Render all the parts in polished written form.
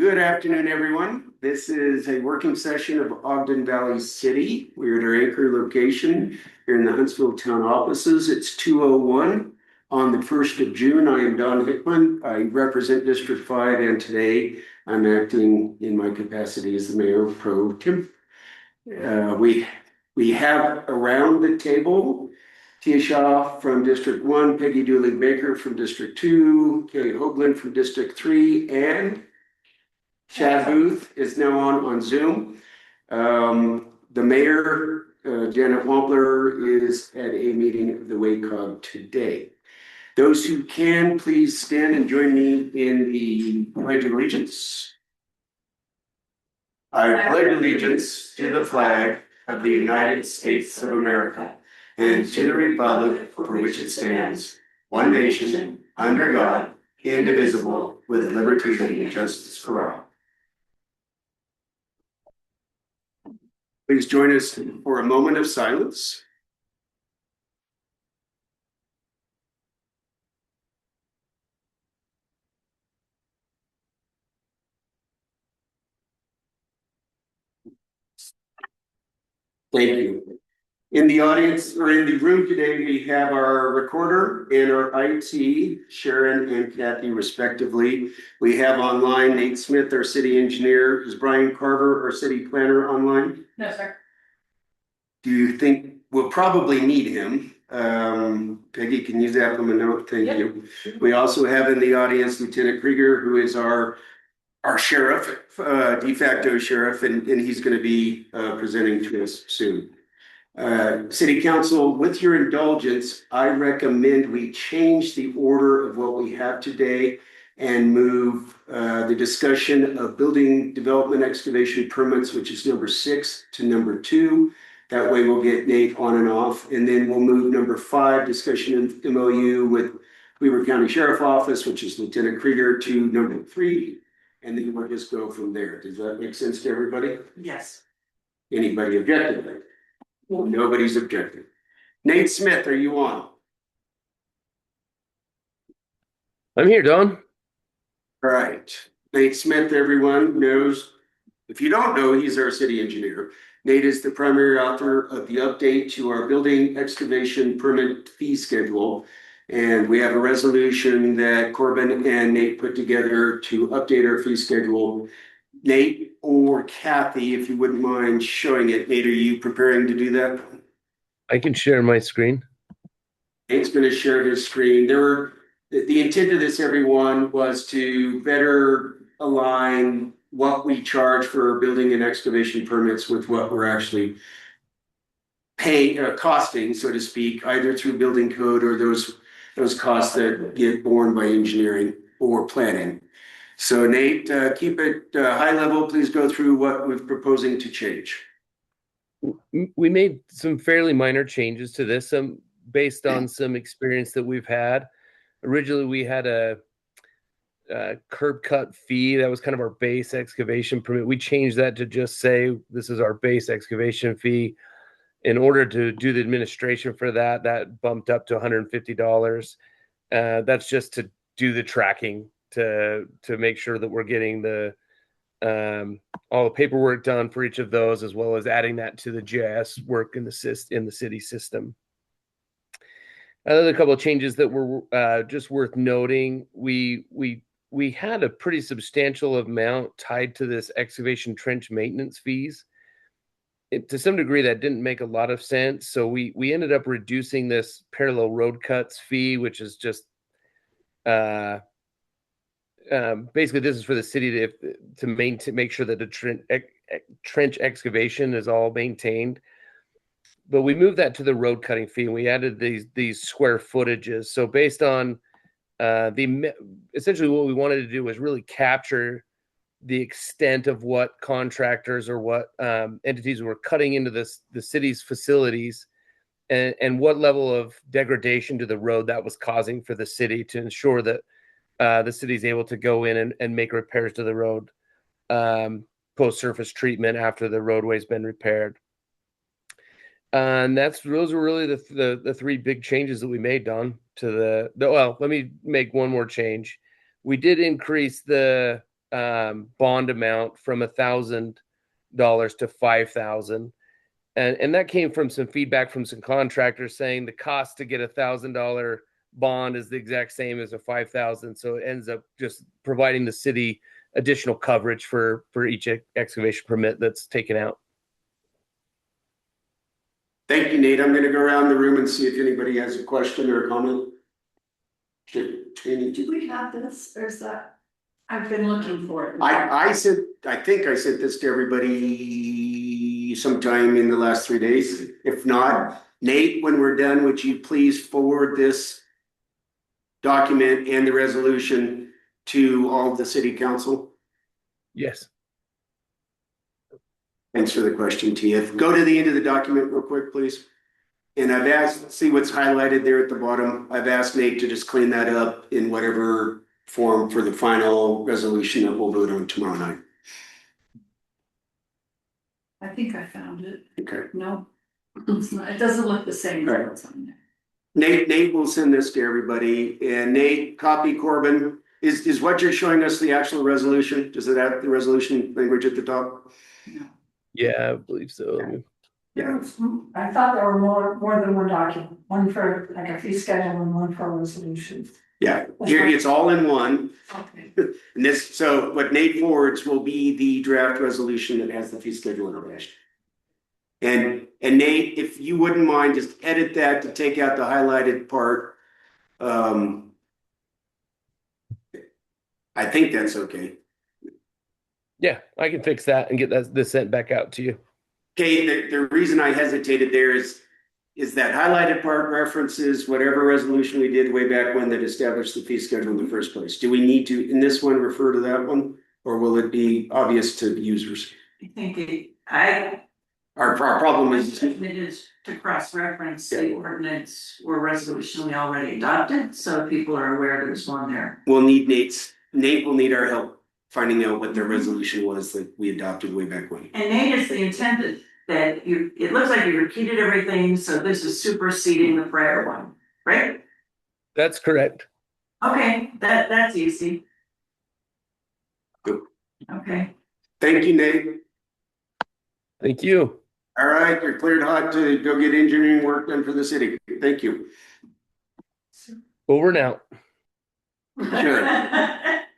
Good afternoon, everyone. This is a working session of Ogden Valley City. We're at our anchor location here in the Huntsville town offices. It's 2:01 on the 1st of June. I am Don Hickman. I represent District 5, and today I'm acting in my capacity as the mayor pro tem. We have around the table Tia Shaw from District 1, Peggy Dooley Baker from District 2, Kelly Hoagland from District 3, and Chad Booth is now on Zoom. The mayor, Janet Wampler, is at a meeting of the WACOG today. Those who can, please stand and join me in the Pledge of Allegiance. I pledge allegiance to the flag of the United States of America and to the republic for which it stands, one nation, under God, indivisible, with liberty and justice for all. Please join us for a moment of silence. Thank you. In the audience or in the room today, we have our recorder and our IT, Sharon and Kathy, respectively. We have online Nate Smith, our city engineer. Is Brian Carver, our city planner, online? No, sir. Do you think we'll probably need him? Peggy, can you zap him a note? Thank you. We also have in the audience Lieutenant Krieger, who is our sheriff, de facto sheriff, and he's going to be presenting to us soon. City Council, with your indulgence, I recommend we change the order of what we have today and move the discussion of building development excavation permits, which is number 6, to number 2. That way we'll get Nate on and off, and then we'll move number 5, discussion of MOU with Weber County Sheriff Office, which is Lieutenant Krieger, to number 3, and then we'll just go from there. Does that make sense to everybody? Yes. Anybody objective? Nobody's objective. Nate Smith, are you on? I'm here, Don. All right. Nate Smith, everyone knows. If you don't know, he's our city engineer. Nate is the primary author of the update to our building excavation permit fee schedule. And we have a resolution that Corbin and Nate put together to update our fee schedule. Nate or Kathy, if you wouldn't mind showing it. Nate, are you preparing to do that? I can share my screen. Nate's going to share his screen. The intent of this, everyone, was to better align what we charge for building and excavation permits with what we're actually paying, costing, so to speak, either through building code or those costs that get borne by engineering or planning. So Nate, keep it high level. Please go through what we're proposing to change. We made some fairly minor changes to this, based on some experience that we've had. Originally, we had a curb cut fee. That was kind of our base excavation permit. We changed that to just say, this is our base excavation fee. In order to do the administration for that bumped up to $150. That's just to do the tracking, to make sure that we're getting the all the paperwork done for each of those, as well as adding that to the GIS work in the city system. Another couple of changes that were just worth noting. We had a pretty substantial amount tied to this excavation trench maintenance fees. To some degree, that didn't make a lot of sense. So we ended up reducing this parallel road cuts fee, which is just basically, this is for the city to make sure that the trench excavation is all maintained. But we moved that to the road cutting fee, and we added these square footages. So based on essentially what we wanted to do was really capture the extent of what contractors or what entities were cutting into the city's facilities, and what level of degradation to the road that was causing for the city, to ensure that the city is able to go in and make repairs to the road post-surface treatment after the roadway's been repaired. And those were really the 3 big changes that we made, Don. Well, let me make one more change. We did increase the bond amount from $1,000 to $5,000. And that came from some feedback from some contractors saying the cost to get $1,000 bond is the exact same as a 5,000. So it ends up just providing the city additional coverage for each excavation permit that's taken out. Thank you, Nate. I'm going to go around the room and see if anybody has a question or a comment. Do we have this, or is that, I've been looking for it. I think I sent this to everybody sometime in the last 3 days. If not, Nate, when we're done, would you please forward this document and the resolution to all of the city council? Yes. Thanks for the question, TF. Go to the end of the document real quick, please. And I've asked, see what's highlighted there at the bottom. I've asked Nate to just clean that up in whatever form for the final resolution that we'll vote on tomorrow night. I think I found it. Okay. No, it's not, it doesn't look the same. Right. What's on there. Nate will send this to everybody, and Nate, copy Corbin. Is what you're showing us the actual resolution? Does it have the resolution language at the top? No. Yeah, I believe so. Yeah. I thought there were more than one document, one for like a fee schedule and one for a resolution. Yeah, here it's all in one. Okay. And this, so what Nate forwards will be the draft resolution that has the fee schedule attached. And Nate, if you wouldn't mind, just edit that to take out the highlighted part. I think that's okay. Yeah, I can fix that and get this sent back out to you. Okay, the reason I hesitated there is that highlighted part references whatever resolution we did way back when that established the fee schedule in the first place. Do we need to, in this one, refer to that one? Or will it be obvious to users? I think Our problem is, submitted to cross-reference the ordinance or resolution we already adopted, so people are aware there's one there. Nate will need our help finding out what the resolution was that we adopted way back when. And Nate is the intent that it looks like you repeated everything, so this is superseding the prior one, right? That's correct. Okay, that's easy. Good. Okay. Thank you, Nate. Thank you. All right, you're cleared hot to go get engineering work done for the city. Thank you. Over and out. Sure.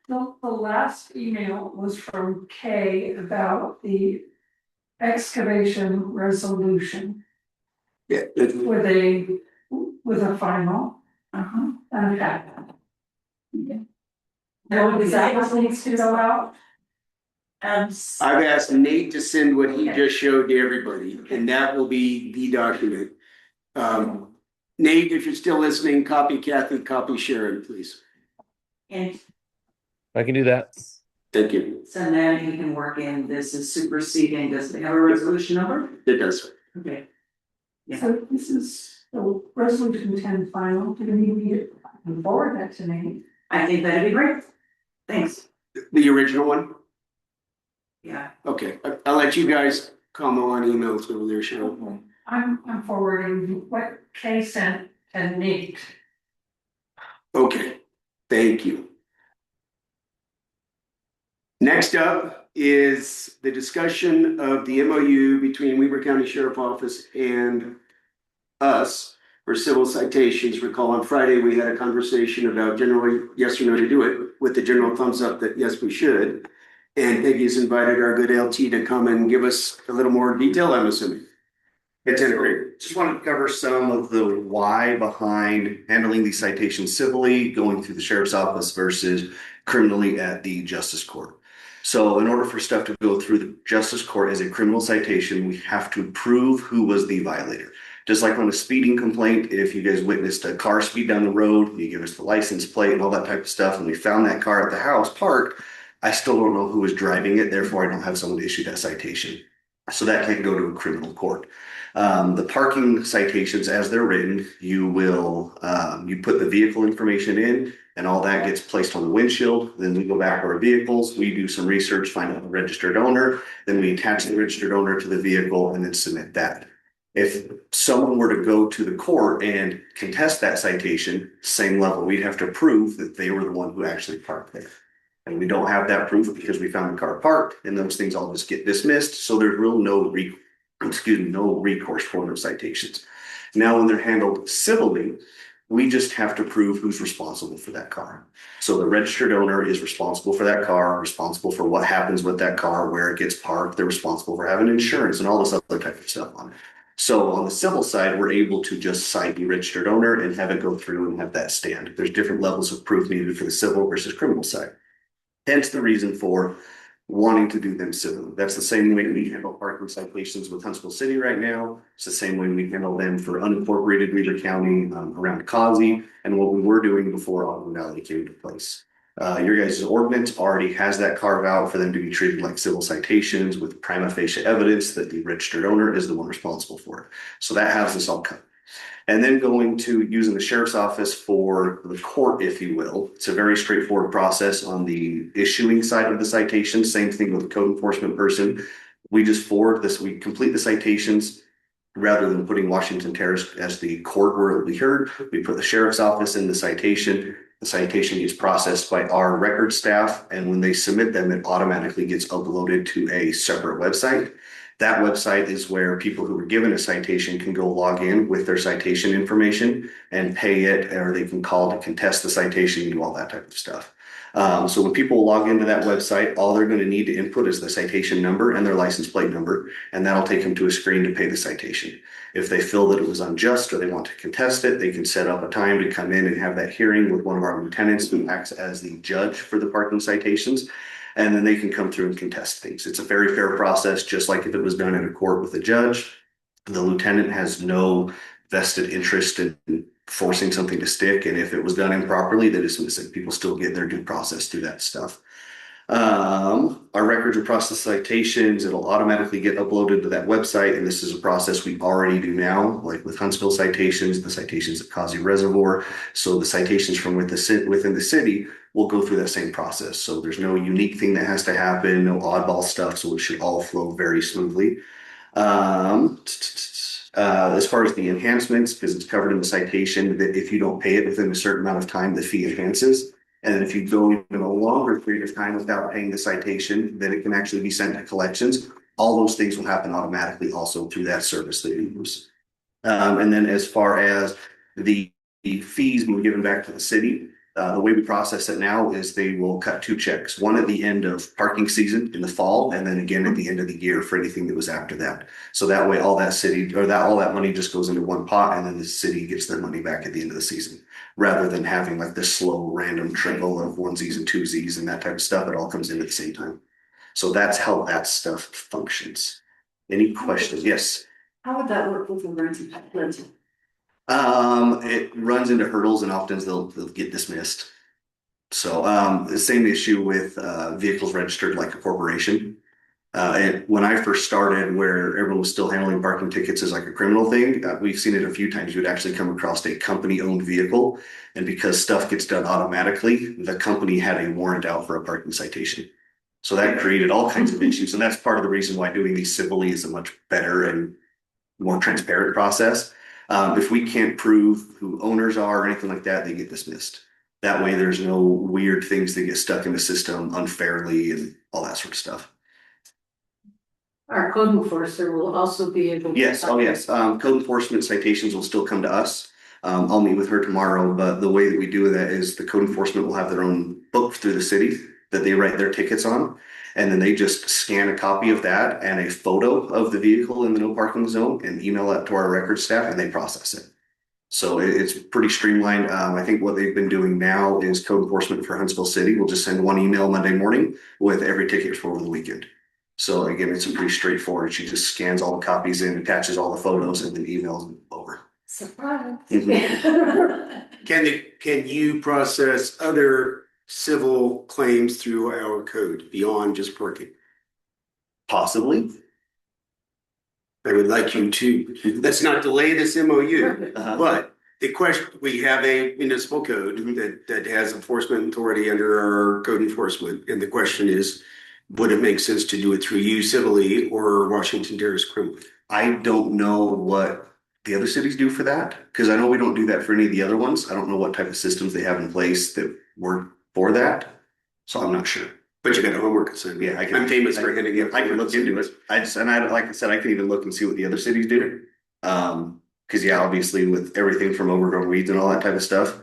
The last email was from Kay about the excavation resolution Yeah. with a final. Okay. No, Is that what needs to go out? I've asked Nate to send what he just showed to everybody, and that will be the document. Nate, if you're still listening, copy Kathy, copy Sharon, please. And I can do that. Thank you. send that, and you can work in, this is superseding, does it have a resolution number? It does. Okay. Yeah. So this is the resolution 10 final. Do you need to forward that to me? I think that'd be great. Thanks. The original one? Yeah. Okay, I'll let you guys comment on emails over there, Cheryl. I'm forwarding what Kay sent and Nate. Okay, thank you. Next up is the discussion of the MOU between Weber County Sheriff Office and us for civil citations. Recall on Friday, we had a conversation about generally yes or no to do it with the general thumbs up that yes, we should. And Peggy's invited our good LT to come and give us a little more detail, I'm assuming. Just wanted to cover some of the why behind handling these citations civilly, going through the sheriff's office versus criminally at the justice court. So in order for stuff to go through the justice court as a criminal citation, we have to prove who was the violator. Just like on a speeding complaint, if you guys witnessed a car speed down the road, you give us the license plate and all that type of stuff, and we found that car at the house parked, I still don't know who was driving it, therefore I don't have someone to issue that citation. So that can't go to a criminal court. The parking citations, as they're written, you will, you put the vehicle information in and all that gets placed on the windshield. Then we go back to our vehicles, we do some research, find out the registered owner, then we attach the registered owner to the vehicle and then submit that. If someone were to go to the court and contest that citation, same level, we'd have to prove that they were the one who actually parked there. And we don't have that proof because we found the car parked, and those things all just get dismissed, so there's real no recourse for those citations. Now, when they're handled civilly, we just have to prove who's responsible for that car. So the registered owner is responsible for that car, responsible for what happens with that car, where it gets parked. They're responsible for having insurance and all this other type of stuff on it. So on the civil side, we're able to just cite the registered owner and have it go through and have that stand. There's different levels of proof needed for the civil versus criminal side. Hence the reason for wanting to do them civilly. That's the same way we handle parking citations with Huntsville City right now. It's the same way we handle them for unincorporated Weaver County around Causey, and what we were doing before Ogden Valley came into place. Your guys' ordinance already has that carve out for them to be treated like civil citations with prima facie evidence that the registered owner is the one responsible for it. So that has this all covered. And then going to using the sheriff's office for the court, if you will. It's a very straightforward process on the issuing side of the citation. Same thing with the code enforcement person. We just forward this, we complete the citations rather than putting Washington Terrace as the court where it'll be heard. We put the sheriff's office in the citation. The citation gets processed by our record staff, and when they submit them, it automatically gets uploaded to a separate website. That website is where people who were given a citation can go log in with their citation information and pay it, or they can call to contest the citation and do all that type of stuff. So when people log into that website, all they're going to need to input is the citation number and their license plate number, and that'll take them to a screen to pay the citation. If they feel that it was unjust or they want to contest it, they can set up a time to come in and have that hearing with one of our lieutenants who acts as the judge for the parking citations. And then they can come through and contest things. It's a very fair process, just like if it was done in a court with a judge. The lieutenant has no vested interest in forcing something to stick. And if it was done improperly, they dismiss it. People still get their due process through that stuff. Our records will process citations. It'll automatically get uploaded to that website. And this is a process we already do now, like with Huntsville citations, the citations at Causey Reservoir. So the citations from within the city will go through that same process. So there's no unique thing that has to happen, no oddball stuff. So it should all flow very smoothly. As far as the enhancements, because it's covered in the citation, that if you don't pay it within a certain amount of time, the fee enhances. And then if you go even a longer period of time without paying the citation, then it can actually be sent to collections. All those things will happen automatically also through that service that you use. And then as far as the fees being given back to the city, the way we process it now is they will cut two checks, one at the end of parking season in the fall, and then again at the end of the year for anything that was after that. So that way all that money just goes into one pot, and then the city gets their money back at the end of the season, rather than having like this slow random trickle of onesies and twosies and that type of stuff. It all comes in at the same time. So that's how that stuff functions. Any questions? Yes. How would that work with the rental? It runs into hurdles, and often they'll get dismissed. So the same issue with vehicles registered like a corporation. And when I first started, where everyone was still handling parking tickets as like a criminal thing, we've seen it a few times. You would actually come across a company-owned vehicle, and because stuff gets done automatically, the company had a warrant out for a parking citation. So that created all kinds of issues, and that's part of the reason why doing these civilly is a much better and more transparent process. If we can't prove who owners are or anything like that, they get dismissed. That way there's no weird things that get stuck in the system unfairly and all that sort of stuff. Our code enforcer will also be able to. Yes, oh yes, code enforcement citations will still come to us. I'll meet with her tomorrow, but the way that we do that is the code enforcement will have their own book through the city that they write their tickets on. And then they just scan a copy of that and a photo of the vehicle in the no parking zone and email that to our record staff, and they process it. So it's pretty streamlined. I think what they've been doing now is code enforcement for Huntsville City will just send one email Monday morning with every ticket for over the weekend. So again, it's pretty straightforward. She just scans all the copies in, attaches all the photos, and then emails them over. Surprise. Can you process other civil claims through our code beyond just parking? Possibly. I would like you to, let's not delay this MOU, but the question, we have a municipal code that has enforcement authority under our code enforcement. And the question is, would it make sense to do it through you civilly or Washington Terrace criminally? I don't know what the other cities do for that, because I know we don't do that for any of the other ones. I don't know what type of systems they have in place that work for that. So I'm not sure. But you got a homework assignment. Yeah, I can. I'm famous for handing it. I can look into it. Like I said, I can even look and see what the other cities do. Cause yeah, obviously with everything from overgrown weeds and all that type of stuff,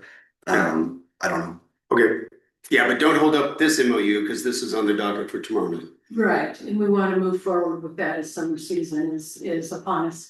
I don't know. Okay, yeah, but don't hold up this MOU because this is on the docket for tomorrow night. Right, and we want to move forward with that as summer season is upon us.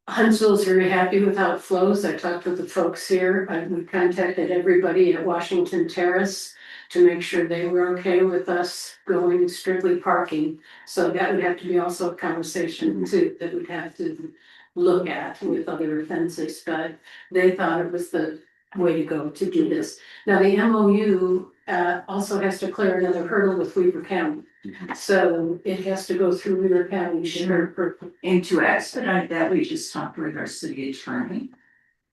Huntsville's very happy with how it flows. I talked with the folks here. We contacted everybody at Washington Terrace to make sure they were okay with us going strictly parking. So that would have to be also a conversation too, that we'd have to look at with other offenses, but they thought it was the way to go to do this. Now, the MOU also has to clear another hurdle with Weaver County. So it has to go through Weaver County. And to expedite that, we just talked with our city attorney.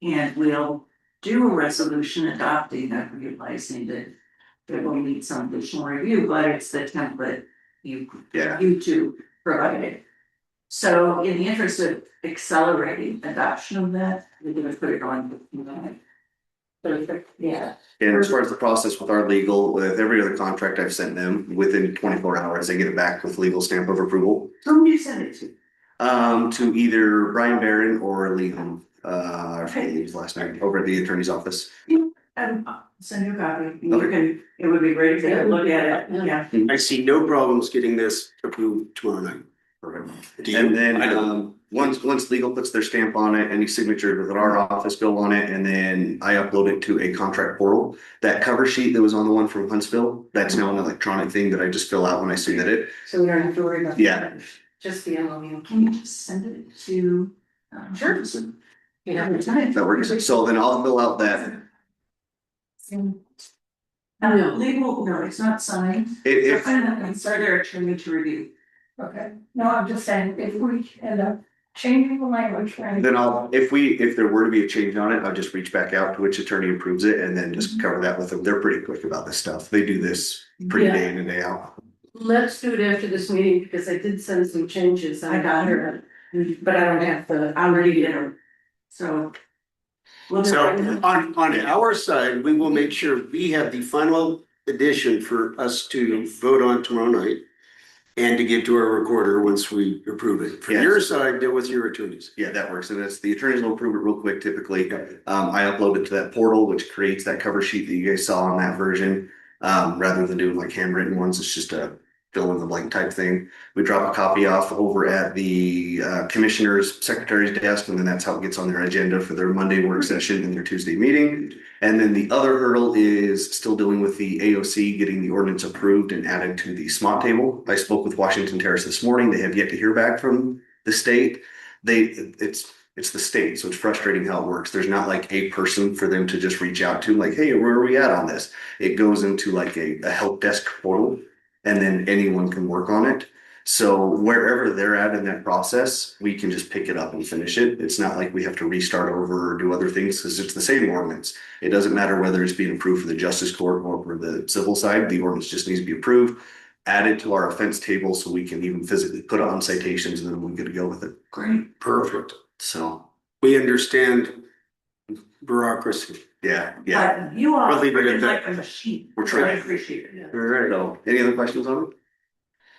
And we'll do a resolution adopting that, realizing that it will need some additional review, but it's the template you two provided. So in the interest of accelerating adoption of that, we're gonna put it on. Perfect, yeah. And as far as the process with our legal, with every other contract I've sent them, within 24 hours, they get it back with legal stamp of approval. Who did you send it to? To either Brian Barron or Leland, I forget his last name, over at the attorney's office. Send you a copy. You can, it would be great to look at it, yeah. I see no problems getting this approved tomorrow night. Do you? And then, I don't. once legal puts their stamp on it, any signature with our office go on it, and then I upload it to a contract portal. That cover sheet that was on the one from Huntsville, that's now an electronic thing that I just fill out when I submit it. So we don't have to worry about Yeah. that. Just the MOU. Can you just send it to? Sure. Yeah. That works. So then I'll fill out that. Legal, no, it's not signed. If And start their attorney to review. Okay, no, I'm just saying, if we end up changing the language, right? Then if there were to be a change on it, I'll just reach back out to which attorney approves it and then just cover that with them. They're pretty quick about this stuff. They do this pretty Yeah. day in and day out. Let's do it after this meeting because I did send some changes. I got her. But I don't have the. I'm ready to get her. So. we'll do So it. on our side, we will make sure we have the final edition for us to vote on tomorrow night. And to give to our recorder once we approve it. From Yes. your side, deal with your attorneys. Yeah, that works. And it's the attorneys will approve it real quick typically. I upload it to that portal, which creates that cover sheet that you guys saw on that version. Rather than doing like handwritten ones, it's just a fill in the blank type thing. We drop a copy off over at the commissioner's secretary's desk, and then that's how it gets on their agenda for their Monday work session and their Tuesday meeting. And then the other hurdle is still dealing with the AOC getting the ordinance approved and added to the SMOT table. I spoke with Washington Terrace this morning. They have yet to hear back from the state. It's the state, so it's frustrating how it works. There's not like a person for them to just reach out to, like, hey, where are we at on this? It goes into like a help desk portal, and then anyone can work on it. So wherever they're at in that process, we can just pick it up and finish it. It's not like we have to restart over or do other things because it's the same ordinance. It doesn't matter whether it's being approved for the justice court or for the civil side. The ordinance just needs to be approved, added to our offense table so we can even physically put it on citations, and then we're good to go with it. Great. Perfect. So, We understand bureaucracy. yeah. But you all We'll leave it at are that. like a machine. We're trying. I appreciate it. All right. So, any other questions on it?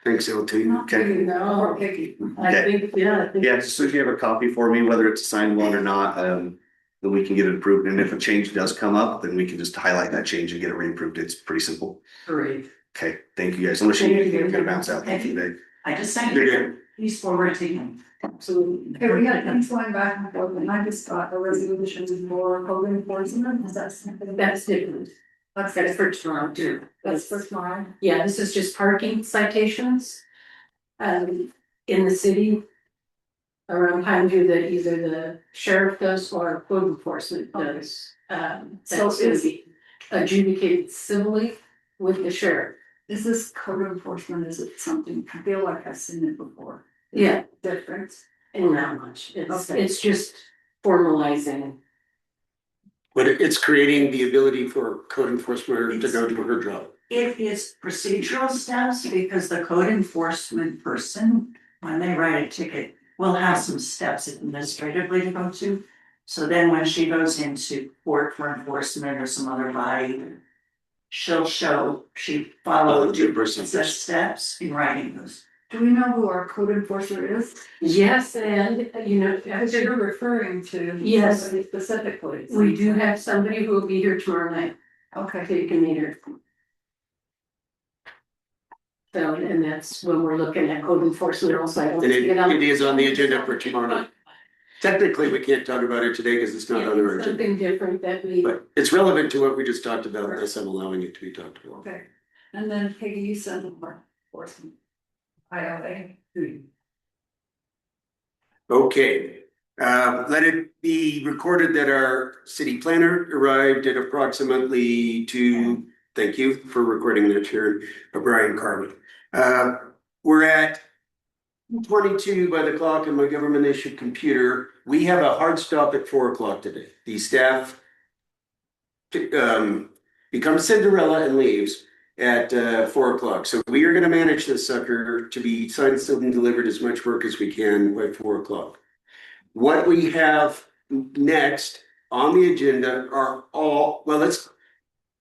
Thanks, LT. Okay. No, we're picky. I Okay. think, yeah, I think. Yeah, as soon as you have a copy for me, whether it's a signed one or not, then we can get it approved. And if a change does come up, then we can just highlight that change and get it reapproved. It's pretty simple. Great. Okay, thank you guys. Unless you need anything to bounce out. Thank you, Dave. I just thank You're you. He's forwarding him. Absolutely. Okay, we got things going back and forth, and I just got a resolution for code enforcement, is that something? That's different. That's for tomorrow too. That's for tomorrow. Yeah, this is just parking citations. In the city. Around Pineview that either the sheriff does or code enforcement does. So That's gonna is- be adjudicated civilly with the sheriff. Is this code enforcement, is it something, I feel like I've seen it before. Yeah, Different. and not much. It's, Okay. it's just formalizing. But it's creating the ability for code enforcement to go do her job. It is procedural steps because the code enforcement person, when they write a ticket, will have some steps administratively to go to. So then when she goes into court for enforcement or some other body, she followed Two the procedures. steps in writing those. Do we know who our code enforcer is? Yes, and Because you're referring to. Yes. somebody specifically. we do have somebody who will be here tomorrow night, Okay. so you can meet her. So, and that's when we're looking at code enforcement also. And it is on the agenda for tomorrow night. Technically, we can't talk about it today because it's not on our agenda, Something different that we. but it's relevant to what we just talked about, thus I'm allowing it to be talked about. Okay, and then Peggy, you send them more for some. ILA. Okay, let it be recorded that our city planner arrived at approximately thank you for recording that, Sharon, Brian Carmen. We're at 22 by the clock in my government issued computer. We have a hard stop at 4 o'clock today. The staff becomes Cinderella and leaves at 4 o'clock. So we are going to manage this sucker to be signed, sealed, and delivered as much work as we can by 4 o'clock. What we have next on the agenda are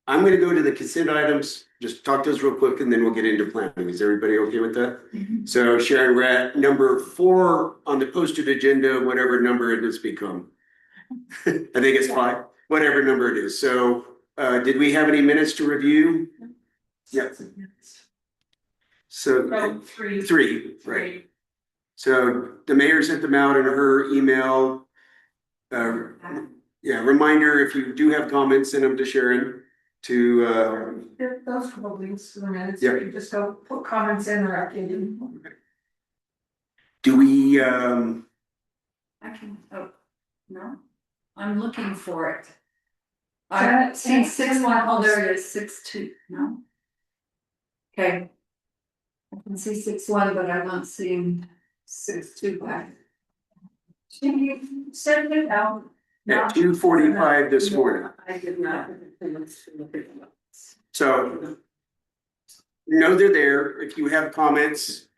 I'm going to go to the consent items, just talk to us real quick, and then we'll get into planning. Is everybody okay with that? So Sharon, we're at number 4 on the posted agenda, whatever number it has become. I think it's 5, whatever number it is. So did we have any minutes to review? Yeah. So three, right. So the mayor sent them out in her email. Reminder, if you do have comments, send them to Sharon to, Those couple links to the minutes, Yeah. you just go put comments in or updated. do we, I can, no, I'm looking for it. I've seen 6-1, oh, there it is, 6-2, no? Okay. I can see 6-1, but I'm not seeing 6-2 back. Can you send it out? at 2:45 this morning? I did not. So know they're there. If you have comments,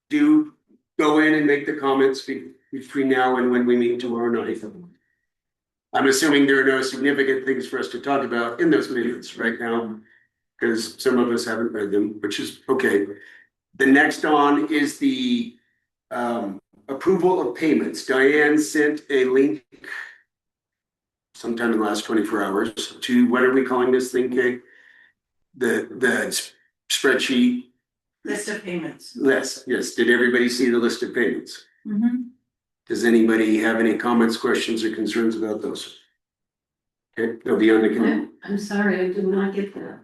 do go in and make the comments between now and when we meet tomorrow night. I'm assuming there are no significant things for us to talk about in those minutes right now, because some of us haven't read them, which is okay. The next on is the approval of payments. Diane sent a link sometime in the last 24 hours to, what are we calling this thing, Kay? The spreadsheet List of payments. list. Yes. Did everybody see the list of payments? Mm-hmm. Does anybody have any comments, questions, or concerns about those? Okay, they'll be on the. I'm sorry, I did not get that.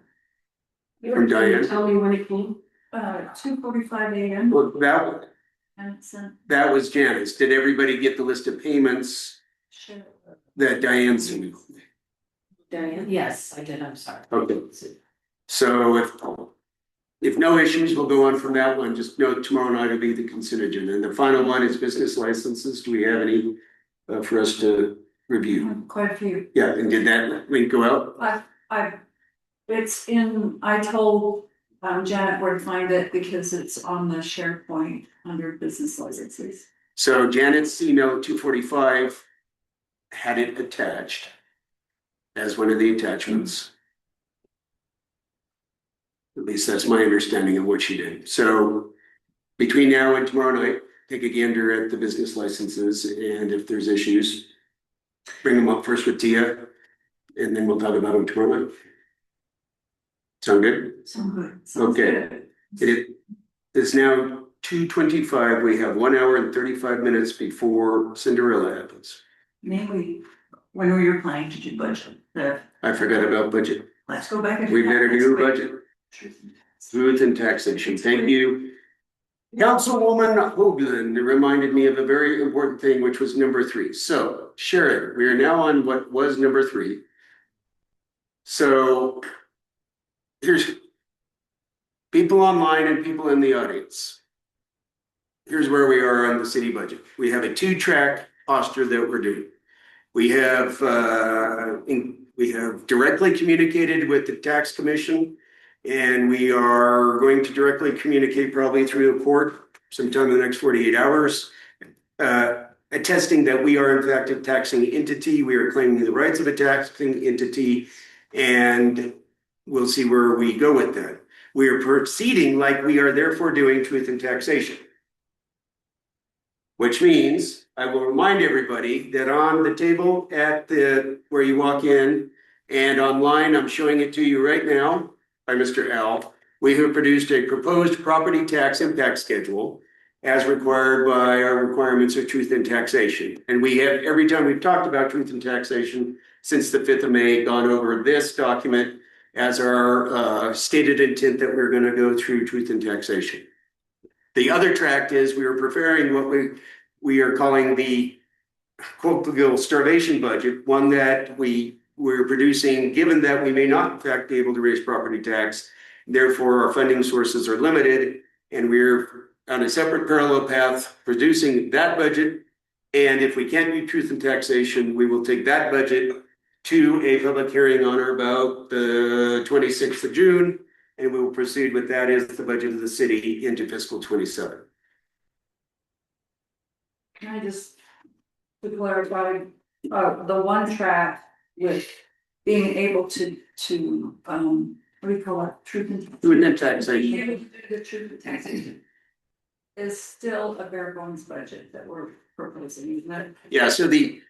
From Diane? Can you tell me when it came? 2:45 AM. Well, And it's sent. that was Janice. Did everybody get the list of payments Sure. that Diane sent? Diane? Yes, I did, I'm sorry. Okay. So if no issues, we'll go on from that one. Just note tomorrow night will be the consent agenda. And the final one is business licenses. Do we have any for us to review? Quite a few. Yeah, and did that link go out? It's in, I told Janet where to find it because it's on the SharePoint under business licenses. So Janet's email 245 had it attached as one of the attachments. At least that's my understanding of what she did. So between now and tomorrow night, take a gander at the business licenses, and if there's issues, bring them up first with Tia, and then we'll talk about them tomorrow night. Sound good? Sound good. Sounds Okay. good. It is now 2:25. We have 1 hour and 35 minutes before Cinderella happens. Maybe, when were you planning to do budget? I forgot about budget. Let's go back and. We better that do a next week. budget. Food and taxation. Thank you. Councilwoman Hoagland reminded me of a very important thing, which was number 3. So Sharon, we are now on what was number 3. So here's people online and people in the audience. Here's where we are on the city budget. We have a 2-track posture that we're doing. We have directly communicated with the tax commission, and we are going to directly communicate probably through the court sometime in the next 48 hours, attesting that we are in fact a taxing entity. We are claiming the rights of a taxing entity, and we'll see where we go with that. We are proceeding like we are therefore doing truth and taxation. Which means I will remind everybody that on the table at where you walk in and online, I'm showing it to you right now by Mr. Al. We have produced a proposed property tax impact schedule as required by our requirements of truth and taxation. And we have, every time we've talked about truth and taxation since the 5th of May, gone over this document as our stated intent that we're going to go through truth and taxation. The other tract is we are preparing what we are calling the Cookville starvation budget, one that we're producing, given that we may not in fact be able to raise property tax. Therefore, our funding sources are limited, and we're on a separate parallel path producing that budget. And if we can't do truth and taxation, we will take that budget to a public hearing on or about the 26th of June. And we will proceed with that as the budget of the city into fiscal 27. Can I just, to clarify, the one track with being able to, what do you call it, truth and Truth and being taxation. able to do the truth and taxation is still a bare bones budget that we're proposing, isn't it? Yeah, so the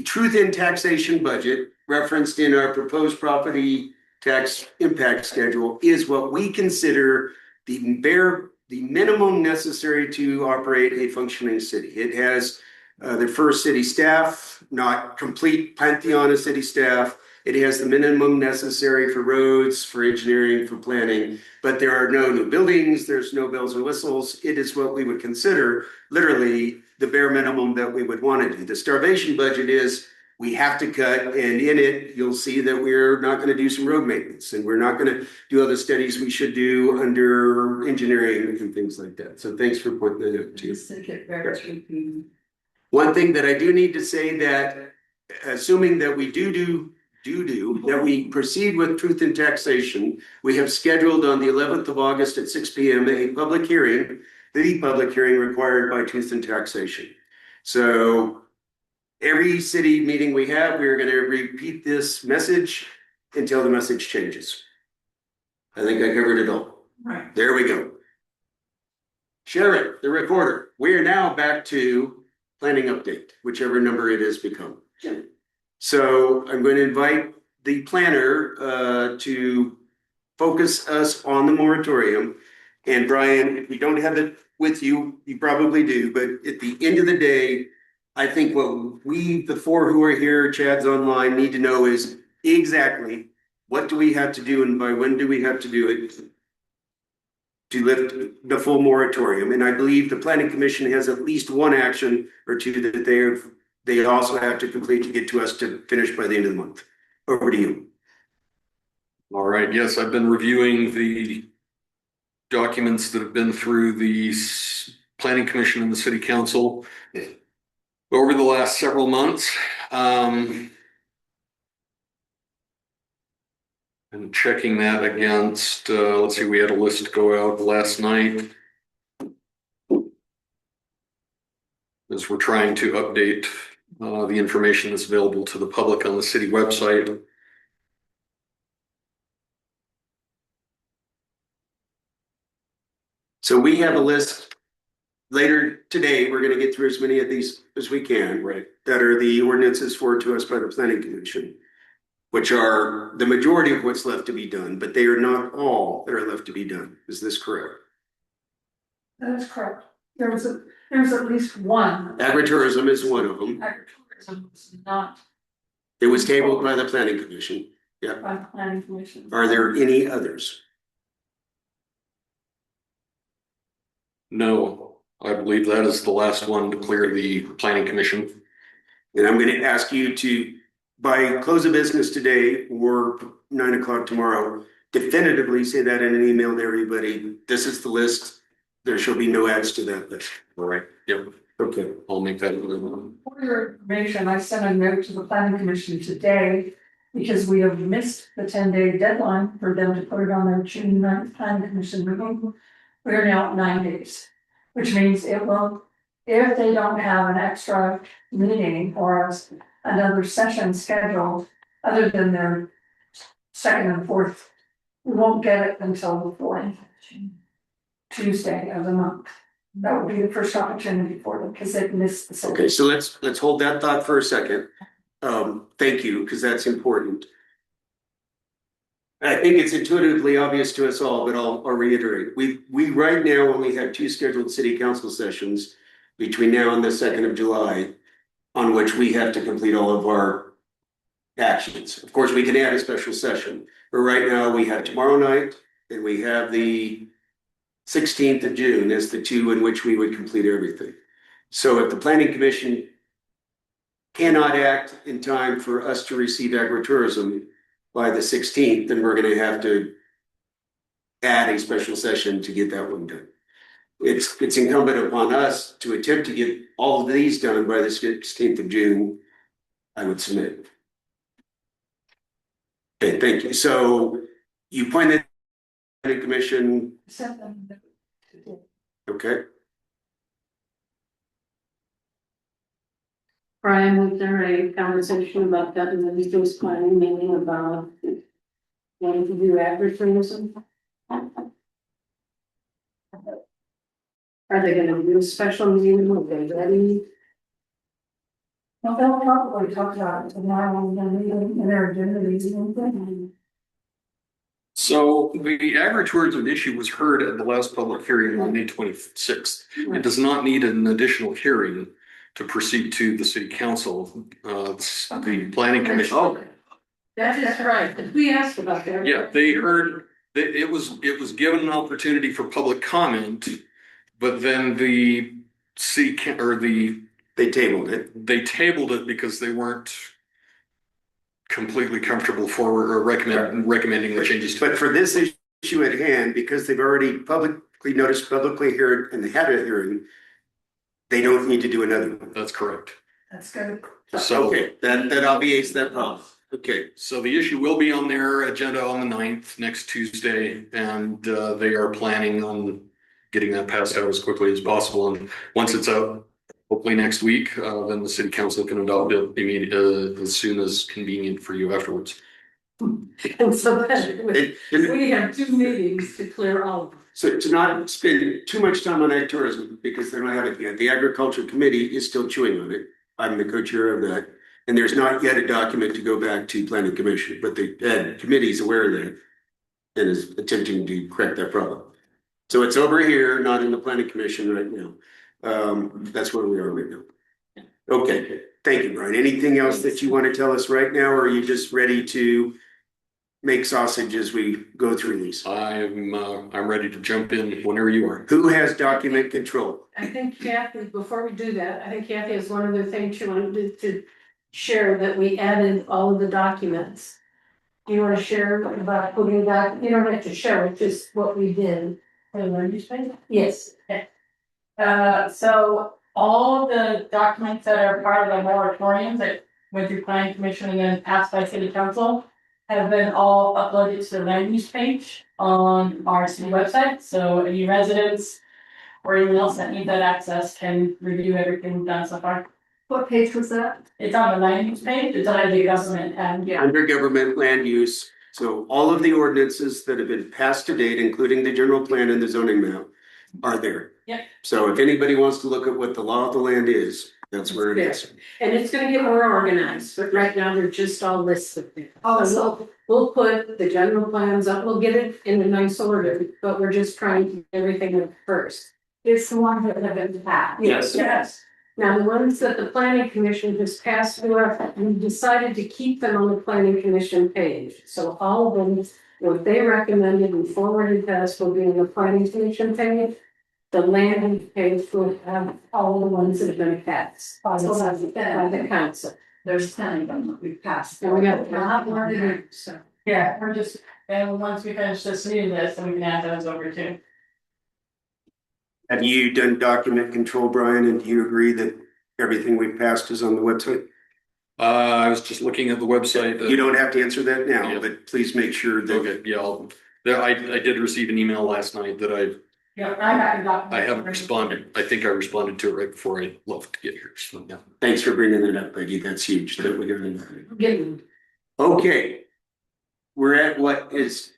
truth in taxation budget referenced in our proposed property tax impact schedule is what we consider the minimum necessary to operate a functioning city. It has the first city staff, not complete pantheon of city staff. It has the minimum necessary for roads, for engineering, for planning, but there are no new buildings, there's no bells and whistles. It is what we would consider literally the bare minimum that we would want to do. The starvation budget is we have to cut, and in it, you'll see that we're not going to do some road maintenance, and we're not going to do other studies we should do under engineering and things like that. So thanks for pointing that out too. Just think it bears repeating. One thing that I do need to say that, assuming that we that we proceed with truth and taxation, we have scheduled on the 11th of August at 6 p.m. a public hearing, the public hearing required by truth and taxation. So every city meeting we have, we're going to repeat this message until the message changes. I think I covered it all. Right. There we go. Sharon, the recorder. We are now back to planning update, whichever number it has become. Sure. So I'm going to invite the planner to focus us on the moratorium. And Brian, if we don't have it with you, you probably do, but at the end of the day, I think what we, the four who are here, Chad's online, need to know is exactly what do we have to do and by when do we have to do it to lift the full moratorium. And I believe the planning commission has at least one action or two that they also have to complete to get to us to finish by the end of the month. Over to you. All right, yes, I've been reviewing the documents that have been through the planning commission and the city council over the last several months. And checking that against, let's see, we had a list go out last night as we're trying to update the information that's available to the public on the city website. So we have a list later today. We're going to get through as many of these as we can, Right. that are the ordinances forwarded to us by the planning commission, which are the majority of what's left to be done, but they are not all that are left to be done. Is this correct? That is correct. There's at least one. Agritourism is one of them. Agritourism is not It was tabled by the planning commission. by the planning commission. Are there any others? No, I believe that is the last one to clear the planning commission. And I'm going to ask you to, by close of business today or 9 o'clock tomorrow, definitively say that in an email to everybody. This is the list. There shall be no adds to that list. All right, yep, Okay. I'll make that. For your information, I sent a note to the planning commission today because we have missed the 10-day deadline for them to put it on their June 9th planning commission meeting. We are now at 9 days, which means it will, if they don't have an extra meeting or another session scheduled, other than their second and fourth. We won't get it until the fourth Tuesday of the month. That would be the first opportunity for them, because they've missed the. Okay, so let's hold that thought for a second. Thank you, because that's important. I think it's intuitively obvious to us all, but I'll reiterate. We right now only have 2 scheduled city council sessions between now and the 2nd of July on which we have to complete all of our actions. Of course, we can add a special session, but right now we have tomorrow night and we have the 16th of June as the 2 in which we would complete everything. So if the planning commission cannot act in time for us to receive agritourism by the 16th, then we're going to have to add a special session to get that one done. It's incumbent upon us to attempt to get all of these done by the 16th of June, I would submit. Okay, thank you. So you pointed the commission, okay? Brian, was there a conversation about that in the resource planning meeting about wanting to do agritourism? Are they gonna do a special meeting? Are they ready? Well, they'll probably talk about it tomorrow in their agenda meeting. So the agritourism issue was heard at the last public hearing on May 26th. It does not need an additional hearing to proceed to the city council. The planning commission. Oh, that is right. We asked about that. Yeah, they heard, it was given an opportunity for public comment, but then the They tabled it. they tabled it because they weren't completely comfortable for or recommending the changes. But for this issue at hand, because they've already publicly noticed, publicly heard, and they had a hearing, they don't need to do another one. That's correct. That's good. So, Okay, that obviates that problem. Okay, so the issue will be on their agenda on the 9th, next Tuesday, and they are planning on getting that passed out as quickly as possible. And once it's out, hopefully next week, then the city council can adopt it immediately, as soon as convenient for you afterwards. And so that, we have 2 meetings to clear all of them. so to not spend too much time on ag tourism, because they don't have it yet, the agriculture committee is still chewing on it. I'm the co-chair of that, and there's not yet a document to go back to planning commission, but the ag committee is aware of that and is attempting to correct that problem. So it's over here, not in the planning commission right now. That's where we are right now. Okay, thank you, Brian. Anything else that you want to tell us right now, or are you just ready to make sausage as we go through these? I'm ready to jump in whenever you are. Who has document control? I think Kathy, before we do that, I think Kathy has one other thing she wanted to share, that we added all of the documents. Do you want to share about putting that? You don't have to share it, just what we did. For the land use plan? Yes. So all the documents that are part of the moratorium that went through planning commission and then passed by city council have been all uploaded to the land use page on our city website. So any residents or anyone else that needs that access can review everything we've done so far. What page was that? It's on the land use page, it's on the government and Under government land use, so all of the ordinances that have been passed to date, including the general plan and the zoning map, are there. Yep. So if anybody wants to look at what the law of the land is, that's where it is. And it's gonna get more organized, but right now they're just all listed there. Oh, So we'll put the general plans up, we'll get it in a nice order, but we're just trying to get everything up first. It's the one that have been passed. Yes. Yes. Now, the ones that the planning commission has passed through, we decided to keep them on the planning commission page. So all of them, what they recommended and forwarded to us will be on the planning commission page. The land use page will have all the ones that have been passed by the council. There's 10 of them that we've passed. And we got a Not lot more more to than do, so. yeah, we're just, and once we finish this new list, then we can add those over too. Have you done document control, Brian, and do you agree that everything we've passed is on the website? I was just looking at the website. You don't have to answer that now, Yeah. but please make sure that. Okay, yeah, I did receive an email last night that Yeah, I got the document. I haven't responded. I think I responded to it right before I left to get here, so yeah. Thanks for bringing it up, Peggy. That's huge that we're gonna. Getting, Okay. we're at what is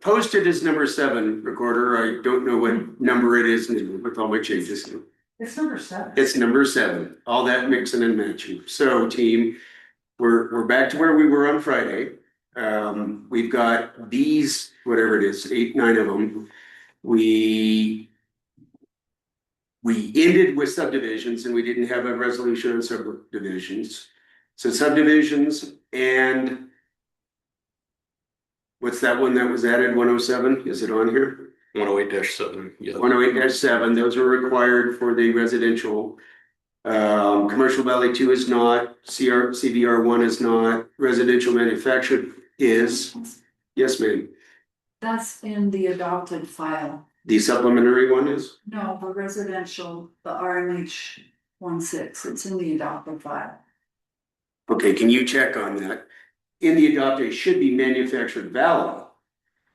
posted as number 7, recorder. I don't know what number it is with all my changes. It's number 7. It's number 7, all that mixing and matching. So team, we're back to where we were on Friday. We've got these, whatever it is, 8, 9 of them. We ended with subdivisions and we didn't have a resolution on subdivisions. So subdivisions and what's that one that was added, 107? Is it on here? 108-7, yeah. 108-7, those are required for the residential. Commercial Valley 2 is not, CBR 1 is not, residential manufactured is. Yes, ma'am. That's in the adopted file. The supplementary one is? No, the residential, the RMH 16, it's in the adopted file. Okay, can you check on that? In the adopted, it should be manufactured valley,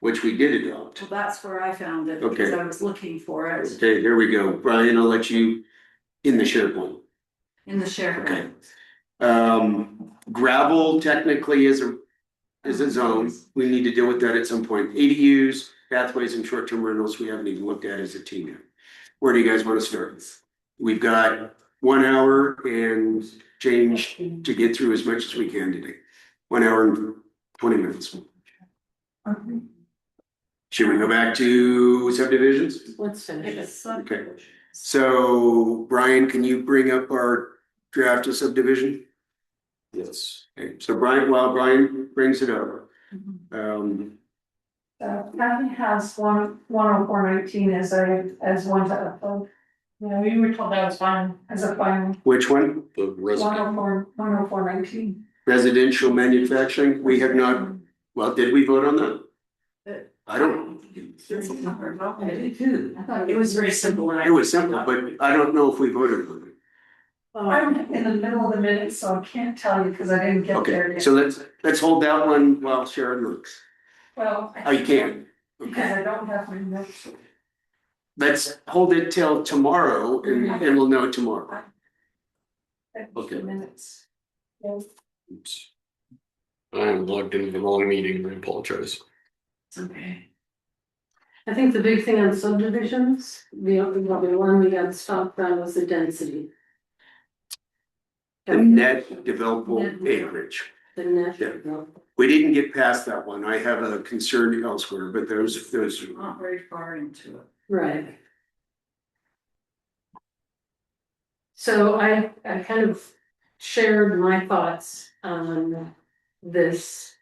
which we did adopt. Well, that's where I found it because Okay. I was looking for it Okay, there we go. Brian, I'll let you in the SharePoint. in the share. Okay. Gravel technically is a zone. We need to deal with that at some point. ADUs, pathways and short-term rentals, we haven't even looked at as a team yet. Where do you guys want to start? We've got 1 hour and change to get through as much as we can today. 1 hour and 20 minutes. Should we go back to subdivisions? Let's finish it. Okay. So Brian, can you bring up our draft of subdivision? Yes. Okay, so while Brian brings it up, Kathy has 10419 as one to upload, Yeah, we were told that was fine. as a final. which one? The resident, 10419. Residential manufacturing? We have not, well, did we vote on that? I don't, I did too. I thought It was very simple. and I- it was simple, but I don't know if we voted on it. I'm in the middle of the minute, so I can't tell you because I didn't get there Okay, yet. so let's hold that one while Sharon looks. Well. Oh, you can. Because Okay, I don't have my notes. let's hold it till tomorrow and we'll know tomorrow. Okay. Minutes. oops. I am logged into the wrong meeting, I apologize. It's okay. I think the big thing on subdivisions, the one we got stopped on was the density. The net developable acreage. The net. Yeah. We didn't get past that one. I have a concern elsewhere, but those. not very far into it. Right. So I kind of shared my thoughts on this.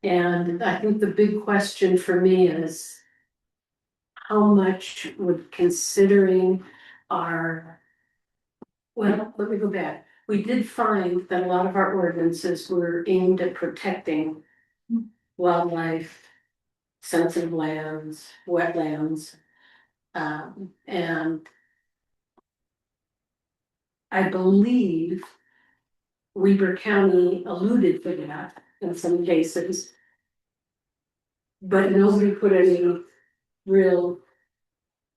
And I think the big question for me is how much would considering our, well, let me go back. We did find that a lot of our ordinances were aimed at protecting wildlife, sensitive lands, wetlands. And I believe Weber County alluded to that in some cases. But nobody put any real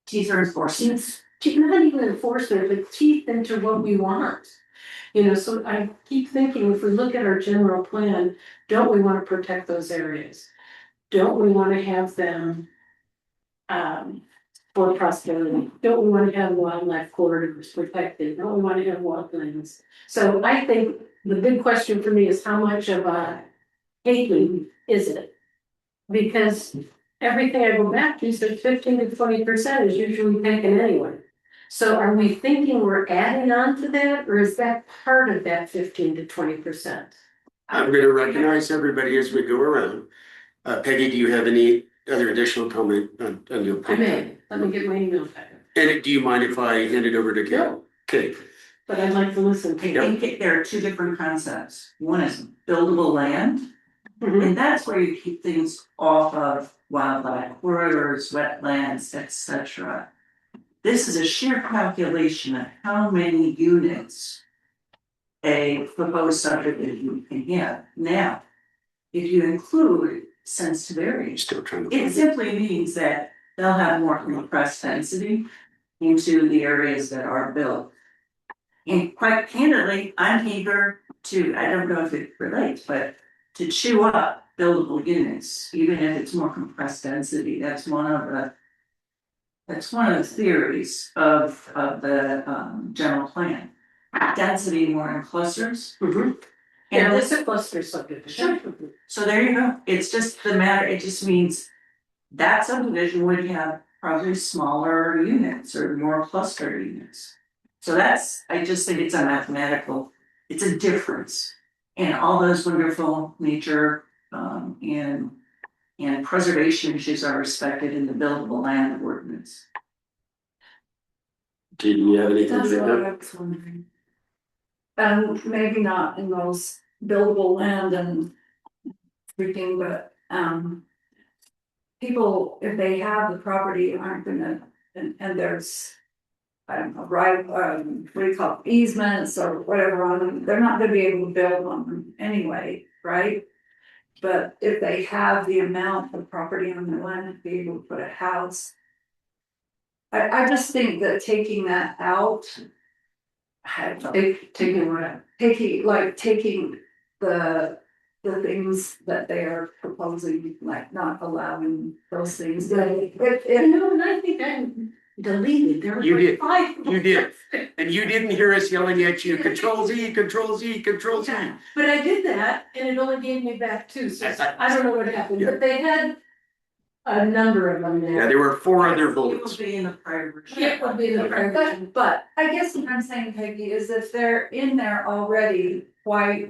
Teeth are enforcement. not even enforcement, but teeth into what we want. You know, so I keep thinking, if we look at our general plan, don't we want to protect those areas? Don't we want to have them for prosperity? Don't we want to have wildlife corridors protected? Don't we want to have wetlands? So I think the big question for me is how much of a taking is it? Because everything I go back to says 15 to 20% is usually taken anyway. So are we thinking we're adding on to that, or is that part of that 15 to 20%? I'm gonna recognize everybody as we go around. Peggy, do you have any other additional comment on your I point? may, let me get my email back, And do you mind if I hand it over to Carol? Okay, but I'd like to listen to I you. think there are two different concepts. One is buildable land, Mhm. and that's where you keep things off of wildlife corridors, wetlands, etc. This is a sheer calculation of how many units a proposed subdivision can have. Now, if you include sensitive areas, still trying to. it find it. simply means that they'll have more compressed density into the areas that are built. And quite candidly, I'm eager to, I don't know if it relates, but to chew up buildable units, even if it's more compressed density, that's one of the. That's one of the theories of the general plan. Density more in clusters. Mhm. And Yeah, this, it's a cluster subdivision. so there you go, it's just the matter, it just means. That subdivision would have probably smaller units or more cluster units. So that's, I just think it's a mathematical, it's a difference. And all those wonderful nature and preservation issues are respected in the buildable land ordinance. Do you have anything That's to what add? I was wondering. And maybe not in those buildable land and everything, but, people, if they have the property, aren't gonna, and there's. I don't know, right, what do you call it, easements or whatever on them, they're not gonna be able to build on them anyway, right? But if they have the amount of property on the land to be able to put a house. I just think that taking that out. I don't know, Taking what? taking the things that they are proposing, like not allowing those things. No, and I think I deleted, there were You like did. 5. You did. And you didn't hear us yelling at you, Control Z, Control Z, Control Z. Yeah, but I did that and it only gave me back 2, so I don't know what happened, but they had a number of them Yeah, there. there were 4 other It will bullets. be in the prior version. It would be the But I guess what I'm saying, Peggy, is if they're in there already, why,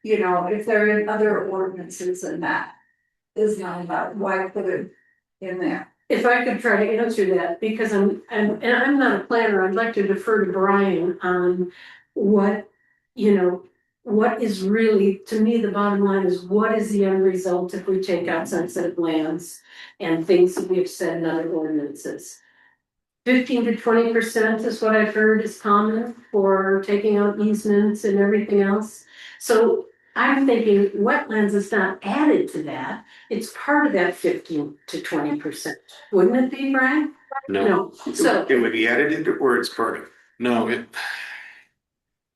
you know, if they're in other ordinances and that. Is not allowed, why put it in there? If I could try to answer that, because and I'm not a planner, I'd like to defer to Brian on what, what is really, to me, the bottom line is what is the end result if we take out sensitive lands and things that we've said in other ordinances. 15 to 20% is what I've heard is common for taking out easements and everything else. So I'm thinking wetlands is not added to that, it's part of that 15 to 20%. Wouldn't it be, Brian? No, So, It would be added into, or it's part of, no,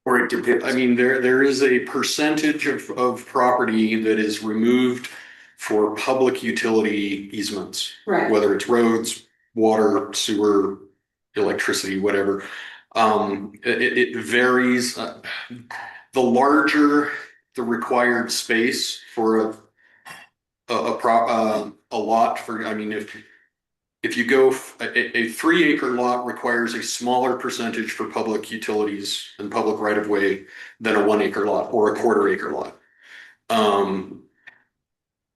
or it depends. I mean, there is a percentage of property that is removed for public utility easements, right, whether it's roads, water, sewer, electricity, whatever. It varies. The larger the required space for a lot for, I mean, if you go, a 3-acre lot requires a smaller percentage for public utilities and public right of way than a 1-acre lot or a 1/4-acre lot.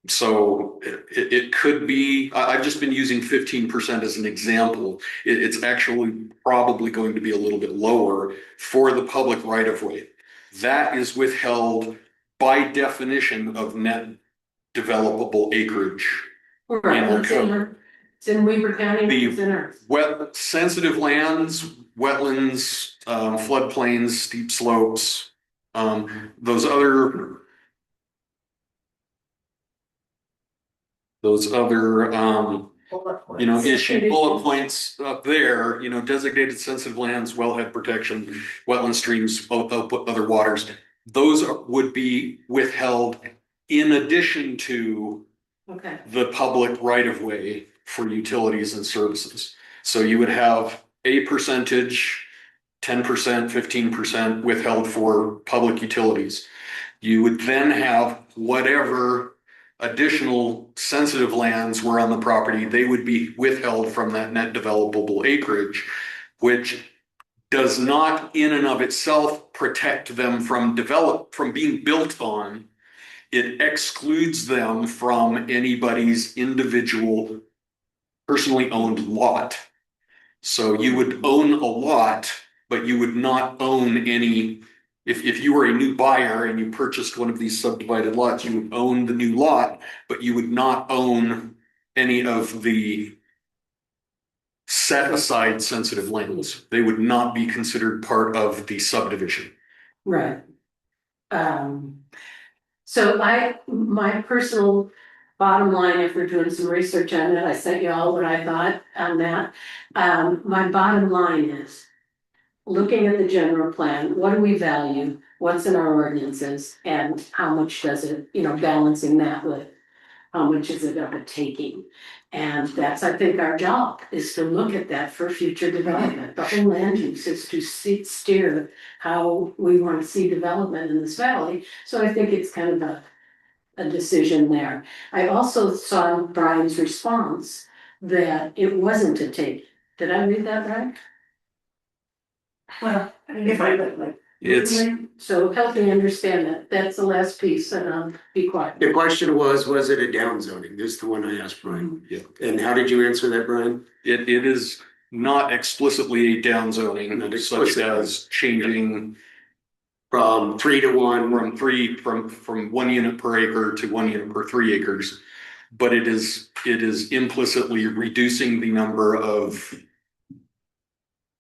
So it could be, I've just been using 15% as an example. It's actually probably going to be a little bit lower for the public right of way. That is withheld by definition of net developable acreage. right, our it's in code. it's in Weaver County, The it's in ours. Sensitive lands, wetlands, floodplains, steep slopes, those other issue bullet points up there, designated sensitive lands, wellhead protection, wetland streams, other waters. Those would be withheld in addition to Okay, the public right of way for utilities and services. So you would have a percentage, 10%, 15% withheld for public utilities. You would then have whatever additional sensitive lands were on the property, they would be withheld from that net developable acreage, which does not in and of itself protect them from being built on. It excludes them from anybody's individual personally owned lot. So you would own a lot, but you would not own any. If you were a new buyer and you purchased one of these subdivided lots, you would own the new lot, but you would not own any of the set aside sensitive lands. They would not be considered part of the subdivision. right. So my personal bottom line, if we're doing some research on it, I sent you all what I thought on that. My bottom line is, looking at the general plan, what do we value? what's in our ordinances and how much does it, balancing that with how much is it of a taking? And that's, I think, our job, is to look at that for future development. The whole land use is to steer how we want to see development in this valley. So I think it's kind of a decision there. I also saw Brian's response that it wasn't a take. Did I read that right? Well, if I look like. It's, So help me understand that. That's the last piece, and I'll be quiet. The question was it a downzoning? This is the one I asked Brian. Yeah. And how did you answer that, Brian? it is not explicitly a downzoning, Not such explicitly. as changing From 3 to 1. from 1 unit per acre to 1 unit per 3 acres. But it is implicitly reducing the number of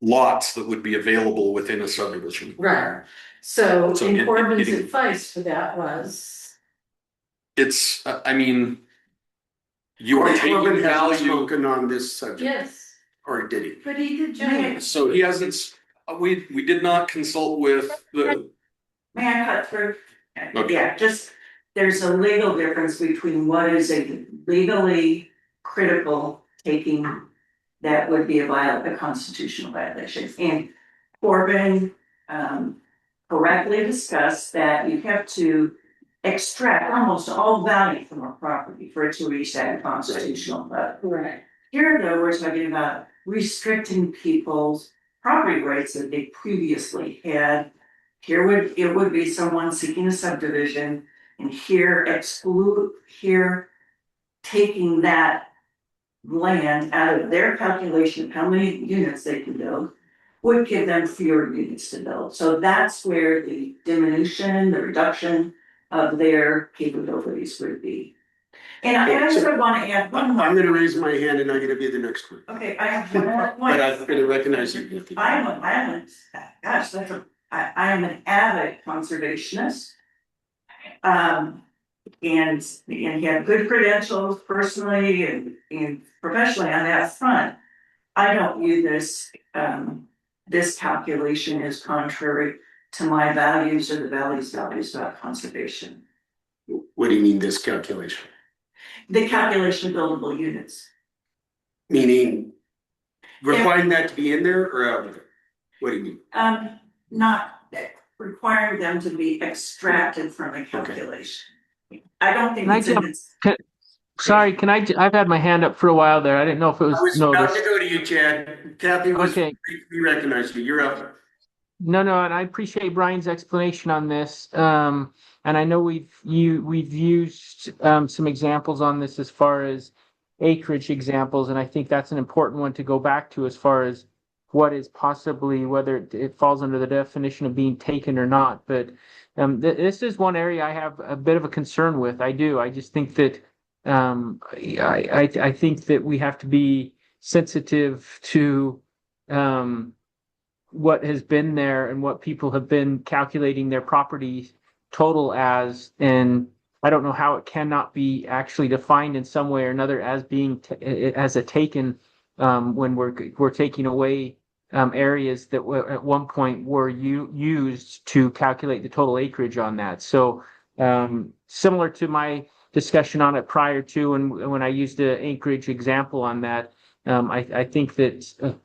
lots that would be available within a subdivision. Right. So So in it- Corbin's it- advice for that was, It's, I mean, you are taking Corbin hasn't value. spoken on this subject, yes, or did he? but he did join. So he hasn't, we did not consult with the, May I cut through? Okay. Yeah, just, there's a legal difference between what is a legally critical taking that would be a constitutional violation. And Corbin correctly discussed that you have to extract almost all value from a property for it to reach that constitutional level. Right. Here, though, we're talking about restricting people's property rights that they previously had. It would be someone seeking a subdivision, and here taking that land out of their calculation of how many units they can build would give them fewer units to build. So that's where the diminution, the reduction of their capabilities would be. And I also want to add one more. I'm gonna raise my hand and I'm gonna be the next one. Okay, I have one more point. But I'm gonna recognize you. I am an avid conservationist. And he had good credentials personally and professionally on that front. I don't view this calculation as contrary to my values or the valley's values about conservation. What do you mean this calculation? The calculation of buildable units. Meaning requiring that to be in there or out of it? What do you mean? Not requiring them to be extracted from a calculation. I don't think Can I it's in jump- its. Sorry, I've had my hand up for a while there. I didn't know if it I was was about to noticed. go to you, Chad. Kathy was, Okay. we recognize you. You're up. No, and I appreciate Brian's explanation on this. And I know we've used some examples on this as far as acreage examples, and I think that's an important one to go back to as far as what is possibly, whether it falls under the definition of being taken or not. But this is one area I have a bit of a concern with. I just think that I think that we have to be sensitive to what has been there and what people have been calculating their property total as, and I don't know how it cannot be actually defined in some way or another as being as a taken when we're taking away areas that at one point were used to calculate the total acreage on that. So similar to my discussion on it prior to, and when I used the acreage example on that, I think that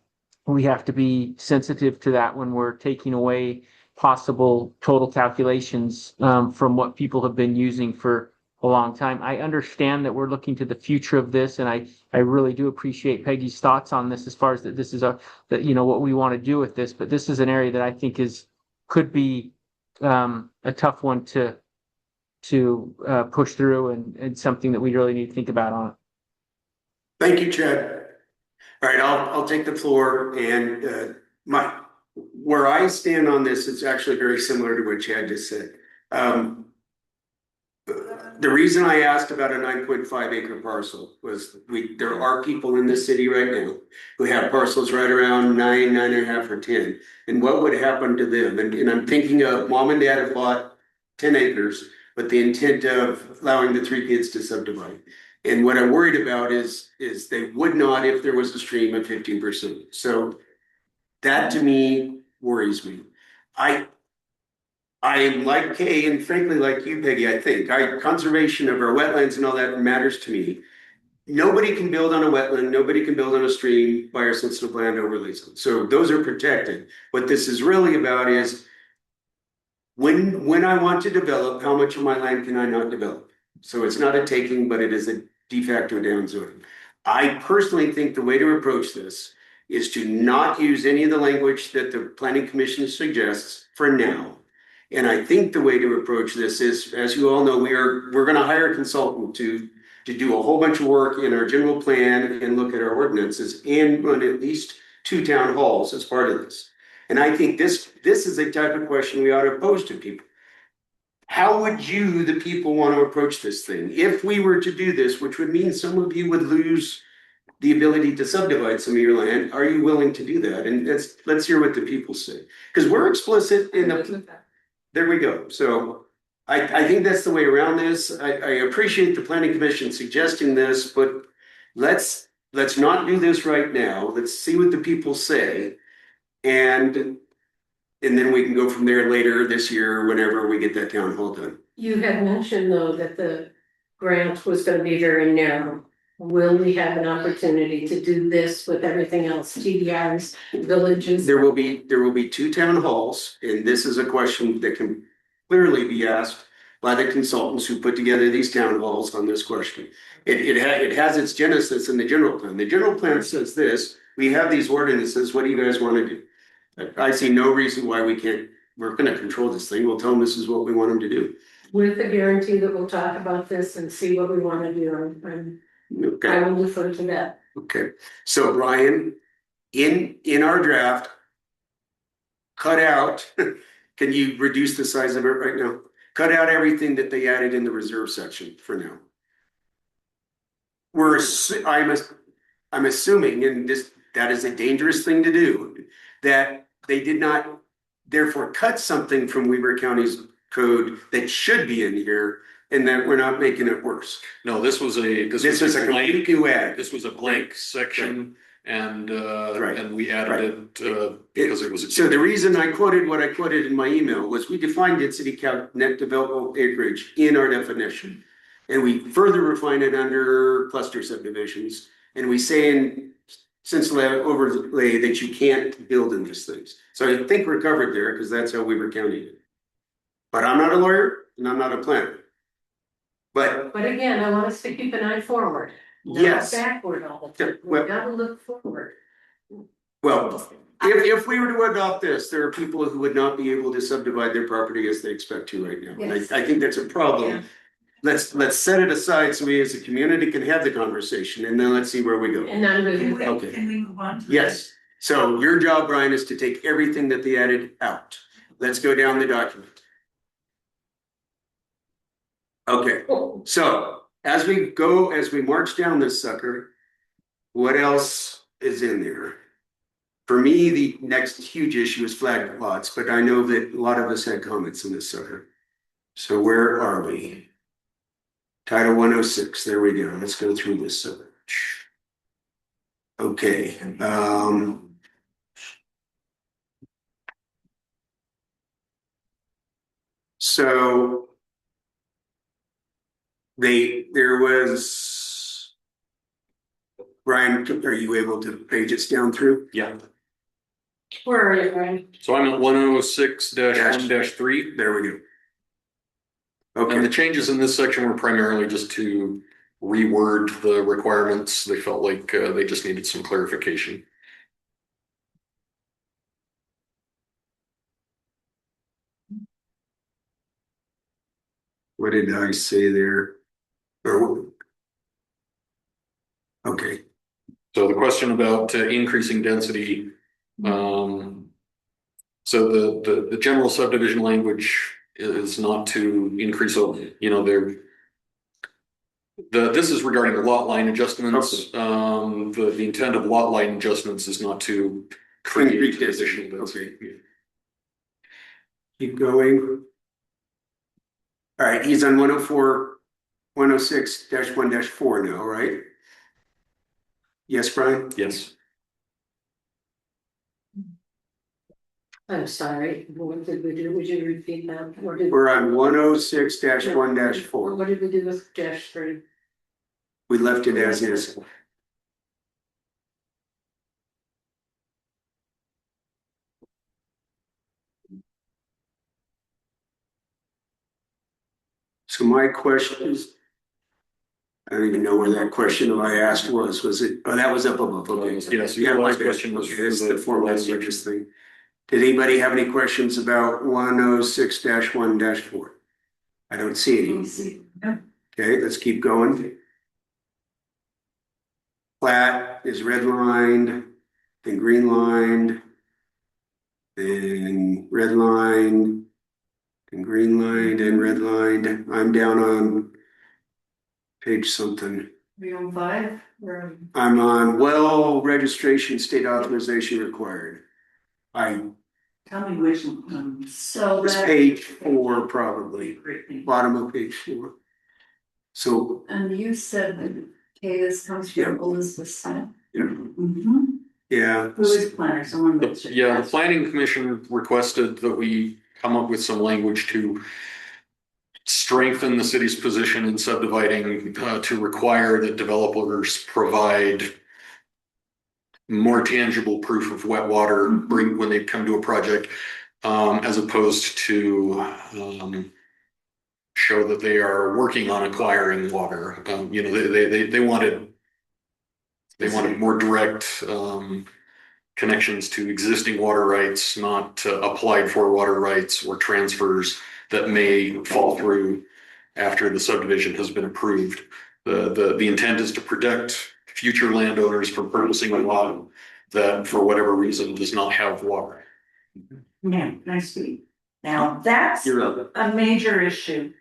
we have to be sensitive to that when we're taking away possible total calculations from what people have been using for a long time. I understand that we're looking to the future of this, and I really do appreciate Peggy's thoughts on this as far as that this is what we want to do with this, but this is an area that I think could be a tough one to push through and something that we really need to think about on it. Thank you, Chad. All right, I'll take the floor, and where I stand on this, it's actually very similar to what Chad just said. The reason I asked about a 9.5 acre parcel was there are people in the city right now who have parcels right around 9.5 or 10. And what would happen to them? And I'm thinking of mom and dad have bought 10 acres with the intent of allowing the 3 kids to subdivide. And what I'm worried about is they would not if there was a stream of 15%. So that to me worries me. I am like Kay and frankly like you, Peggy, I think, conservation of our wetlands and all that matters to me. Nobody can build on a wetland, nobody can build on a stream by our sensitive land overlay zone. So those are protected. What this is really about is when I want to develop, how much of my land can I not develop? So it's not a taking, but it is a de facto down zoning. I personally think the way to approach this is to not use any of the language that the planning commission suggests for now. And I think the way to approach this is, as you all know, we're gonna hire a consultant to do a whole bunch of work in our general plan and look at our ordinances and run at least 2 town halls as part of this. And I think this is a type of question we ought to pose to people. How would you, the people, want to approach this thing? If we were to do this, which would mean some of you would lose the ability to subdivide some of your land, are you willing to do that? And let's hear what the people say. Because we're explicit in the, there we go. So I think that's the way around this. I appreciate the planning commission suggesting this, but let's not do this right now. Let's see what the people say. And then we can go from there later this year, whenever we get that town hall done. You had mentioned though that the grant was gonna be very narrow. Will we have an opportunity to do this with everything else, TDRs, villages? There will be 2 town halls, and this is a question that can clearly be asked by the consultants who put together these town halls on this question. It has its genesis in the general plan. The general plan says this: we have these ordinances. What do you guys want to do? I see no reason why we can't. We're going to control this thing. We'll tell them this is what we want them to do. With the guarantee that we'll talk about this and see what we want to do, and I Okay. will defer to that. Okay. So Brian, in our draft, cut out. Can you reduce the size of it right now? Cut out everything that they added in the reserve section for now. I'm assuming, and that is a dangerous thing to do, that they did not therefore cut something from Weber County's code that should be in here, and that we're not making it worse. No, this was a complete new add. This was a blank section and Right. and we added it because it was. So the reason I quoted what I quoted in my email was we defined density count net developable acreage in our definition. And we further refine it under cluster subdivisions. And we say in sensible overlay that you can't build in these things. So I think we're covered there because that's how Weber County did. But I'm not a lawyer and I'm not a planner. But But again, I want us to keep an eye forward, not yes, backward all the time. Well- We've got to look forward. well, if we were to adopt this, there are people who would not be able to subdivide their property as they expect to right now. And Yes. I think that's a problem. Yeah. Let's set it aside so we as a community can have the conversation and then let's see where we go. And I'm Can good. we, can we move on to? Yes, so your job, Brian, is to take everything that they added out. Let's go down the document. Okay, so as we march down this sucker, what else is in there? For me, the next huge issue is flag lots, but I know that a lot of us had comments in this sucker. So where are we? Title 106, there we go. Let's go through this sucker. Okay, so there was, Brian, are you able to page it down through? Yeah, Where are you, Brian? so I'm at 106-1-3. There we go. And the Okay, changes in this section were primarily just to reword the requirements. They felt like they just needed some clarification. what did I say there? Okay, So the question about increasing density, so the general subdivision language is not to increase, this is regarding the lot line adjustments. The intent of lot line adjustments is not to create Increase additional density, density. keep going. All right, he's on 106-1-4 now, right? Yes, Brian? Yes. I'm sorry, what did we do? Would you repeat that? What did- We're on 106-1-4. What did we do with -3? We left it as is. So my question is, I don't even know where that question I asked was it, oh, that was up above, okay. Yes, Yeah, your my last bad. question was Okay, that's for the the format last of this thing. Did anybody have any questions about 106-1-4? I don't see any. Okay, let's keep going. Plat is redlined, then green lined, then red line, and green lined and red lined. I'm down on page something. We on 5, or I'm on well registration state authorization required. I Tell me which, so was that, page 4 probably, bottom of page 4. So, and you said that, okay, this comes from Elizabeth Smith. yeah, Mm-hmm. yeah. Who is planner, someone that's. Yeah, the planning commission requested that we come up with some language to strengthen the city's position in subdividing, to require that developers provide more tangible proof of wet water bring when they come to a project, as opposed to show that they are working on acquiring water. You know, they wanted more direct connections to existing water rights, not applied for water rights or transfers that may fall through after the subdivision has been approved. The intent is to protect future landowners from purchasing a lot that, for whatever reason, does not have water. Yeah, nice to meet. Now, that's You're welcome. a major issue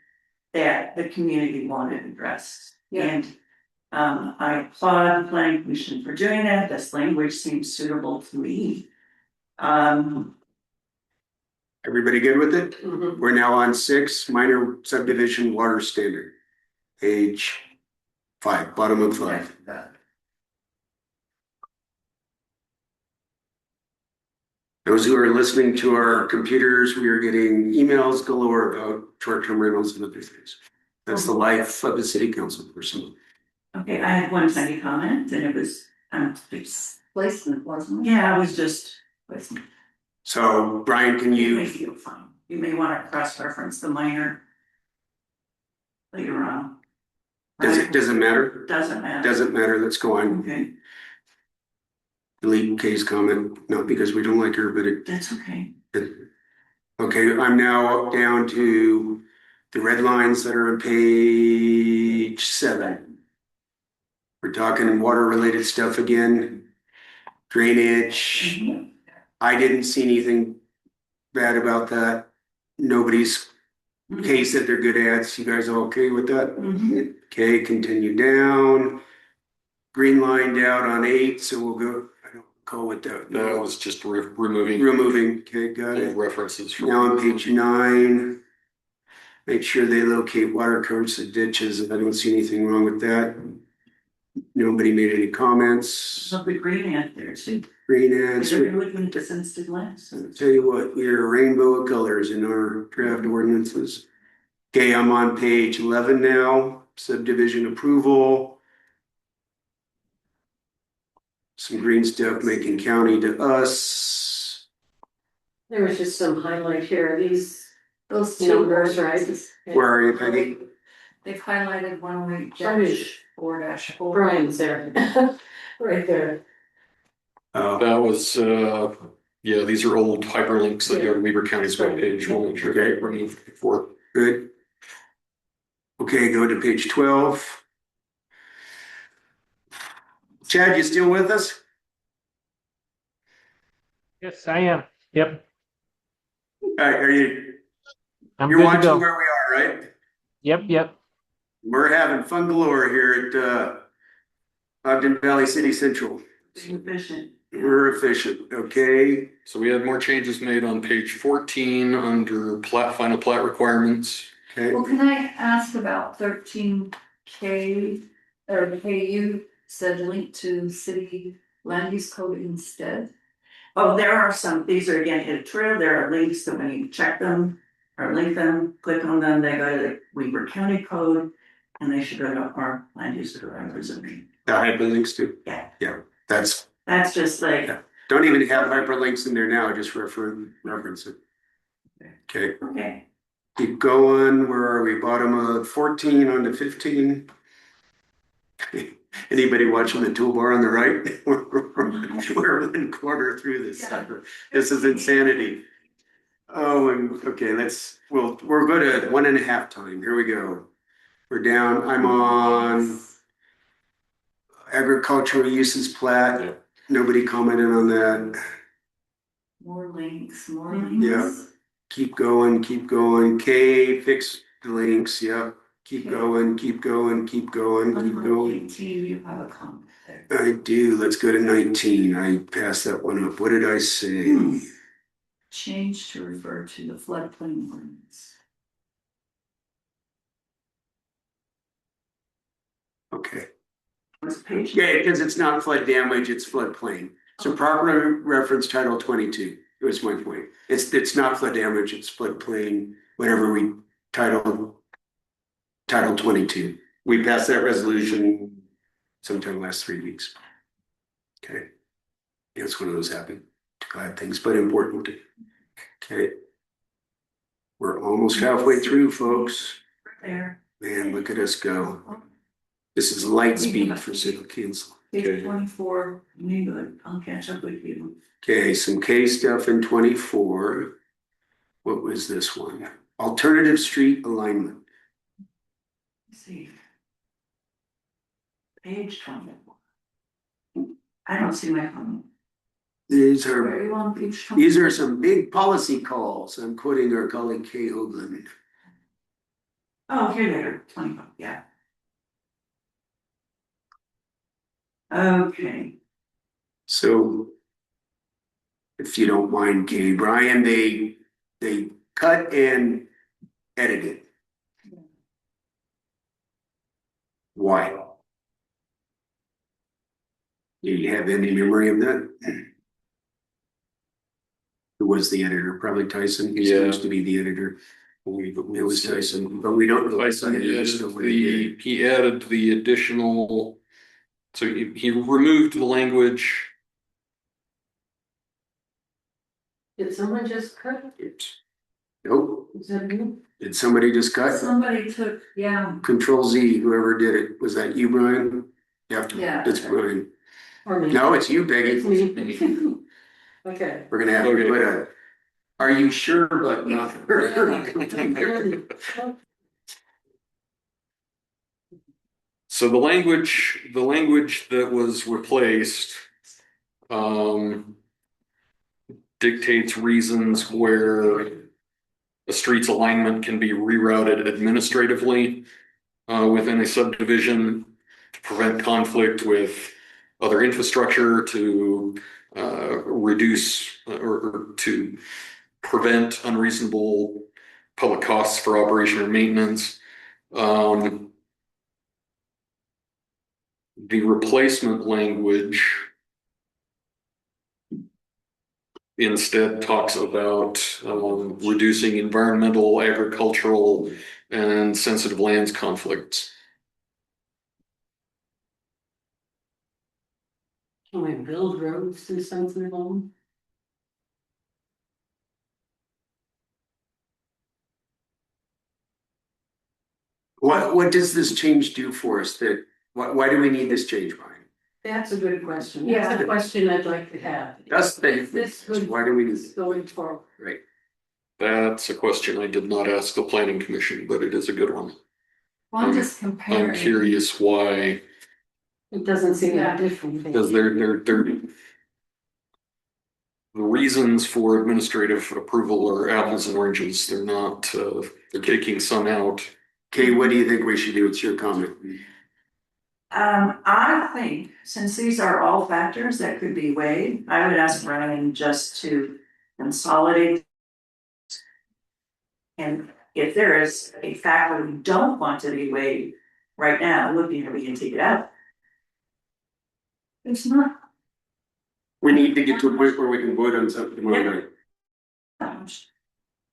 that the community wanted addressed. Yeah. And I applaud the planning commission for doing that. This language seems suitable to me. Everybody good with it? Mhm. We're now on 6, minor subdivision water standard. Page 5, bottom of 5. Those who are listening to our computers, we are getting emails galore about short-term rentals and other things. That's the life of a city council person. Okay, I had one tiny comment and it was, it's Placement, wasn't it? yeah, it was just, listen, So Brian, can you may you, feel fine. You may want to cross-reference the minor later on. does it matter? Doesn't matter. Doesn't matter, let's go on. Okay, Delete Kay's comment, not because we don't like her, but that's okay. okay, I'm now down to the red lines that are on page 7. We're talking water-related stuff again. Drainage. I didn't see anything bad about that. Nobody's Kay said they're good ads. You guys are okay with that? Mhm. Okay, continue down. Green lined out on 8, so we'll go, I don't go with that. That was just removing Removing, okay, got old it. references from. Now on page 9. Make sure they locate water courses and ditches. I don't see anything wrong with that. Nobody made any comments. Look at green ant there too. Green ads. They're looking at this instant lens. I'll tell you what, we are a rainbow of colors in our draft ordinances. Okay, I'm on page 11 now, subdivision approval. Some green stuff making county to us. There was just some highlight here, these Those two numbers, right? ordinances. Where are you, Peggy? They've highlighted 108 Frontage. 4-4. Brian's there, right there. That was, yeah, these are old hyperlinks that go to Weaver County's webpage. We'll make sure they remove before. Good. Okay, go to page 12. Chad, you still with us? Yes, I am. Yep. All right, are you, I'm you're good to watching go. where we are, right? Yep. We're having fun galore here at Ogden Valley City Central. Efficient. We're efficient, okay? So we had more changes made on page 14 under final plat requirements. Okay. Well, can I ask about 13K, or KU said link to city land use code instead? Oh, there are some, these are again editorial, there are links that when you check them or link them, click on them, they go to the Weaver County Code. And they should go to our land use directors and me. The hyperlinks too. Yeah, That's, that's just like, Yeah. Don't even have hyperlinks in there now, just reference it. Okay, okay, keep going. Where are we? Bottom of 14 on to 15. Anybody watching the toolbar on the right? We're 1/4 through this sucker. This is insanity. Oh, and okay, we'll go to 1.5 time. Here we go. We're down. I'm on agricultural uses plat. Nobody commented on that. more links, more Mhm. Yeah. links. Keep going, keep going. K, fix the links. Yep. Keep Okay. going, keep going, keep going, keep Number going. 18, you have a comment there. I do. Let's go to 19. I passed that one up. What did I say? Change to refer to the floodplain ordinance. Okay. What's page? Yeah, because it's not flood damage, it's floodplain. So proper reference title 22 was my point. It's not flood damage, it's floodplain, whatever we title 22. We passed that resolution sometime last 3 weeks. Okay. Yeah, it's one of those happy, glad things, but important. Okay. We're almost halfway through, folks. There. Man, look at us go. This is light speed for city council. Page 24, neighborhood, I'll catch up with you. Okay, some K stuff in 24. What was this one? Alternative street alignment. Let's see. Page 24. I don't see my comment. These Where are are you on page 24? these are some big policy calls. I'm quoting our colleague Kay Hoagland. Oh, here they are, 25, yeah. Okay, So if you don't mind, Kay, Brian, they cut and edited. Why? Do you have any memory of that? Who was the editor? Probably Tyson. He's Yeah. supposed to be the editor. It was Tyson, but we don't know. Tyson He added still what he did. he added the additional, so he removed the language. Did someone just cut? Nope. Is that me? Did somebody just cut? Somebody took, yeah, Control Z, whoever did it. Was that you, Brian? Yep. Yeah. It's Brian. Or me? No, it's you, It's Peggy. me. Okay. We're gonna have to Okay. put a, are you sure, but not. So the language that was replaced dictates reasons where a street's alignment can be rerouted administratively within a subdivision to prevent conflict with other infrastructure, to reduce or to prevent unreasonable public costs for operation or maintenance. The replacement language instead talks about reducing environmental, agricultural, and sensitive lands conflicts. Can we build roads through something alone? What does this change do for us? That, why do we need this change, Brian? That's a good question. That's a question I'd like to have. That's the, This would why do we need this? going forward. Right. That's a question I did not ask the planning commission, but it is a good one. well, I'm just I'm comparing. curious why, It doesn't seem that different. because they're the reasons for administrative approval are apples and oranges. They're not, they're taking some out. Kay, what do you think we should do? It's your comment. I think since these are all factors that could be weighed, I would ask Brian just to consolidate. And if there is a factor we don't want to be weighed right now, we can take it out. It's not, We need to get to a point where we can vote on something tomorrow night. That much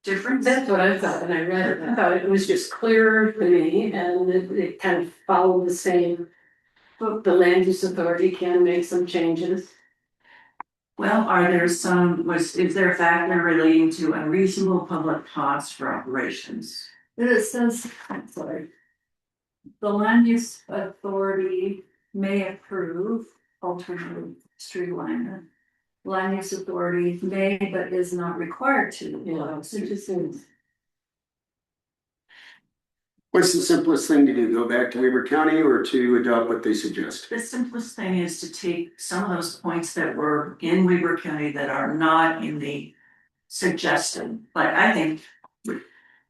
difference. That's what I thought when I read it. I thought it was just clearer to me and it kind of followed the same. But the land use authority can make some changes. Well, are there is there a factor relating to unreasonable public costs for operations? It says, I'm sorry. The land use authority may approve alternative street alignment. Land use authority may but is not required to. Yeah, it's interesting. What's the simplest thing to do? Go back to Weber County or to adopt what they suggest? The simplest thing is to take some of those points that were in Weber County that are not in the suggested, but I think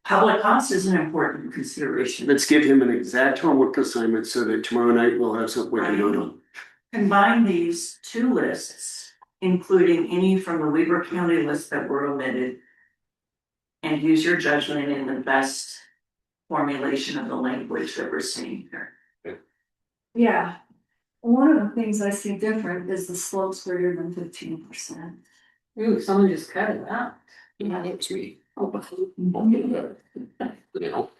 public cost is an important consideration. Let's give him an exact homework assignment so that tomorrow night we'll have something we can vote on. Combine these two lists, including any from the Weber County list that were omitted, and use your judgment in the best formulation of the language that we're seeing here. Yeah. One of the things I see different is the slopes greater than 15%. Ooh, someone just cut it out. Yeah, that's me. Oh, You know,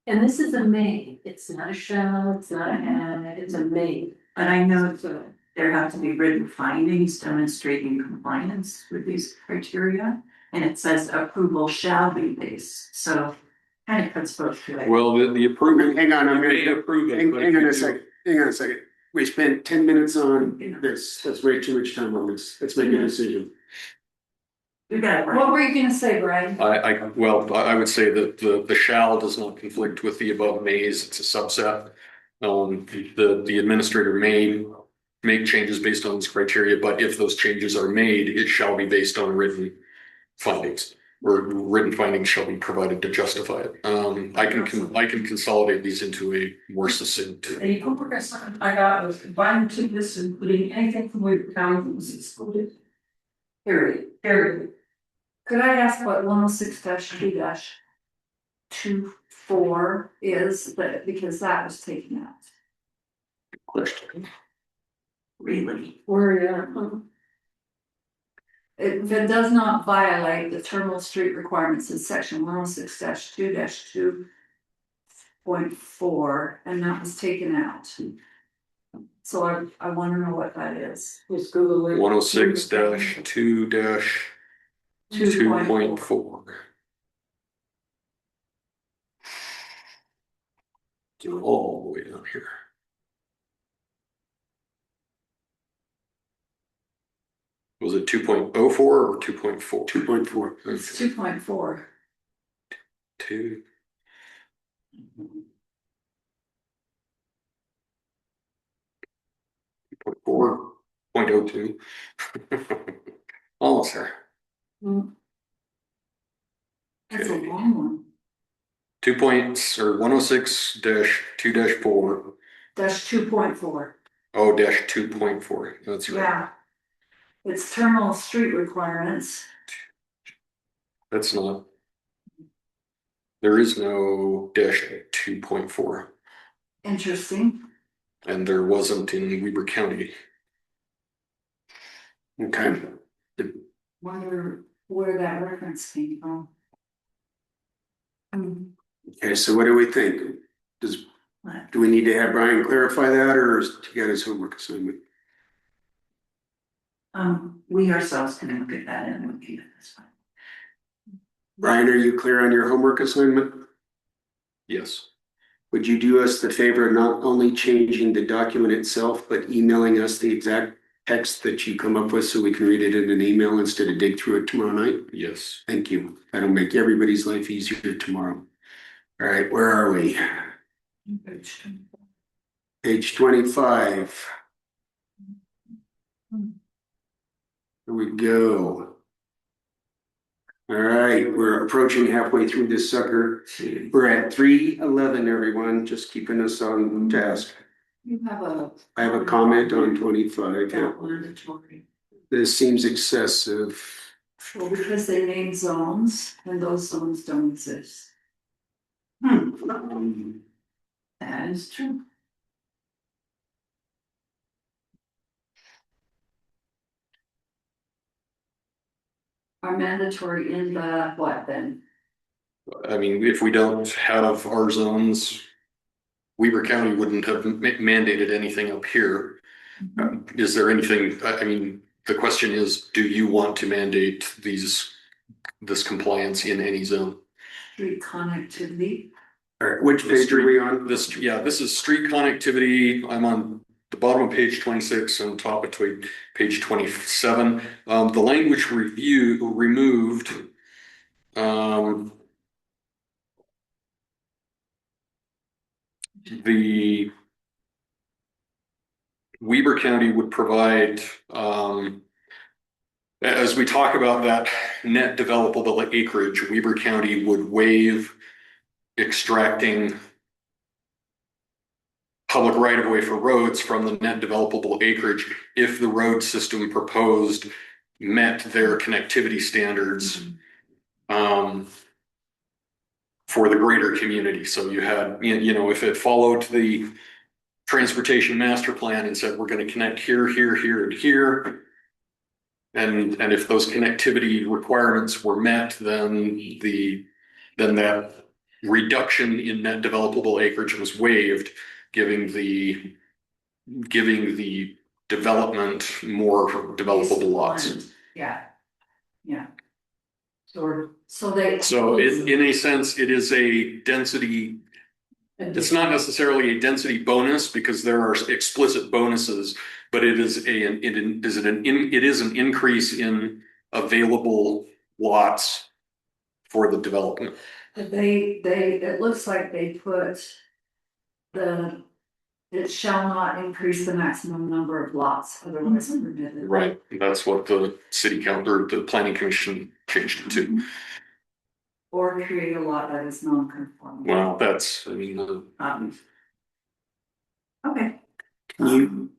and this is a may, it's not a shall, it's not a had, it's a may. And I know So, there have to be written findings demonstrating compliance with these criteria. And it says approval shall be based, so kind of cuts both ways. well, the approval. Hang on, I'm May gonna, approve it, hang but hang if on you a do- second, hang on a second. We spent 10 minutes on this. That's way too much time on this. Let's make a decision. You got it What right. were you gonna say, Brian? I would say that the shall does not conflict with the above mays, it's a subset. The administrator may make changes based on this criteria, but if those changes are made, it shall be based on written findings. Or written findings shall be provided to justify it. I can consolidate these into a more succinct. The homework assignment I got was combined to this, including anything from Weaver County that was excluded. Period. Could I ask what 106-2-24 is, but because that was taken out? Question. Really? we're, If it does not violate the terminal street requirements in section 106-2-2.4, and that was taken out. So I wanna know what that is. just Google it. 106-2-2.4. Go all the way down here. Was it 2.04 or 2.4? 2.4. It's 2.4. 2. Four point oh two. Almost there. That's a Okay. long one. 106-2-4. That's 2.4. Oh, dash 2.4. That's right. Yeah. It's terminal street requirements. That's not. There is no dash 2.4, Interesting. and there wasn't in Weber County. Okay. Wonder where that reference came from. Okay, so what do we think? Do we need to have Brian clarify that or is he got his homework assignment? We ourselves can look at that and look at this one. Brian, are you clear on your homework assignment? Yes. Would you do us the favor of not only changing the document itself, but emailing us the exact text that you come up with so we can read it in an email instead of dig through it tomorrow night? Yes. Thank you. That'll make everybody's life easier tomorrow. All right, where are we? Page 25. Here we go. All right, we're approaching halfway through this sucker. We're at 3:11, everyone, just keeping us on task. You have a. I have a comment on 25. Yeah. Mandatory. This seems excessive. Well, because they name zones and those zones don't exist. That is true. are mandatory in the what then? I mean, if we don't have our zones, Weber County wouldn't have mandated anything up here. Is there anything, I mean, the question is, do you want to mandate this compliance in any zone? Street connectivity. All right, which page are we on? This is street connectivity. I'm on the bottom of page 26 and top of page 27. The language removed. The Weber County would provide, as we talk about that net developable acreage, Weber County would waive extracting public right-of-way for roads from the net developable acreage if the road system proposed met their connectivity standards for the greater community. So you had, you know, if it followed the transportation master plan and said, we're going to connect here, here, here, and here. And if those connectivity requirements were met, then that reduction in net developable acreage was waived, giving the development more developable lots. Yeah. Yeah. Or So In a sense, it is a density. It's not necessarily a density bonus because there are explicit bonuses, but it is an increase in available lots for the development. it looks like they put it shall not increase the maximum number of lots otherwise permitted. Right. That's what the city council or the planning commission changed it to. Or create a lot that is non-conforming. Well, that's, I mean, Okay. Can you?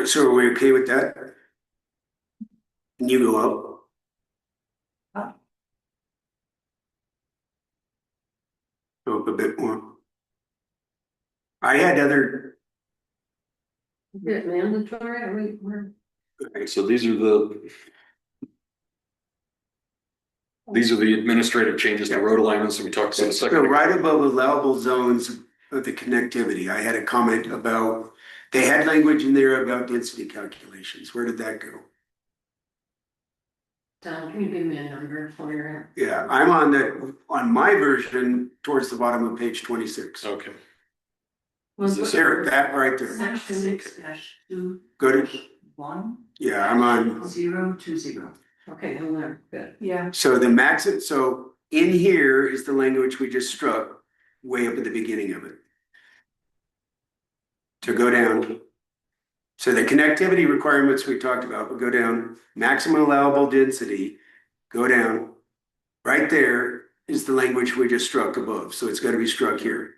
So are we okay with that? Can you go up? Go up a bit more. I had other. is it mandatory? Are we're Okay, so these are the administrative changes to road alignments that we talked about a second So ago. right above allowable zones of the connectivity, I had a comment about, they had language in there about density calculations. Where did that go? Don, can you give me a number for your? Yeah, I'm on my version towards the bottom of page 26. Okay. Was this There, that right there. Section 6-2. Go to, 1 yeah, I'm on. 020. Okay, I'm there, good. Yeah. So so in here is the language we just struck way up at the beginning of it. To go down. So the connectivity requirements we talked about will go down, maximum allowable density, go down. Right there is the language we just struck above, so it's gotta be struck here.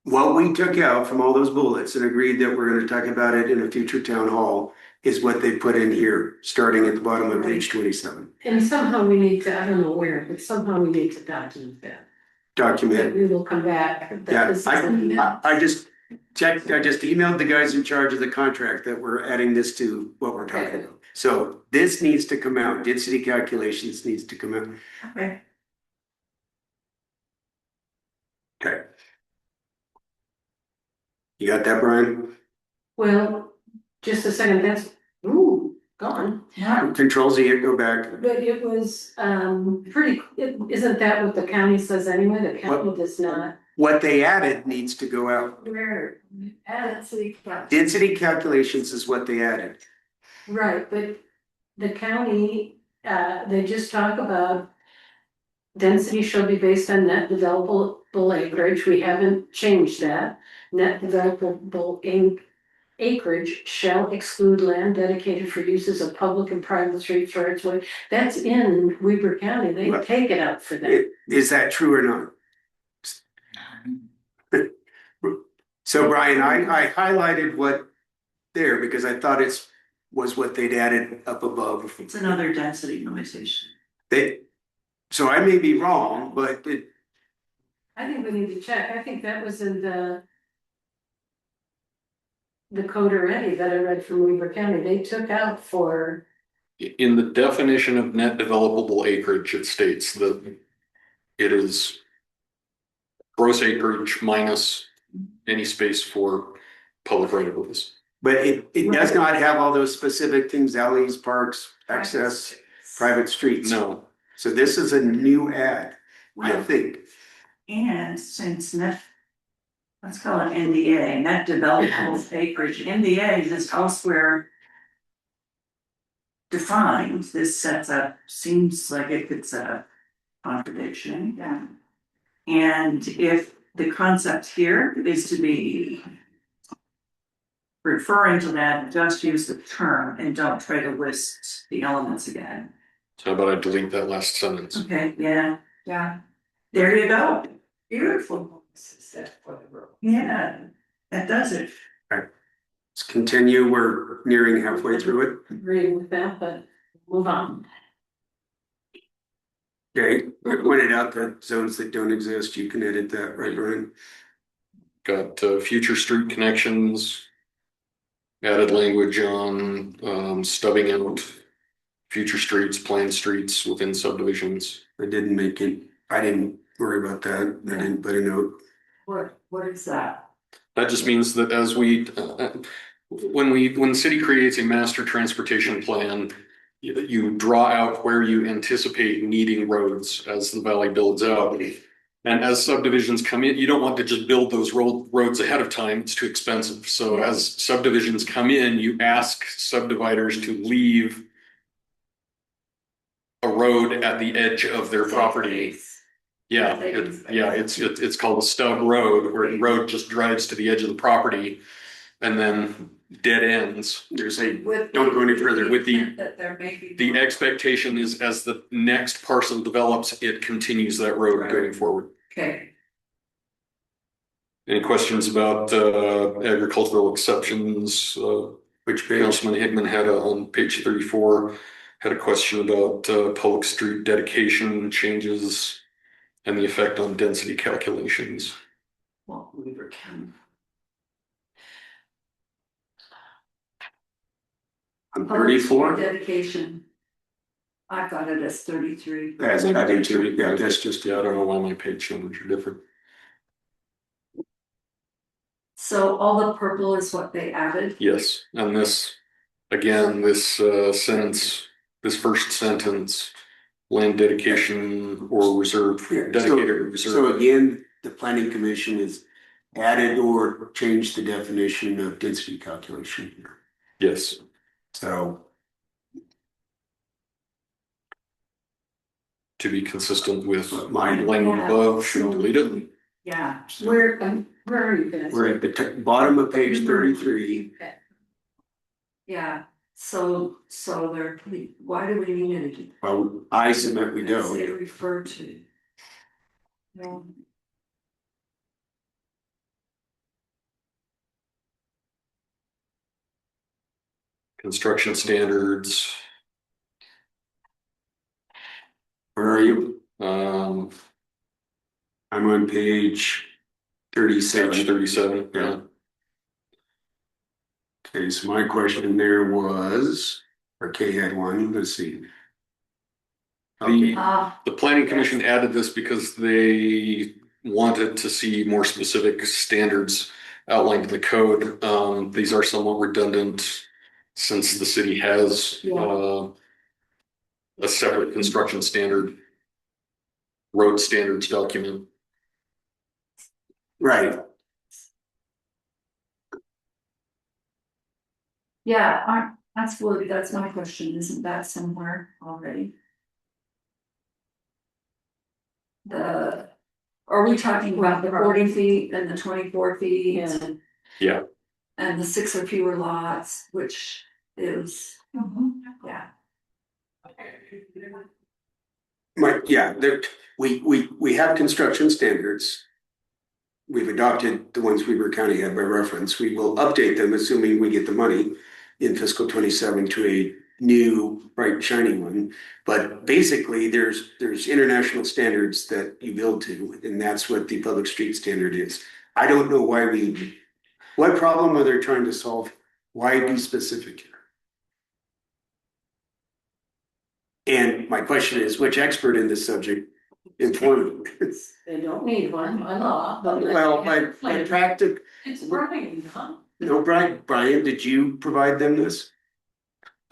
What we took out from all those bullets and agreed that we're gonna talk about it in a future town hall is what they put in here, starting at the bottom of page 27. And somehow we need to, I don't know where, but somehow we need to document that. Document. We will come back. that Yeah, this is in- I just checked, I just emailed the guys in charge of the contract that we're adding this to what we're talking about. So this needs to come out, density calculations needs to come out. Okay. Okay. You got that, Brian? Well, just a second, that's, gone. Control Z, go back. But it was, isn't that what the county says anyway? The county does not. What they added needs to go out. Where? Add city. Density calculations is what they added. Right, but the county, they just talk about density shall be based on net developable acreage. We haven't changed that. Net developable acreage shall exclude land dedicated for uses of public and private streets, rights of way. That's in Weber County. They Right. take it out for that. Is that true or not? So Brian, I highlighted what there because I thought was what they'd added up above. It's another density notation. So I may be wrong, but I think we need to check. I think that was in the code already that I read from Weaver County. They took out for In the definition of net developable acreage, it states that it is gross acreage minus any space for public right of ways. But it does not have all those specific things, alleys, parks, access, private streets. No, So this is a new ad, I Well, think. and since net, let's call it NDA, net developable acreage, NDA is elsewhere defined, this sets up, seems like it could set up contradiction. Yeah. And if the concept here is to be referring to that, just use the term and don't try to list the elements again. so how about I delete that last sentence? Okay, yeah, Yeah. there you go. Beautiful. Yeah, that does it. Let's continue. We're nearing halfway through it. Agree with that, but move on. Okay, I pointed out that zones that don't exist, you can edit that, right, Brian? Got future street connections. Added language on stubbing out future streets, planned streets within subdivisions. I didn't worry about that. I didn't put a note. What is that? That just means that as we, when the city creates a master transportation plan, you draw out where you anticipate needing roads as the valley builds out. And as subdivisions come in, you don't want to just build those roads ahead of time. It's too expensive. So as subdivisions come in, you ask subdividers to leave a road at the edge of their property. Yeah, it's called a stub road, where the road just drives to the edge of the property and then dead ends. There's don't go any further with the- intent that there may be. The expectation is as the next parcel develops, it continues that road going forward. Okay, Any questions about agricultural exceptions? Which page? Councilman Hickman had on page 34, had a question about public street dedication changes and the effect on density calculations. Well, Weaver County. I'm public street 34. dedication. I got it as 33. That's, I do too. Yeah, that's just, Yeah, I don't know why my page numbers are different. So all the purple is what they added? Yes, and this, again, this sentence, this first sentence, land dedication or reserve, Yeah, dedicated or reserve. so again, the planning commission has added or changed the definition of density calculation here. Yes, So to be consistent with my language above, should delete it. Yeah, Where are you guys? we're at the bottom of page 33. Yeah, so they're, why do we need it? Well, I submit we They don't. refer to. No. Construction standards, Where are you? um, I'm on page page 37. 37, yeah. Yeah. Okay, so my question there was, or Kay had one, let's see. Okay, The planning commission added this because they wanted to see more specific standards outlined in the code. These are somewhat redundant since the city has a separate construction standard, road standards document. right, Yeah, that's my question, isn't that somewhere already? Are we talking about the 40 feet and the 24 feet? Yeah. Yeah, And the 6 or fewer lots, which is, yeah. we have construction standards. We've adopted the ones Weaver County had by reference. We will update them, assuming we get the money in fiscal 27 to a new bright shiny one. But basically, there's international standards that you build to, and that's what the public street standard is. I don't know what problem are they trying to solve? Why be specific here? And my question is, which expert in this subject informed me? They don't need one by law, but. Well, by practice, It's working, huh? no, Brian, did you provide them this?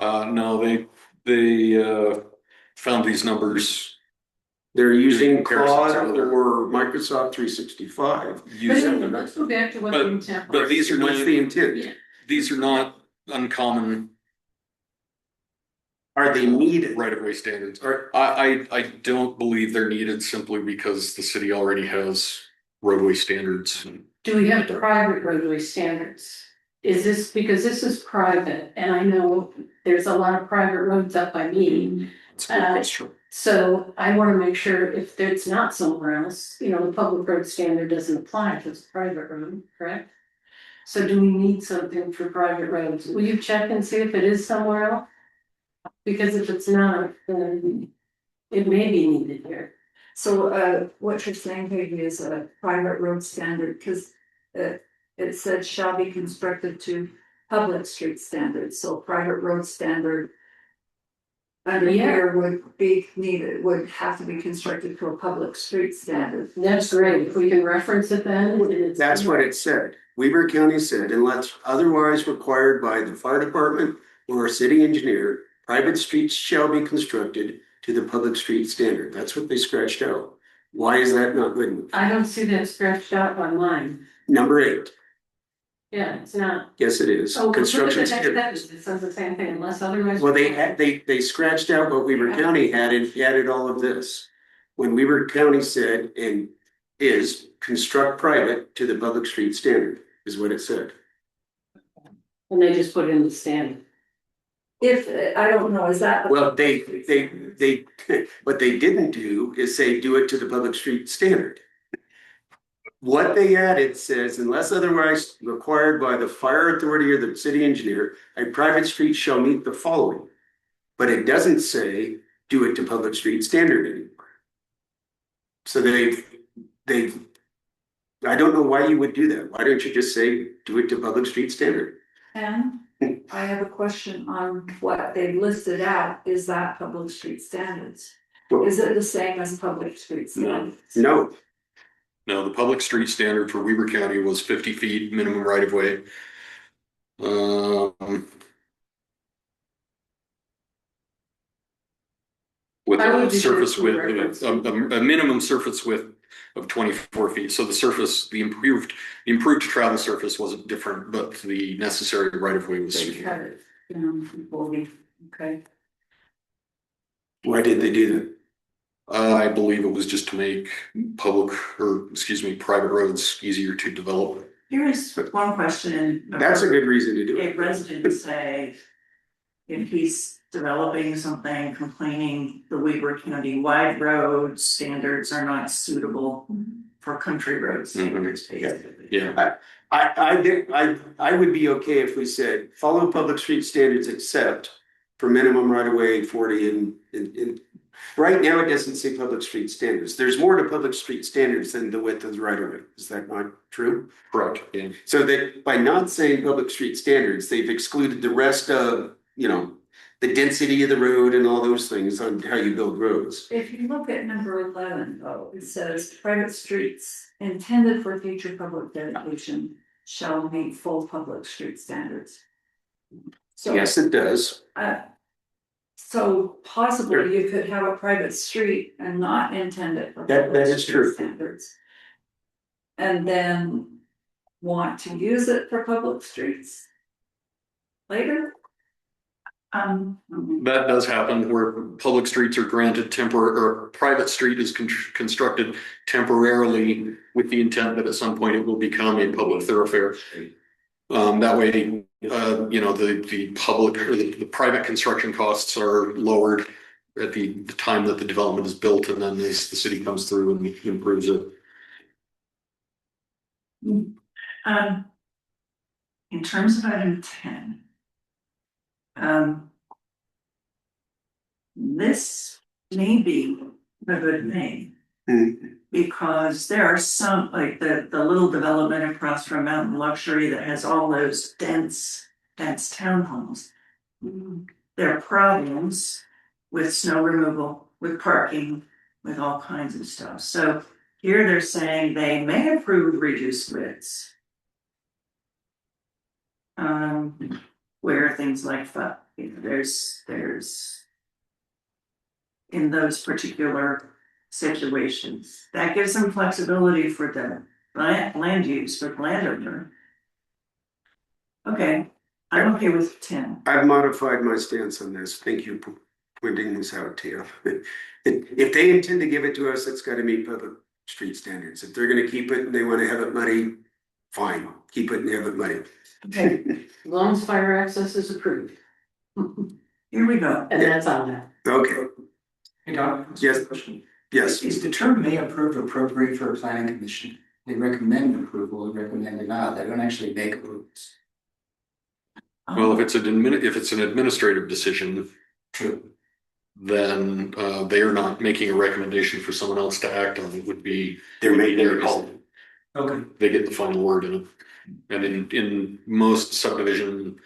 No, they found these numbers. They're using Comparisons Claude earlier. or Microsoft 365. But using anyway, let's go back to what the intent was. But these are What's not, the intent? Yeah. these are not uncommon Are they needed? right of way standards. Or, I don't believe they're needed simply because the city already has roadway standards. Do we have private roadway standards? Is this, because this is private, and I know there's a lot of private roads up by me. It's a good question. So I wanna make sure if it's not somewhere else, you know, the public road standard doesn't apply if it's a private road, correct? So do we need something for private roads? Will you check and see if it is somewhere else? Because if it's not, then it may be needed here. So, what you're saying, Peggy, is a private road standard, because it said shall be constructed to public street standards, so private road standard under Yeah. here would be needed, would have to be constructed to a public street standard. That's great, if we can reference it then, and it's. that's what it said. Weber County said, unless otherwise required by the fire department or a city engineer, private streets shall be constructed to the public street standard. That's what they scratched out. Why is that not good enough? I don't see that scratched out on mine. Number 8, Yeah, it's not. yes, it is. Oh, Construction look at the next standards. sentence. It says the same thing unless otherwise. Well, they scratched out what Weber County had and added all of this. When Weber County said and is construct private to the public street standard is what it said. And they just put in the standard. If, I don't know, is that? Well, they, what they didn't do is say, do it to the public street standard. What they added says, unless otherwise required by the fire authority or the city engineer, a private street shall meet the following. But it doesn't say, do it to public street standard anymore. So they've, I don't know why you would do that. Why don't you just say, do it to public street standard? And I have a question on what they listed out, is that public street standards? Well, Is it the same as public street standards? no, No, the public street standard for Weber County was 50 feet minimum right of way. With I would a be surface sure to width, reference. a minimum surface width of 24 feet. So the surface, the improved travel surface wasn't different, but the necessary right of way was. They cut it, 40, okay. why did they do that? I believe it was just to make private roads easier to develop. Here's one question. That's a good reason to do A it. resident say, if he's developing something, complaining the Weber County wide road standards are not suitable for country road standards, basically. Yeah. I would be okay if we said, follow public street standards except for minimum right of way 40 and right now it doesn't say public street standards. There's more to public street standards than the width of the right of way. Is that not true? Correct. Yeah. So that by not saying public street standards, they've excluded the rest of, the density of the road and all those things on how you build roads. If you look at number 11, though, it says private streets intended for future public dedication shall meet full public street standards. So, Yes, it does. so possibly you could have a private street and not intend it for That public is street true. standards. And then want to use it for public streets later? That does happen where public streets are granted or private street is constructed temporarily with the intent that at some point it will become a public thoroughfare. That way, the public or the private construction costs are lowered at the time that the development is built, and then as the city comes through and improves it. In terms of item 10. This may be a good thing. Because there are some, like the little development across from Mountain Luxury that has all those dense townhomes. There are problems with snow removal, with parking, with all kinds of stuff. So here they're saying they may approve reduced widths. Where things like there's in those particular situations, that gives them flexibility for the land use, for the landowner. Okay, I'm okay with 10. I've modified my stance on this. Thank you for pointing this out to you. If they intend to give it to us, it's gotta meet public street standards. If they're gonna keep it and they wanna have it muddy, fine, keep it and have it muddy. Okay, As long as fire access is approved. here we go. And that's on that. Okay, Hey, Don. Yes. yes. Is the term may approve appropriate for a planning commission? They recommend approval, they recommend denial, they don't actually make approvals. Well, if it's an administrative decision, True. then they are not making a recommendation for someone else to act on. It would be They're would be making their a call. Okay. They get the final word in it. And in most subdivision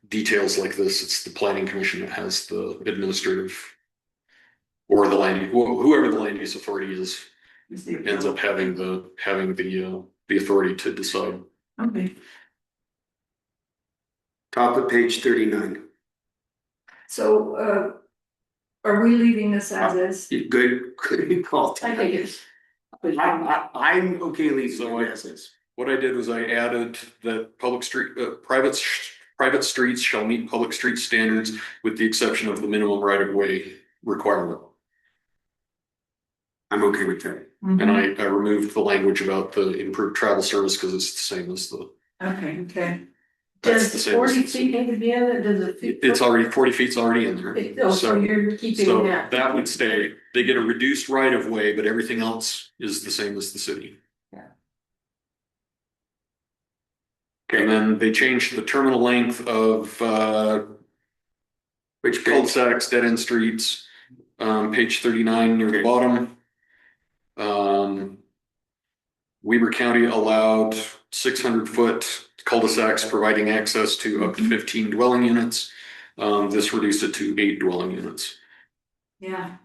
details like this, it's the planning commission that has the administrative or the whoever the land use authority is ends up having the authority to decide. Okay, Top of page 39. So, are we leaving this as is? Good call. I think it's. I'm okay leaving So it as is. What I did was I added that private streets shall meet public street standards with the exception of the minimum right of way requirement. I'm okay with that. And I removed the language about the improved travel service because it's the same as the. okay. That's the Does same 40 as- feet need to be in it? Does it? It's already 40 feet's already in there. Oh, so you're keeping So that. that would stay. They get a reduced right of way, but everything else is the same as the city. Okay. And then they changed the terminal length of Which page? cul-de-sacs, dead end streets, page 39 near the Okay. bottom. Weber County allowed 600-foot cul-de-sacs providing access to up to 15 dwelling units. This reduced it to 8 dwelling units. Yeah.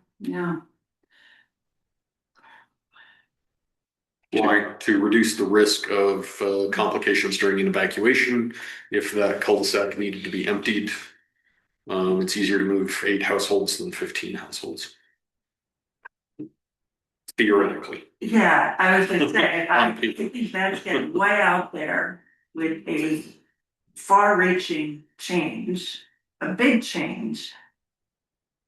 Why? To reduce the risk of complications during an evacuation. If that cul-de-sac needed to be emptied, it's easier to move 8 households than 15 households. Theoretically. Yeah, I was gonna say, I On paper. think that's getting way out there with a far-reaching change, a big change.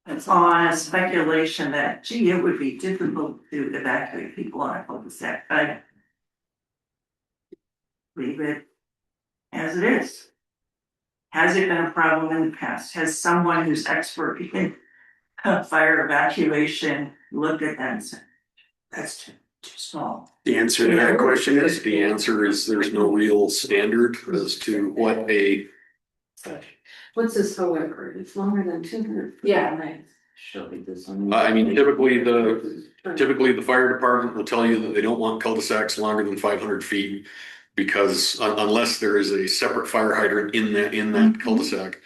It's on a speculation that, gee, it would be difficult to evacuate people on a cul-de-sac, but leave it as it is. Has it been a problem in the past? Has someone who's expert in fire evacuation looked at that and said, that's too small? The answer to that question is The answer is there's no real standard as to what a What's this, however? It's longer than 200. Yeah. I showed you this one. I mean, typically the fire department will tell you that they don't want cul-de-sacs longer than 500 feet because unless there is a separate fire hydrant in that cul-de-sac,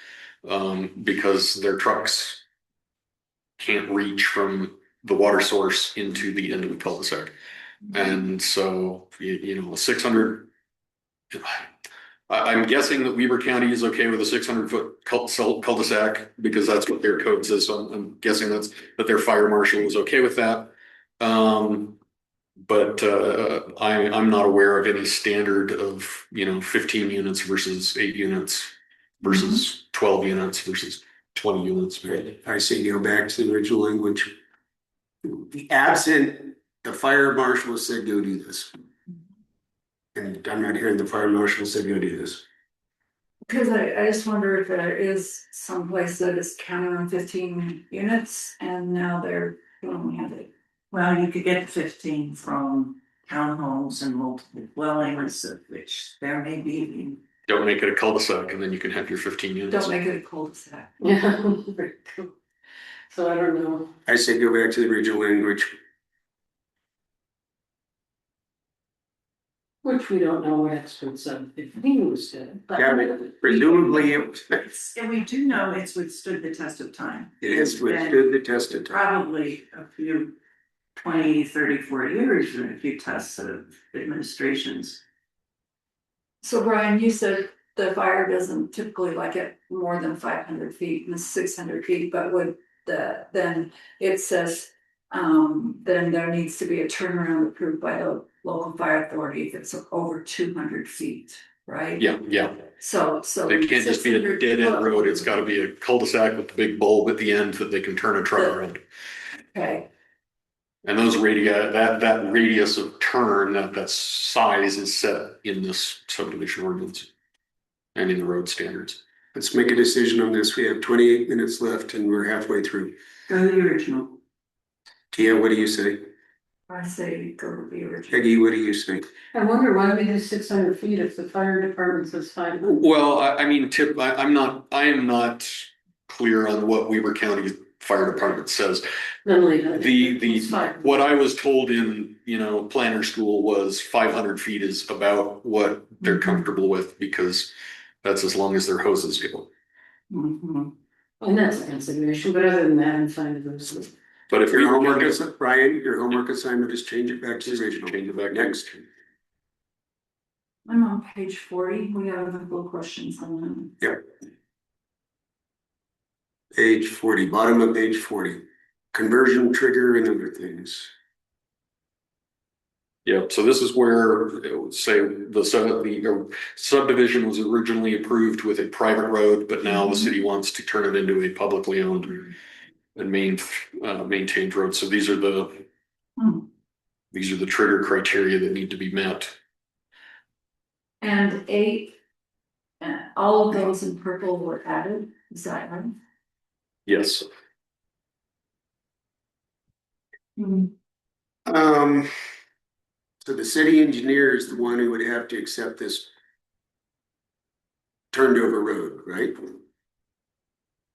because their trucks can't reach from the water source into the end of the cul-de-sac. And so, you know, 600, I'm guessing that Weber County is okay with a 600-foot cul-de-sac because that's what their code says. So I'm guessing that their fire marshal is okay with that. But I'm not aware of any standard of, 15 units versus 8 units versus 12 units versus 20 units. I say go back to the original language. Absent, the fire marshal said go do this. And I'm not hearing the fire marshal said go do this. Because I just wonder if there is some place that is counting on 15 units and now they're only have it. Well, you could get 15 from townhomes and multiple dwellings, of which there may be. Don't make it a cul-de-sac and then you can have your 15 units. Don't make it a cul-de-sac. Yeah. So I don't know. I say go back to the original language. Which we don't know what experts said, if he was good, but. Yeah, but presumably it And we do know it's withstood the test of time. has withstood the test of time. Probably a few 20, 30, 40 years and a few tests of administrations. So Brian, you said the fire doesn't typically like it more than 500 feet and 600 feet, but with then it says. Then there needs to be a turnaround approved by the local fire authority if it's over 200 feet, right? Yeah, yeah. So. It can't just be a 600 dead end foot. road. It's gotta be a cul-de-sac with the big bulb at the end that they can turn a truck around. Okay, And those that radius of turn, that size is set in this subdivision ordinance. And in the road standards. Let's make a decision on this. We have 28 minutes left and we're halfway through. Go to the original. Tia, what do you say? I say go to the original. Peggy, what do you say? I wonder why we do 600 feet if the fire department says 500. Well, I mean, I am not clear on what Weber County Fire Department says. Then leave it. The, It's fine. what I was told in, planner school was 500 feet is about what they're comfortable with because that's as long as their hoses go. Mhm. And that's a consideration, but other than that, I'm fine with those. But if Your Weber homework County, is, Brian, your homework assignment is change it back to the original. change it back Next. I'm on page 40. We have a couple of questions on Page 40, bottom of page 40. Conversion trigger and other things. Yep, so this is where, say, the subdivision was originally approved with a private road, but now the city wants to turn it into a publicly owned and maintained road. So these are the trigger criteria that need to be met. And 8, all of those in purple were added, is that right? Yes. So the city engineer is the one who would have to accept this turned over road, right?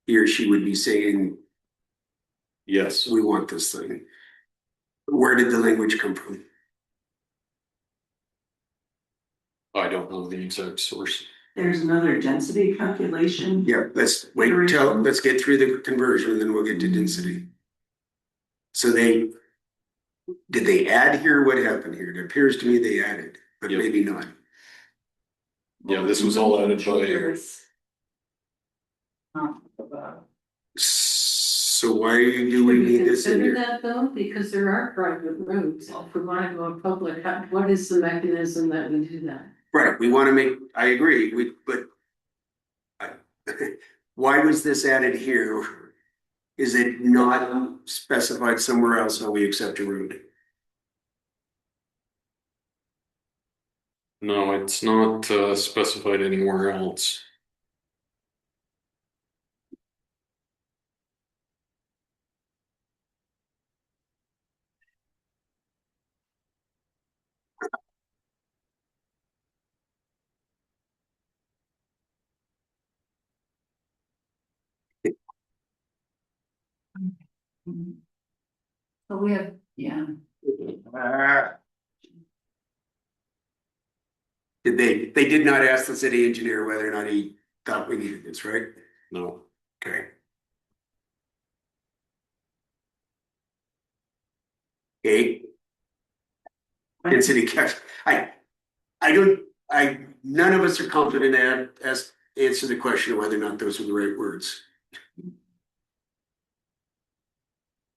He or she would be saying, Yes. we want this thing. Where did the language come from? I don't know the exact source. There's another density calculation. Yeah, let's get through the conversion and then we'll get to density. So did they add here? What happened here? It appears to me they added, but Yep. maybe not. Yeah, this was all added by. So why do we Should we need this in consider here? that though? Because there are private roads, if we want to go public, what is the mechanism that we do that? Right, we want to make, I agree, why was this added here? Is it not specified somewhere else how we accept a road? No, it's not specified anywhere else. So we have, yeah. They did not ask the city engineer whether or not he thought we needed this, right? No. Okay. Okay. Density cap, none of us are confident as answer the question of whether or not those are the right words.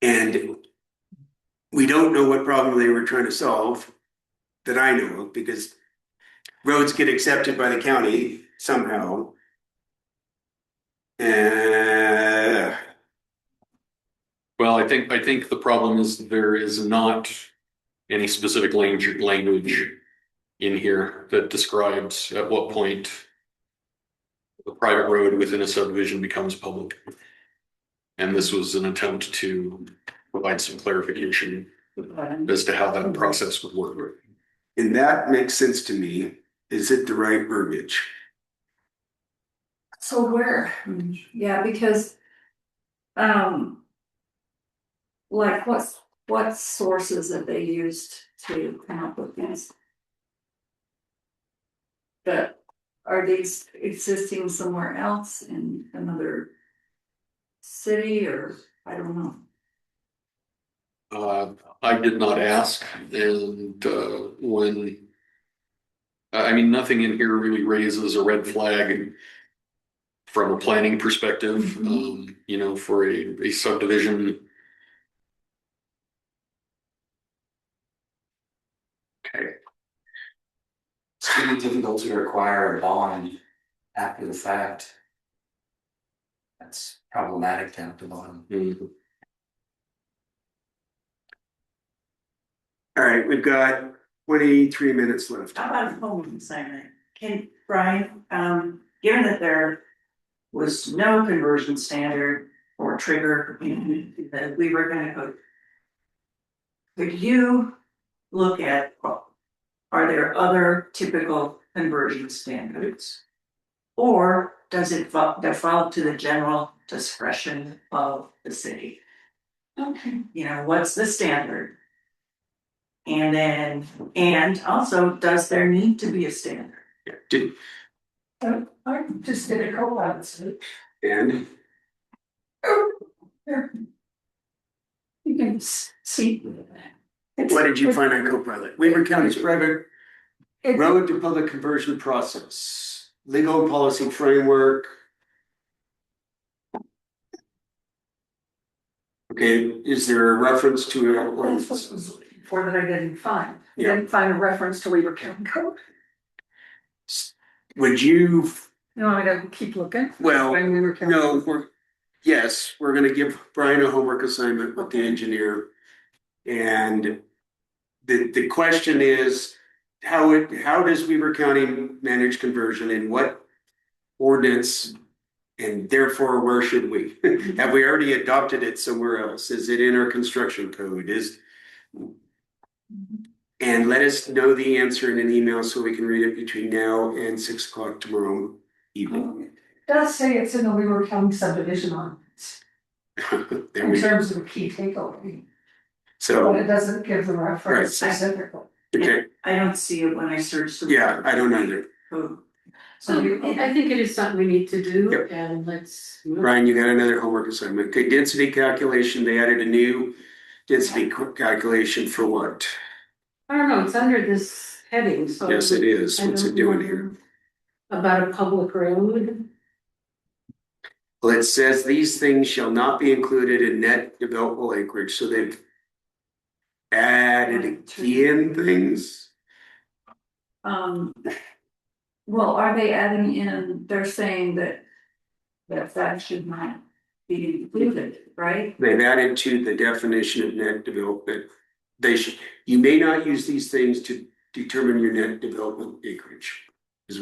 And we don't know what problem they were trying to solve that I know of, because roads get accepted by the county somehow. Well, I think the problem is there is not any specific language in here that describes at what point the private road within a subdivision becomes public. And this was an attempt to provide some clarification as to how that process would work. And that makes sense to me. Is it the right verbiage? So where, yeah, because, like what sources have they used to come up with these? But are these existing somewhere else in another city or, I don't know. I did not ask, and I mean, nothing in here really raises a red flag from a planning perspective, you know, for a subdivision. Okay. It's really difficult to require a bond after the fact. That's problematic down at the bottom. All right, we've got 23 minutes left. How about a home assignment? Can, Brian, given that there was no conversion standard or trigger that we were gonna go. Could you look at, are there other typical conversion standards? Or does it default to the general discretion of the city? Okay. You know, what's the standard? And then, and also, does there need to be a standard? Did- I just did a co-pilot search. And There. You can see. what did you find on Copilot? Weaver County's private It- road to public conversion process, legal policy framework. Okay, is there a reference to That's what I it? was looking for that I didn't find. I Yeah. didn't find a reference to Weaver County Code. Would you, You want me to keep looking? well, Find Weaver County no, Code? we're gonna give Brian a homework assignment with the engineer. And the question is, how does Weaver County manage conversion and what ordinance? And therefore, where should we? Have we already adopted it somewhere else? Is it in our construction code? And let us know the answer in an email so we can read it between now and 6 o'clock tomorrow evening. It does say it's in the Weaver County subdivision ordinance There in we go. terms of a key takeaway, but So, it doesn't give the reference Right. specifically. okay, I don't see it when I search. the yeah, I don't either. code. So I think it is something we need to do Yep. and let's. move. Brian, you got another homework assignment. Okay, density calculation, they added a new density calculation for what? I don't know, it's under this heading, so. Yes, it is. I What's don't it doing know here? About a public road. Well, it says these things shall not be included in net developable acreage, so they've added again things. Well, are they adding in, they're saying that that should not be included, right? They've added to the definition of net development. You may not use these things to determine your net development acreage, is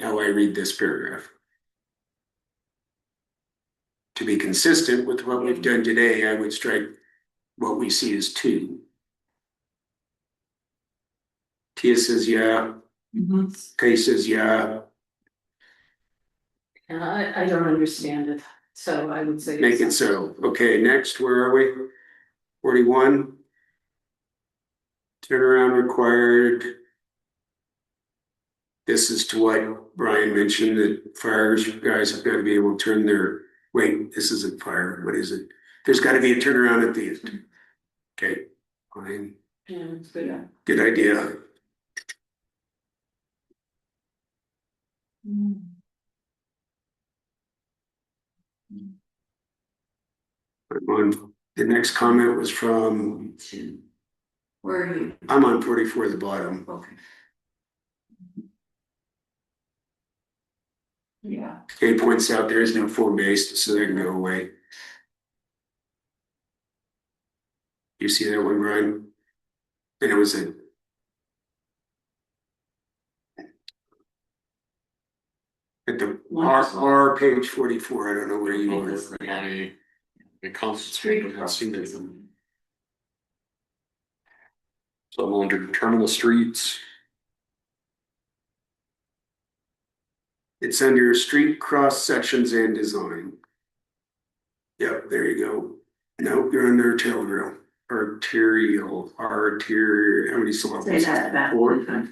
how I read this paragraph. To be consistent with what we've done today, I would strike what we see as 2. Tia says, yeah. Kay says, yeah. I don't understand it, so I would say. Make it so. Okay, next, where are we? 41. Turnaround required. This is to what Brian mentioned, that fires, guys have got to be able to turn their, wait, this isn't fire, what is it? There's got to be a turnaround at the end. Okay, fine, Yeah, it's good. good idea. The next comment was from, Where are you? I'm on 44 at the bottom. Okay. Yeah. Kay points out there is no form-based, so they can go away. You see that one, Brian? And it was at the R page 44. I don't know where you are. I concentrate on seeing it. So I'm under terminal streets. It's under street cross sections and design. Yep, there you go. Nope, you're under arterial, how many syllables? Say that. 4.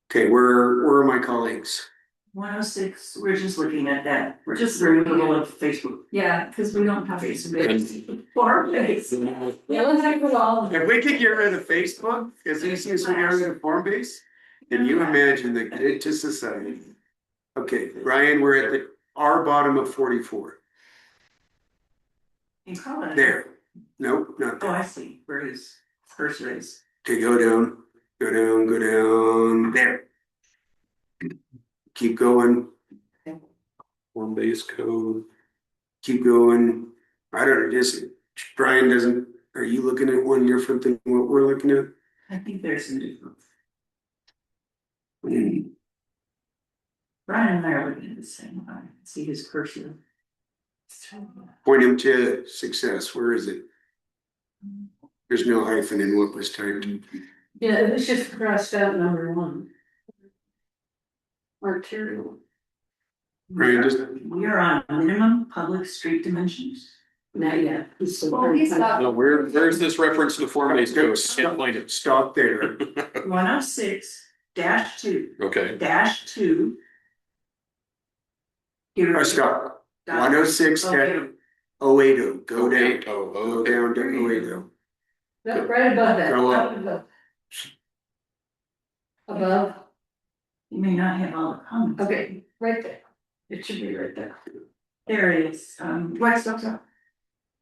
Okay, where are my colleagues? 106, we're just looking at that, we're Just just removal of Facebook. Yeah, because we don't have Facebook. Farm base. Yeah, let's have it all. If we could get rid of Facebook, as easy as we get rid of form base, can you imagine the to society? Okay, Ryan, we're at our bottom of 44. You call it. There. Nope, not Oh, I there. see, where his cursor is. Okay, go down, go down, go down, there. Keep going, Form-based code. keep going. I don't know, just, Brian doesn't, are you looking at one different than what we're looking at? I think there's some difference. Hmm. Brian and I are looking at the same one, see his cursor. Point him to success, where is it? There's no hyphen in what was typed. Yeah, it was just crossed out number 1. Arterial, Brian, just, We are on minimum public street dimensions. not yet. It's the Well, he's third got- No, where's this reference to form-based code? Can't find it. stop there. 106-2. Okay, -2. Here. Stop. 106 080, go down, Oh, go okay. down to 080. No, right above that. Go up. Up above. Above, You may not have all the comments. okay, right there. It should be right there. There it is, stop.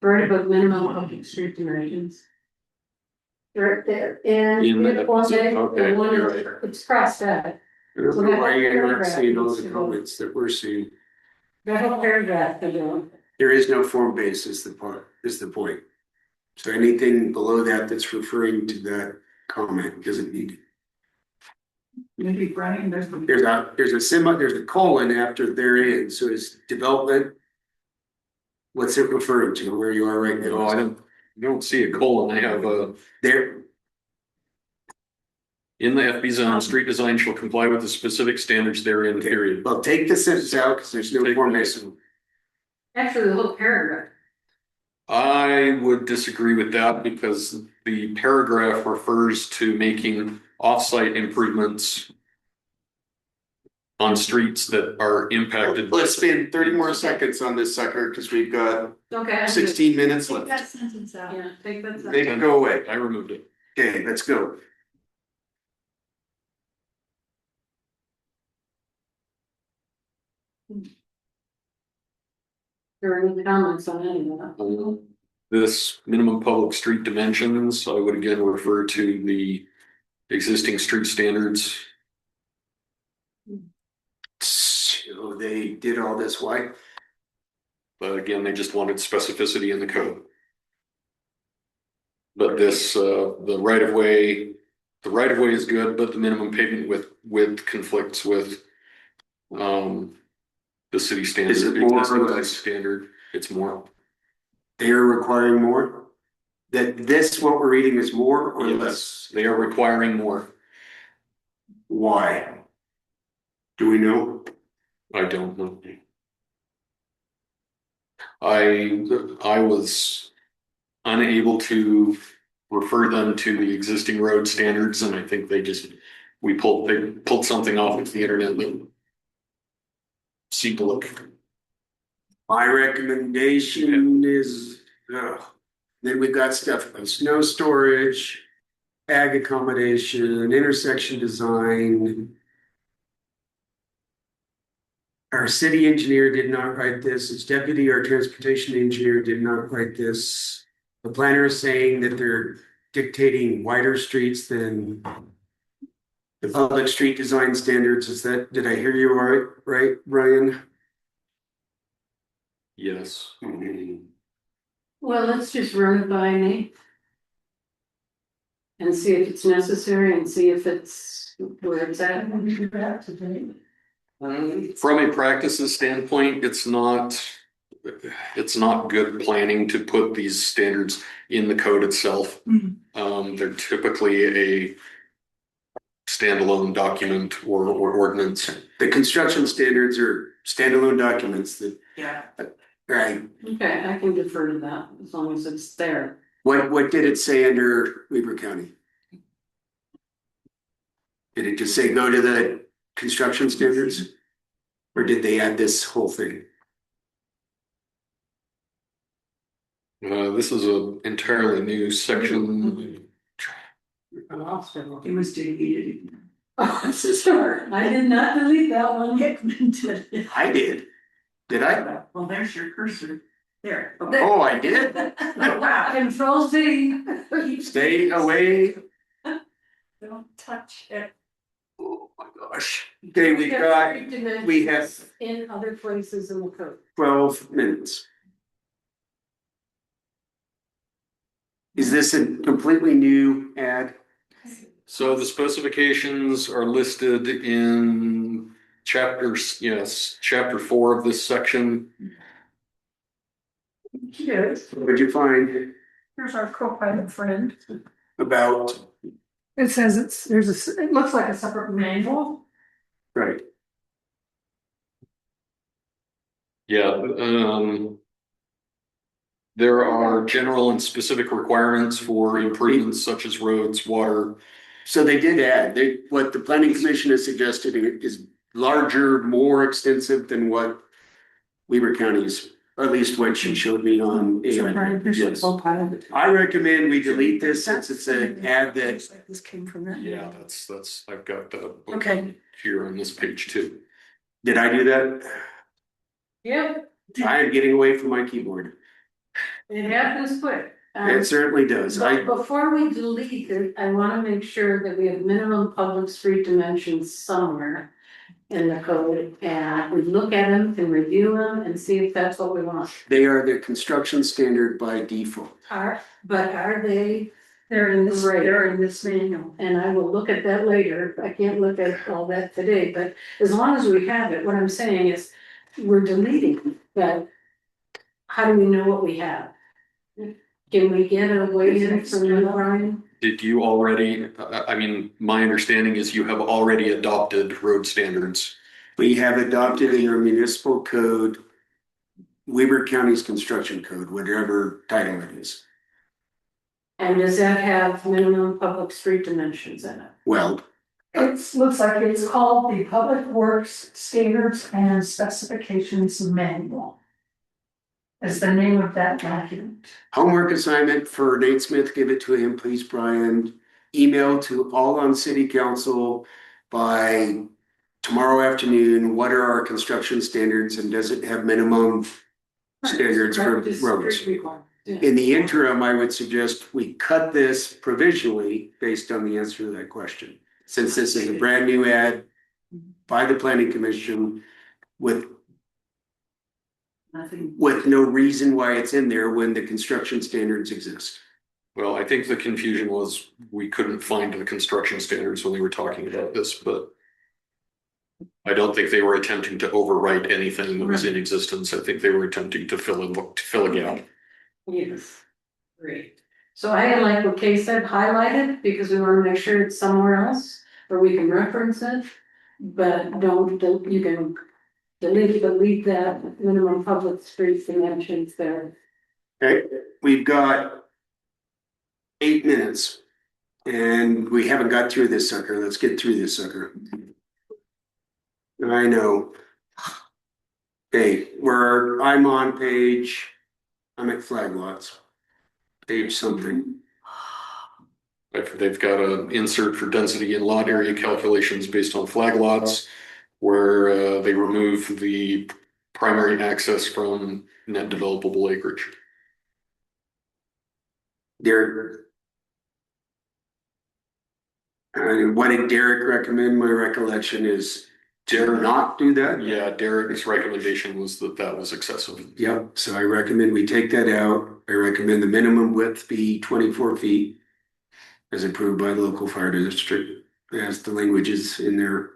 Right above minimum public street dimensions. Right there, and. In the- one day, okay, and one you're is- right. It's crossed out. I don't know why you're not seeing all the Paragraph. comments that we're seeing. That whole paragraph, you know. There is no form base is the point. So anything below that that's referring to that comment doesn't need it. Maybe Brian does. There's a colon after therein, so it's development. What's it referring to, where you are right No, I now? don't see a colon. I have There, in the FB zone, street design shall comply with the specific standards therein, period. well, take the sentence out, because there's no form base. Actually, the whole paragraph. I would disagree with that because the paragraph refers to making off-site improvements on streets that are impacted. Let's spend 30 more seconds on this sucker, because we've got Okay. I 16 minutes Take left. that sentence out. Yeah, take that. Make it go away. I removed it. Okay, let's go. There are any comments on any of that? This minimum public street dimensions, I would again refer to the existing street standards. So they did all this, why? But again, they just wanted specificity in the code. But this, the right of way is good, but the minimum pavement width conflicts with the city standard. Is it more or existing less? Standard, it's more. They are requiring more? That this, what we're reading is more or Yes, less? they are requiring more. Why? Do we know? I don't know. I was unable to refer them to the existing road standards, and I think they pulled something off of the internet that seemed to look. My recommendation is, then we've got stuff on snow storage, ag accommodation, intersection design. Our city engineer did not write this, its deputy, our transportation engineer did not write this. The planner is saying that they're dictating wider streets than the public street design standards. Did I hear you right, Brian? Yes. Well, let's just run it by me. And see if it's necessary and see if it's where it's at. From a practices standpoint, it's not good planning to put these standards in the code itself. They're typically a standalone document or ordinance. The construction standards are standalone documents that, Yeah. right? Okay, I can defer to that as long as it's there. What did it say under Weber County? Did it just say go to the construction standards? Or did they add this whole thing? This is a entirely new section. It was deleted. Oh, sorry, I did not delete that one. Hickman did it. I did. Did I? Well, there's your cursor. There. Oh, I did? Wow. Control Z. Stay away. Don't touch it. Oh my gosh. Okay, we got, we have In other places in the code. 12 minutes. Is this a completely new ad? So the specifications are listed in chapters, yes, chapter 4 of this section. Yes, What did you find here's our co-pilot friend. about, It says it looks like a separate manual. right? Yeah, there are general and specific requirements for improvements such as roads, water. So they did add, what the planning commission has suggested is larger, more extensive than what Weber County's, or at least what she showed me on. Yes. Co-pilot. I recommend we delete this since it's an ad that, This came from that. Yeah, that's, I've got that Okay. here on this page too. did I do that? Yep, I am getting away from my keyboard. it happens quick. It certainly does. But before we delete it, I wanna make sure that we have minimum public street dimensions somewhere in the code, and we look at them and review them and see if that's what we want. They are the construction standard by default. But are they, They're in this, Right. they're in this manual. and I will look at that later, I can't look at all that today, but as long as we have it, what I'm saying is, we're deleting that. How do we know what we have? Can we get a way in from you, Brian? Did you already, I mean, my understanding is you have already adopted road standards. We have adopted in our municipal code, Weber County's construction code, whatever title it is. And does that have minimum public street dimensions in it? Well, It looks like it's called the Public Works Standards and Specifications Manual. Is the name of that document. homework assignment for Nate Smith, give it to him, please, Brian. Email to all on city council by tomorrow afternoon. What are our construction standards and does it have minimum standards for roads? In the interim, I would suggest we cut this provisionally based on the answer to that question. Since this is a brand new ad by the planning commission with Nothing. no reason why it's in there when the construction standards exist. Well, I think the confusion was we couldn't find the construction standards when they were talking about this, but I don't think they were attempting to overwrite anything that was in existence. I think they were attempting to fill a gap. Yes, great. So I like what Kay said, highlighted, because we wanna make sure it's somewhere else, or we can reference it. But don't, you can delete that minimum public street dimensions there. Okay, we've got 8 minutes. And we haven't got through this sucker. Let's get through this sucker. I know. Okay, I'm on page, I'm at flag lots. Page something. They've got an insert for density and lot area calculations based on flag lots, where they remove the primary access from net developable acreage. What did Derek recommend? My recollection is to not do that. Yeah, Derek's recommendation was that that was excessive. Yep, so I recommend we take that out. I recommend the minimum width be 24 feet. As approved by the local fire district, as the language is in there.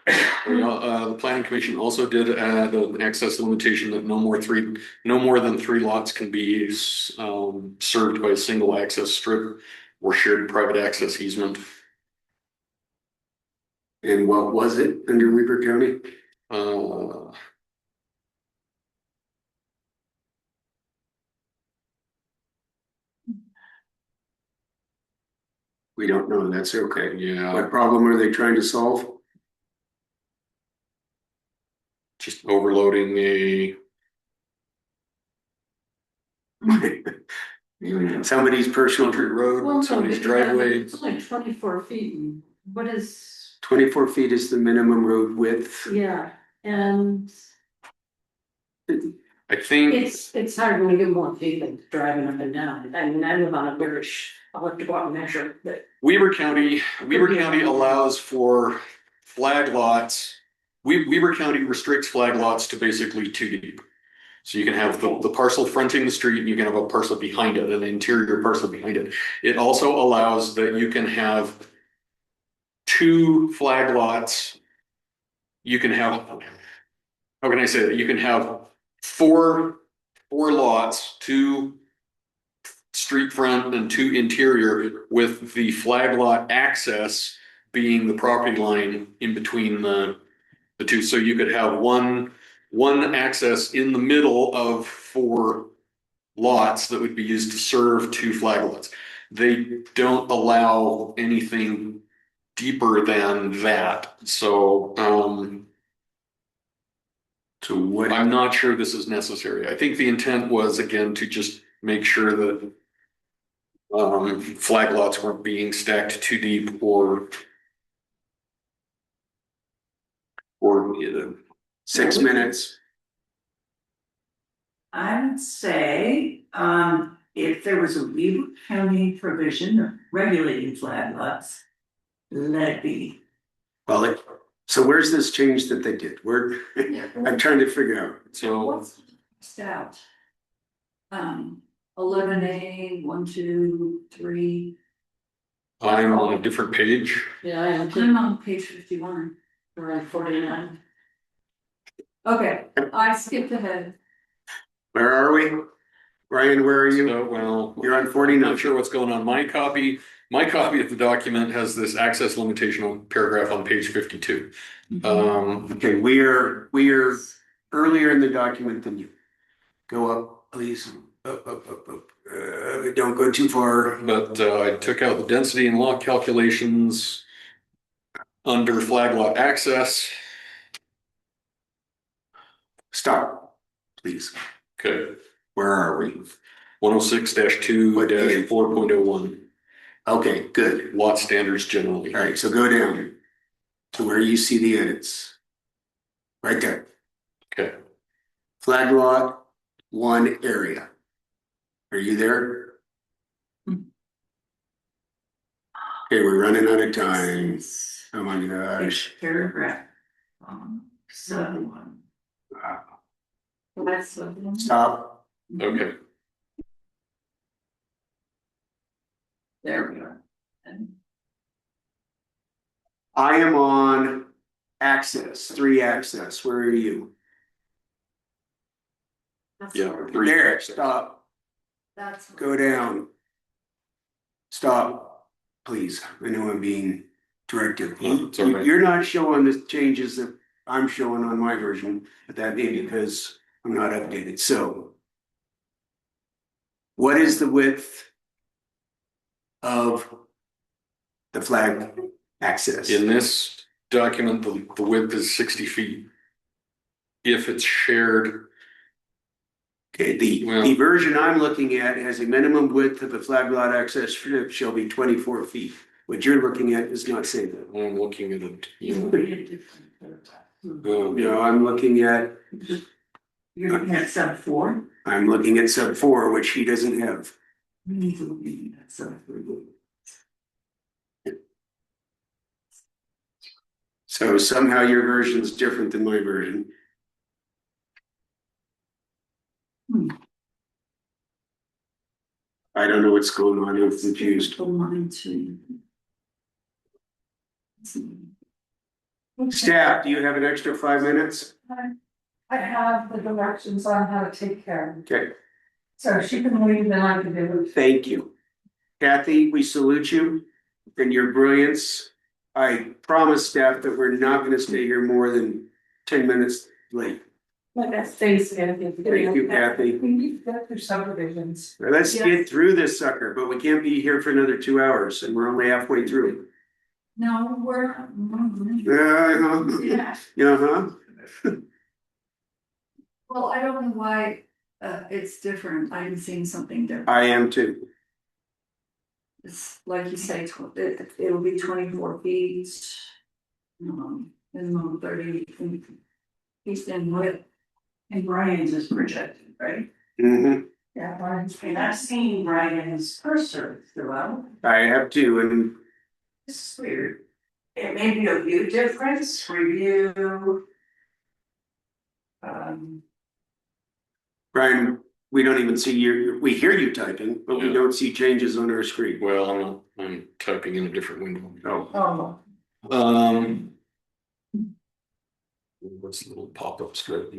The planning commission also did add an access limitation that no more than 3 lots can be served by a single access strip or shared private access easement. And what was it under Weber County? We don't know, that's okay. Yeah, What problem are they trying to solve? just overloading a, Somebody's personal country Well, road, no, somebody's but yeah, driveway. it's only 24 feet. And what is, 24 feet is the minimum road width. yeah, and I think, it's hard when you get more people driving up and down. I mean, I live on a village, I'll have to go out and measure, but Weaver County allows for flag lots. Weaver County restricts flag lots to basically 2 deep. So you can have the parcel fronting the street and you can have a parcel behind it, an interior parcel behind it. It also allows that you can have 2 flag lots. You can have, how can I say that? You can have four lots, 2 street front and 2 interior, with the flag lot access being the property line in between the two. So you could have one access in the middle of 4 lots that would be used to serve 2 flag lots. They don't allow anything deeper than that. So, So what, I'm not sure this is necessary. I think the intent was, again, to just make sure that flag lots weren't being stacked too deep or 6 minutes? I would say, if there was a Weaver County provision of regulating flag lots, let it be. Well, so where's this change that they did? Where, I'm trying to figure out. so. What's next out? 11A, 1, 2, 3. I'm on a different page. yeah, I am too. I'm on page 51. We're on 49. Okay, I skipped ahead. Where are we? Ryan, where are you? So, well, You're on I'm 49. not sure what's going on. My copy of the document has this access limitation on paragraph on page 52. Okay, we are earlier in the document than you. Go up, please. Up. Don't go too far. But I took out the density and lot calculations under flag lot access. Stop, please. Okay, Where are we? 106-2-4.01 Okay, good. lot standards generally. All right, so go down to where you see the edits. Right there. Okay, Flag lot, 1 area. Are you there? Okay, we're running out of time. Oh my gosh. Paragraph. 7. That's Stop. okay. There we are. I am on access, 3 access. Where are you? Yeah. There, stop. That's. Go down. Stop, please. I know I'm being directed. It's all right. You're not showing the changes that I'm showing on my version, but that may be because I'm not updated. So what is the width of the flag access? In this document, the width is 60 feet. If it's shared, Okay, the Well- version I'm looking at has a minimum width of the flag lot access strip shall be 24 feet. What you're looking at does not say that. I'm looking at it, No, I'm looking at You're looking at sub 4? sub 4, which he doesn't have. We need to look at sub 3. So somehow your version is different than my version. I don't know what's going on. I'm confused. Mine too. Staff, do you have an extra 5 minutes? I have the directions on how to take care of it. Okay, So she can leave, then I can do it. thank you. Kathy, we salute you and your brilliance. I promise staff that we're not gonna stay here more than 10 minutes late. Thanks, Kathy. Thank you, Kathy. We've got their subdivisions. Well, let's get through this sucker, but we can't be here for another 2 hours and we're only halfway through. No, we're. Uh-huh. Well, I don't know why, it's different. I'm seeing something different. I am too. It's like you say, it'll be 24 feet. Minimum 30 feet in width. And Brian's is projected, right? Hmm. Yeah, Brian's. And I've seen Brian's cursor throughout. I have too, and This is weird. It may be a view difference, review. Brian, we don't even see we hear you typing, but we Yeah. don't see changes on our screen. Well, I'm typing in a different window. Oh, Oh, What's the little pop-up strip?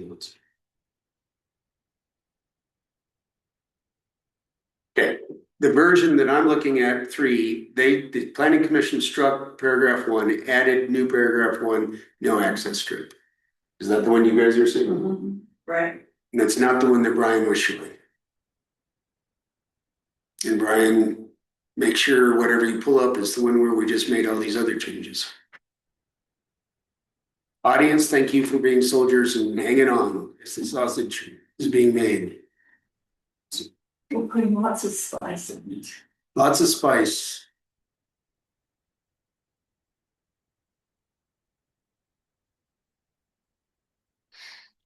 okay. The version that I'm looking at, 3, the planning commission struck paragraph 1, added new paragraph 1, no access strip. Is that the one you guys are seeing? Mhm. Right. And that's not the one that Brian was showing. And Brian, make sure whatever you pull up is the one where we just made all these other changes. Audience, thank you for being soldiers and hanging on as the sausage is being made. We're putting lots of spice in it. Lots of spice.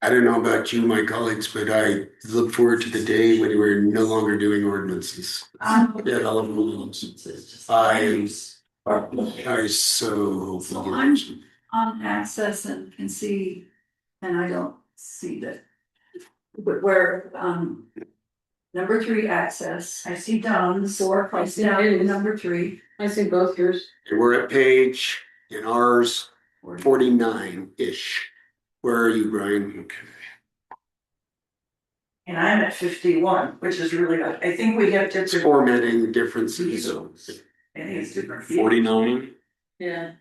I don't know about you, my colleagues, but I look forward to the day when we're no longer doing ordinances. Yeah, all of them. I so hope. So I'm on access and can see, and I don't see that. But where, number 3 access, I see down, so I see down in number 3. I see both yours. We're at page in ours 49-ish. Where are you, Brian? Okay. And I'm at 51, which is really good. I think we have It's different. formatting differences. I think it's different. 49. Yeah.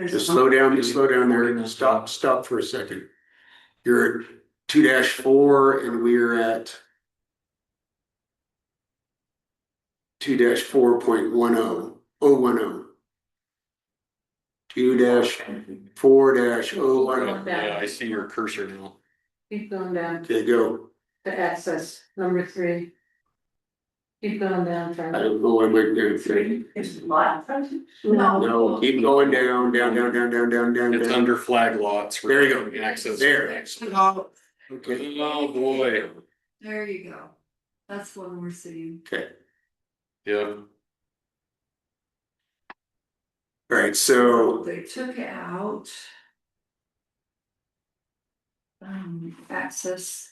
Just slow down there. Stop for a second. You're at 2-4 and we're at 2-4.10. 2-4-010. Yeah, I see your cursor now. Keep going down Okay, go. to access, number 3. Keep going down, I Fran. don't know what I'm doing. 3. It's a lot. No, keep going down. It's under flag lots. There you go. Access. There. Okay. Oh, boy. There you go. That's what we're seeing. Okay. Yeah. All right, so They took out. Access.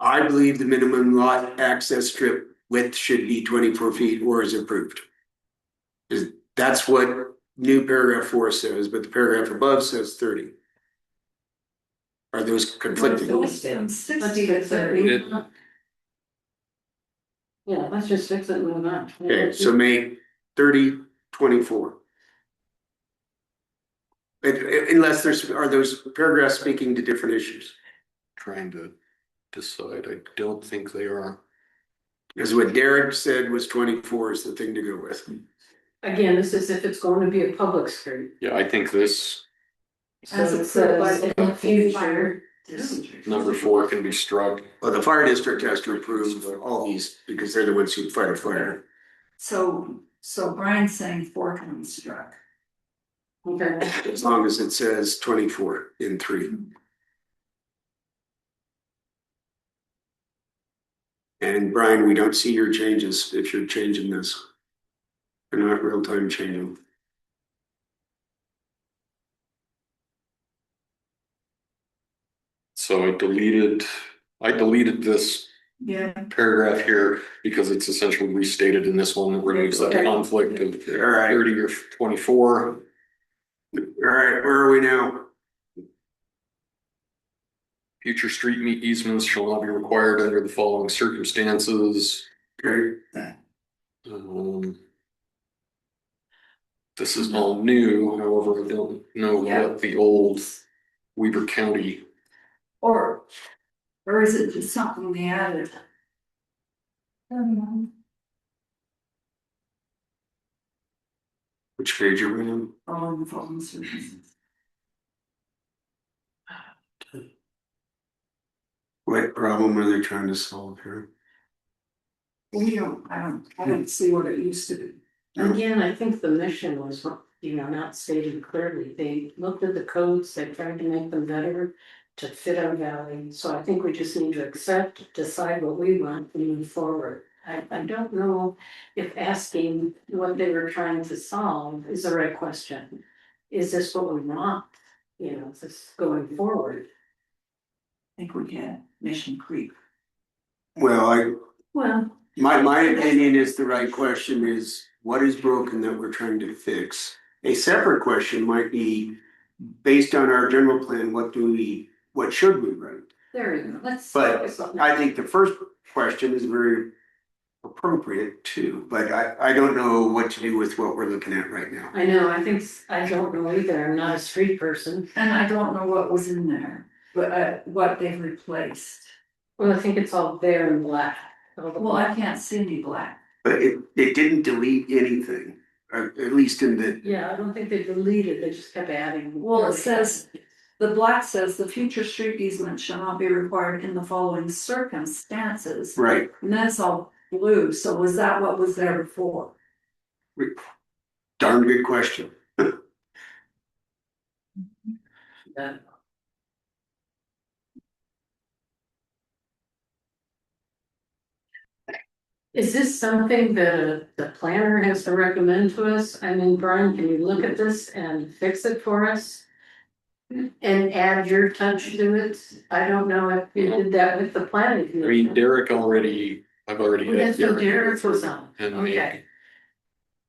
I believe the minimum lot access strip width should be 24 feet or is approved. That's what new paragraph 4 says, but the paragraph above says 30. Are those conflicting? Let's do 60 to 30. Yeah, let's just fix it and move on. Okay, so make 30 24. Unless are those paragraphs speaking to different issues? Trying to decide. I don't think they are. Because what Derek said was 24 is the thing to go with. Again, this is if it's going to be a public street. Yeah, I think this As it says in the future. number 4 can be struck. Well, the fire district has to approve all these because they're the ones who fight a fire. So Brian's saying 4 can be struck. Okay. As long as it says 24 in 3. And Brian, we don't see your changes if you're changing this. They're not real time changing. So I deleted this Yeah. paragraph here because it's essentially restated in this one. It removes that Okay. conflict of All right. 30 or 24. All right, where are we now? Future street easements shall not be required under the following circumstances. Okay, This is all new, however, I don't know Yeah. what the old Weber County. Or is it just something they added? Which page are we on? On the phone services. What problem are they trying to solve here? I don't see what it used to be. Again, I think the mission was, not stated clearly. They looked at the codes, they tried to make them better to fit our valley. So I think we just need to accept, decide what we want and move forward. I don't know if asking what they were trying to solve is the right question. Is this what we want? Is this going forward? I think we can, Mission Creek. Well, Well, my opinion is the right question is what is broken that we're trying to fix? A separate question might be, based on our general plan, what should we write? there you go. Let's. But I think the first question is very appropriate too, but I don't know what to do with what we're looking at right now. I know, I don't know either. I'm not a street person. And I don't know what was in there, but what they've replaced. Well, I think it's all there in black. Well, I can't see any black. But it didn't delete anything, at least in the, Yeah, I don't think they deleted, they just kept adding. Well, it says, the black says the future street easement shall not be required in the following circumstances. right. And that's all blue, so was that what was there before? Darn good question. Is this something that the planner has to recommend to us? I mean, Brian, can you look at this and fix it for us? And add your touch to it? I don't know if you did that with the planning. I mean, I've already Well, had that's what Derek. Derek was on. And Okay.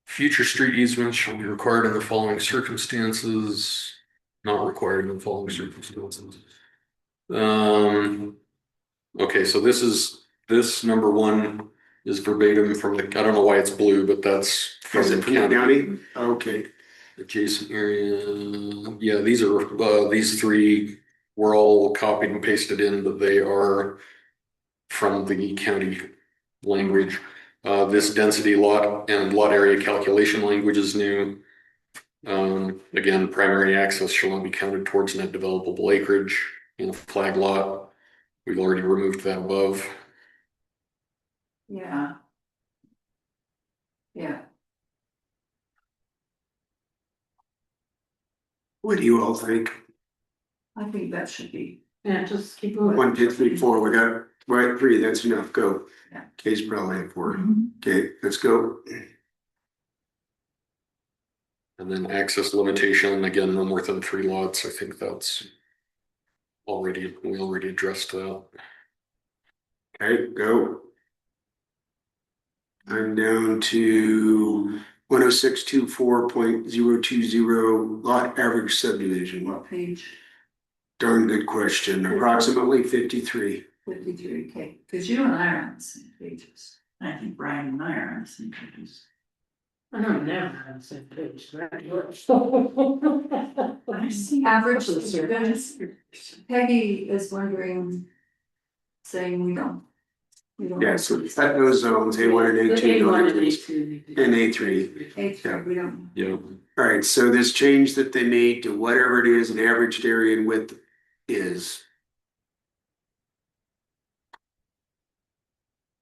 future street easements shall be required in the following circumstances, not required in the following circumstances. Okay, so this number one is verbatim from I don't know why it's blue, but that's from Is the it from the county? Okay. adjacent area. Yeah, these three were all copied and pasted in, but they are from the county language. This density lot and lot area calculation language is new. Again, primary access shall not be counted towards net developable acreage in a flag lot. We've already removed that above. Yeah. Yeah. What do you all think? I think that should be. Yeah, just keep moving. 1, 2, 3, 4, we got, right, 3, that's enough, go. Yeah. Case probably at 4. Mm-hmm. Okay, let's go. And then access limitation, again, no more than 3 lots. I think that's we already addressed that. Okay, go. I'm down to 10624.020 lot average subdivision. What page? Darn good question, approximately 53. 53, okay, because you and I are on the same pages. I think Brian and I are on the same pages. I don't know, on the same page, right? I see. Average service. Peggy is wondering, saying we don't. Yeah, so that those zones, A1 and A2. A1 and A3. A2. And A3. A3, we don't. Yeah. All right, so this change that they made to whatever it is, an averaged area and width is.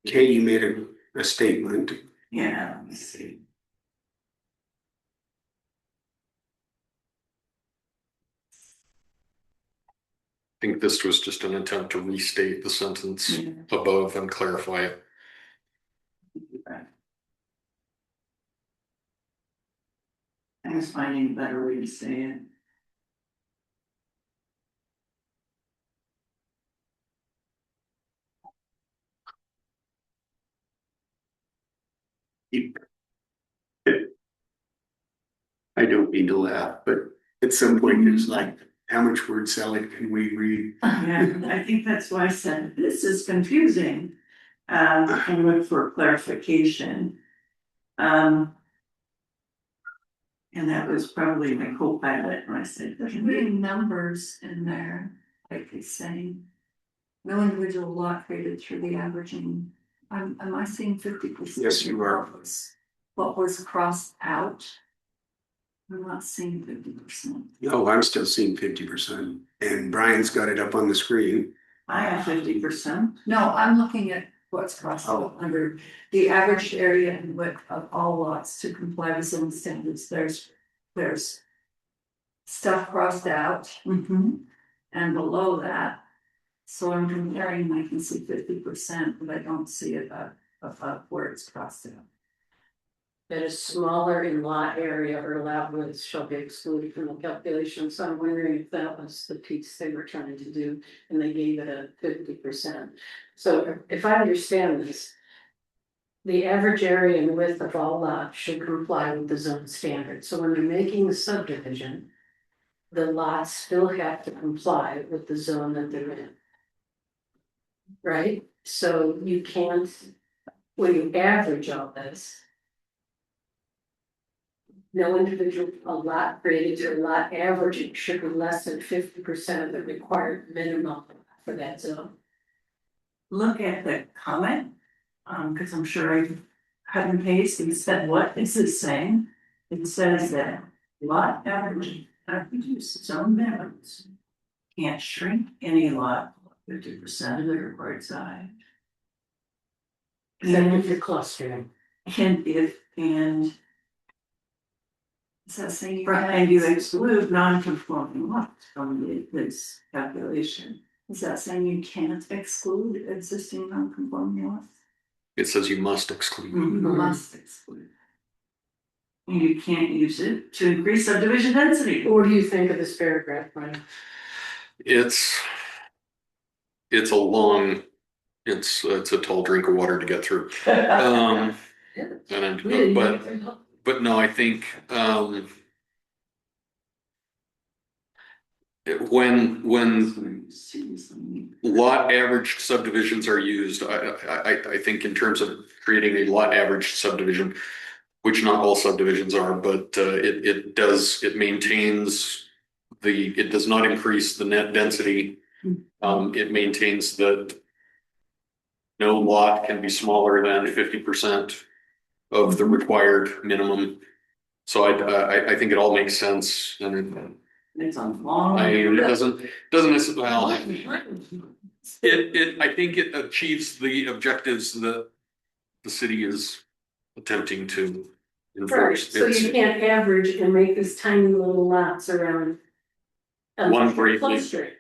Okay, you made a statement. Yeah, let me see. I think this was just an attempt to restate the sentence Yeah. above and clarify it. I was finding a better way to say it. I don't mean to laugh, but at some point it's like, how much word salad can we read? Yeah, I think that's why I said this is confusing. And look for clarification. And And that was probably my co-pilot when I said, There's many numbers in there, like it's saying. No individual lot created through the averaging, am I seeing 50%? Yes, you are. What was crossed out? I'm not seeing 50%. No, I'm still seeing 50%, and Brian's got it up on the screen. I have 50%. No, I'm looking at what's crossed out under the average area and width of all lots to comply with zone standards. There's stuff crossed out Mm-hmm. and below that. So I'm comparing, I can see 50%, but I don't see it above where it's crossed out. That is smaller in lot area or lot width shall be excluded from the calculation, so I'm wondering if that was the piece they were trying to do, and they gave it a 50%. So if I understand this, the average area and width of all lots should comply with the zone standard, so when they're making the subdivision, the lots still have to comply with the zone that they're in. Right, so you can't, when you average all this, no individual lot created or lot averaging should be less than 50% of the required minimum for that zone. Look at the comment, because I'm sure I cut and paste and said, what is it saying? It says that lot averaging, zone minimums can't shrink any lot 50% of the required size. Except if you're clustering. And Is that saying? and you exclude non-conforming lots from this calculation. Is that saying you can't exclude existing non-conforming lots? It says you must exclude. You must exclude. And you can't use it to increase subdivision density. What do you think of this paragraph, Brian? It's a long, it's a tall drink of water to get through. And but no, I think when lot averaged subdivisions are used, I think in terms of creating a lot average subdivision, which not all subdivisions are, but it does not increase the net density. It maintains that no lot can be smaller than 50% of the required minimum. So I think it all makes sense, and It's on long. it doesn't necessarily, well, I think it achieves the objectives that the city is attempting to Right, enforce. so you can't average and make these tiny little lots around. One great big- clustering.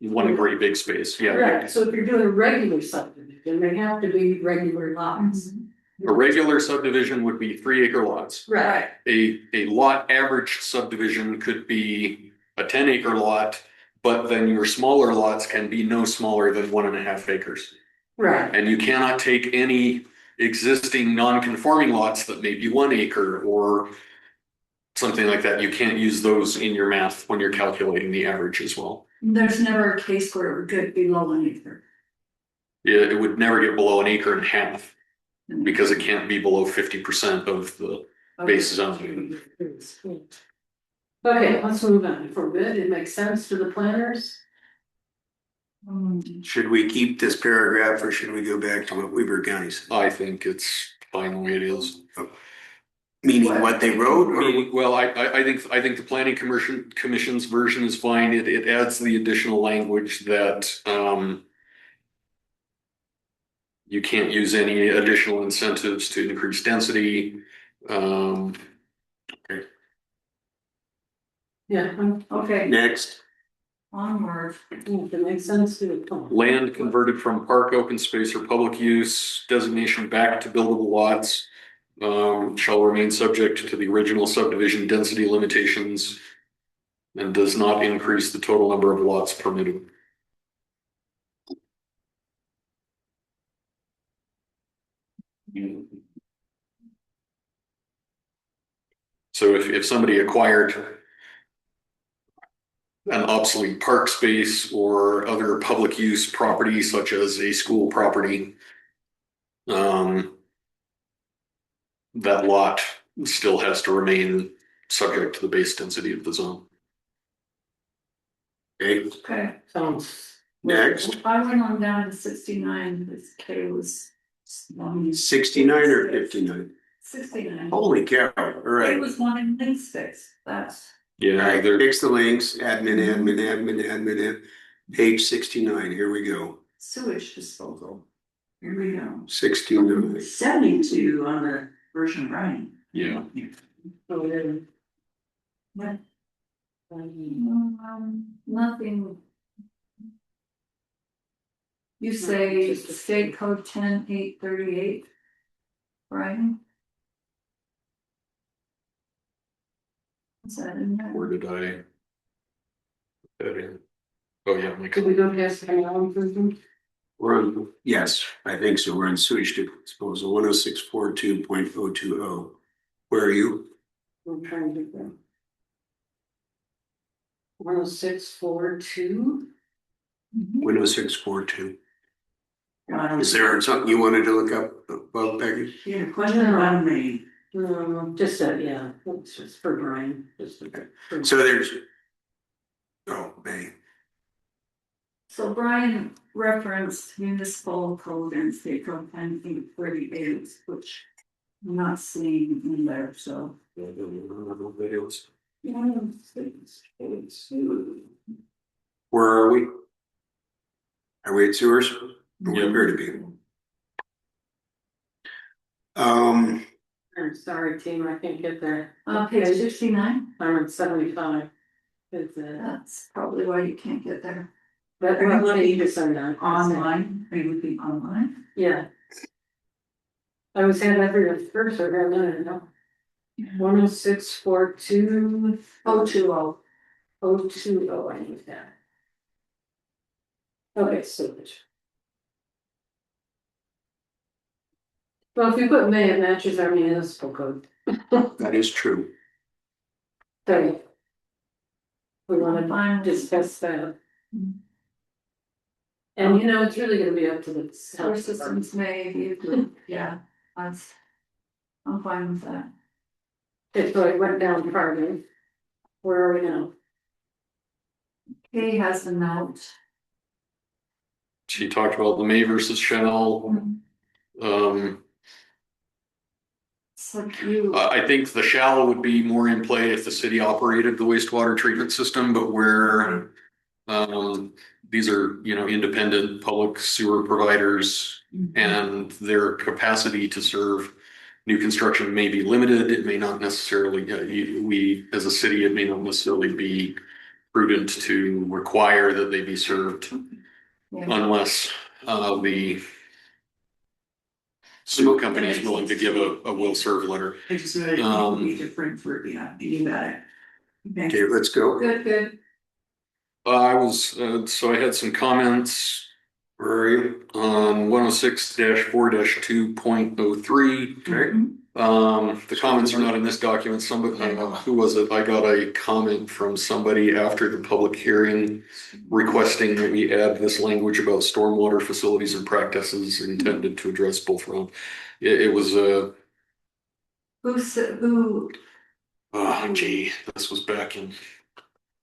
One great big space, yeah. Right, so if you're doing a regular subdivision, they have to be regular lots. A regular subdivision would be 3-acre lots. Right, A lot average subdivision could be a 10-acre lot, but then your smaller lots can be no smaller than 1.5 acres. right, And you cannot take any existing non-conforming lots that may be 1 acre or something like that. You can't use those in your math when you're calculating the average as well. There's never a case where it would get below an acre. It would never get below 1.5 acres because it can't be below 50% of the base zone. okay, let's move on, if we're good, it makes sense to the planners? Should we keep this paragraph or should we go back to what Weber County said? I think it's fine the way it is. Meaning what they wrote or? Well, I think the planning commission's version is fine. It adds the additional language that you can't use any additional incentives to increase density. Yeah, Okay, Next, onward. it makes sense to the plan. Land converted from park, open space, or public use designation back to buildable lots shall remain subject to the original subdivision density limitations and does not increase the total number of lots permitted. So if somebody acquired an obsolete park space or other public use property such as a school property, that lot still has to remain subject to the base density of the zone. Okay, Okay. Sounds. next, I went on down to 69, this K was. 69 or 59? 69. Holy cow, all It right. was one in links fix, that's. All Yeah, right, there, fix the links, admin, page 69, here we go. Sewage disposal. Here we go. 69. 72 on the version running. yeah. Oh, then. What? Nothing. You say Just a state code 10-838, Brian? Is that in there? Where did I? Put that in? Oh, yeah. my Could we go past the canal improvement? We're on, yes, I think so. We're on sewage disposal, 10642.020. Where are you? I'm trying to do that. 10642. 10642. Is there something you wanted to look up above, Peggy? You had a question about me. Just that, yeah, it's just for Brian, just for. So there's, oh, man. So Brian referenced municipal code and state code 10-838, which I'm not seeing in there, so. Where are we? Are we at sewers? We Yeah. appear to be. I'm sorry, team, I can't get there. Page 69, I'm at 75. Is it? that's probably why you can't get there. But what you just send that Online, are you looking online? Yeah. I was had every first or every no. 10642. 020. 020, I need that. Okay, sewage. Well, if you put May, it matches our municipal code. That is true. So. We wanna Fine. discuss that. And you know, it's really gonna be up to the. Sewer systems may be, yeah, that's. I'm fine with that. Okay, so it went down farther. Where are we now? Kay has a note. She talked about the May versus Chanel. So you, I think the shall would be more in play if the city operated the wastewater treatment system, but where these are, independent public sewer providers and their capacity to serve new construction may be limited. It may not necessarily, we as a city, it may not necessarily be prudent to require that they be served yeah, unless the sewer company is willing to give a will serve letter. I just read it would be different for, yeah, you got it. Okay, let's go. good. So I had some comments Where are you? on 106-4-2.03. Okay. The comments are not in this document. Somebody, who was it? I got a comment from somebody after the public hearing requesting that we add this language about stormwater facilities and practices intended to address both wrong. It was Who, this was back in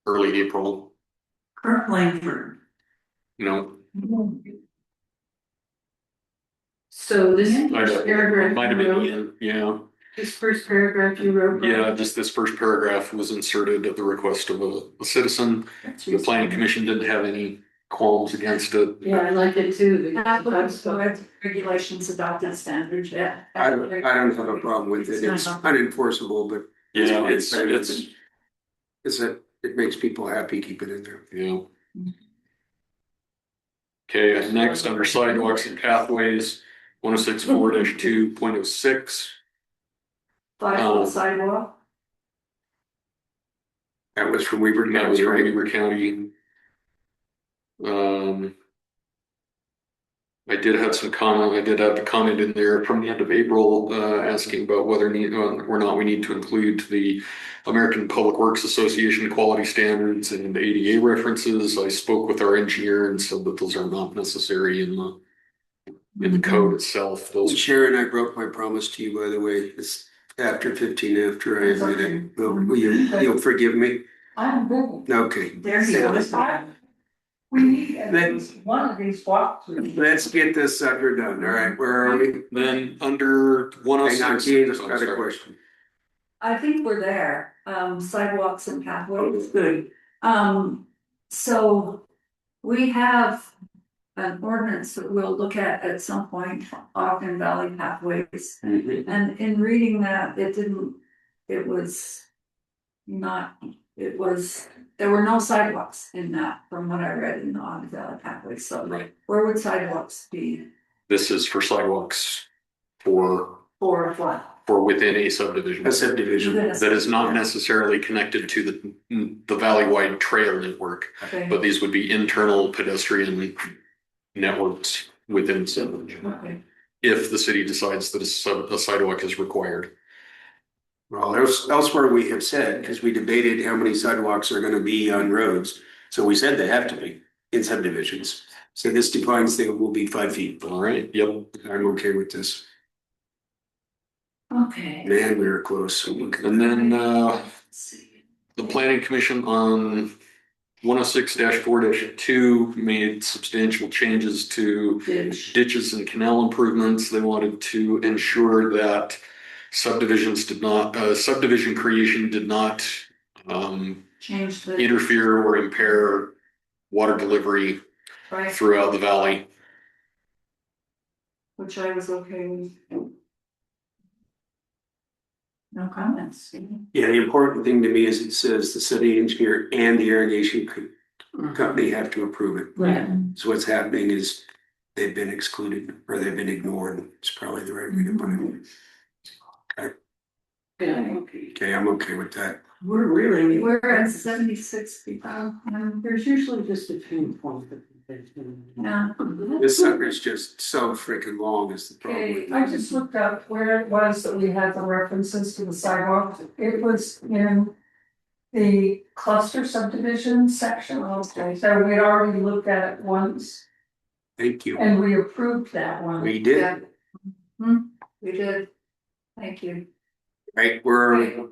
early April, Kurt Langford. So this I first paragraph might have you been wrote, Ian, yeah. this first paragraph you wrote. Yeah, just this first paragraph was inserted at the request of a citizen. The planning commission didn't have any qualms against it. Yeah, I like it too. applicants with regulations adopted standards, yeah. I don't have a problem with it. It's unenforceable, but Yeah, it makes people happy, keep it in there. yeah. Okay, next under sidewalks and pathways, 106-4-2.06. 5-foot sidewalk, That was from Weaver That was County, from right? Weaver County. I did have some comment, I did have a comment in there from the end of April, asking about whether or not we need to include the American Public Works Association quality standards and ADA references. I spoke with our engineer and said that those are not necessary in the code itself. Those Sharon, I broke my promise to you, by the way. after 15, after I It's admit okay. it. You'll forgive me? I'm good. Okay. There you go. We need at least one of these walkthroughs. Let's get this sucker done. All right, where are we? Then under one oh Hang on, six. Gene, just got a question. I think we're there, sidewalks and pathways. Good. So we have an ordinance that we'll look at some point, Ogden Valley pathways. And in reading that, it was not, there were no sidewalks in that from what I read in the Ogden Valley pathways. So Right. where would sidewalks be This is for sidewalks for for what? within a subdivision. A subdivision. That is not necessarily connected to the valley-wide trail network, Okay, but these would be internal pedestrian networks within the subdivision. okay. If the city decides that a sidewalk is required. Well, elsewhere we have said, because we debated how many sidewalks are gonna be on roads. So we said they have to be in subdivisions. So this defines they will be 5 feet. All right, yep. I'm okay with this. Okay. Man, we were close. And then the planning commission on 106-4-2 made substantial changes to ditches and canal improvements. They wanted to ensure that subdivision creation did not Change the. interfere or impair water delivery Right, throughout the valley. which I was okay with. No comments. Yeah, the important thing to me is it says the city engineer and the irrigation company have to approve it. Right. So what's happening is they've been excluded or they've been ignored. It's probably the right way to put it. Yeah. Okay, I'm okay with that. We're at 76 people. There's usually just a few points. Yeah. This sucker's just so freaking long is the Okay, problem. I just looked up where it was that we had the references to the sidewalk. It was in the cluster subdivision section. Okay. So we'd already looked at it once Thank you. and we approved that one. We did. Yeah. We did. Thank you. Right, we're.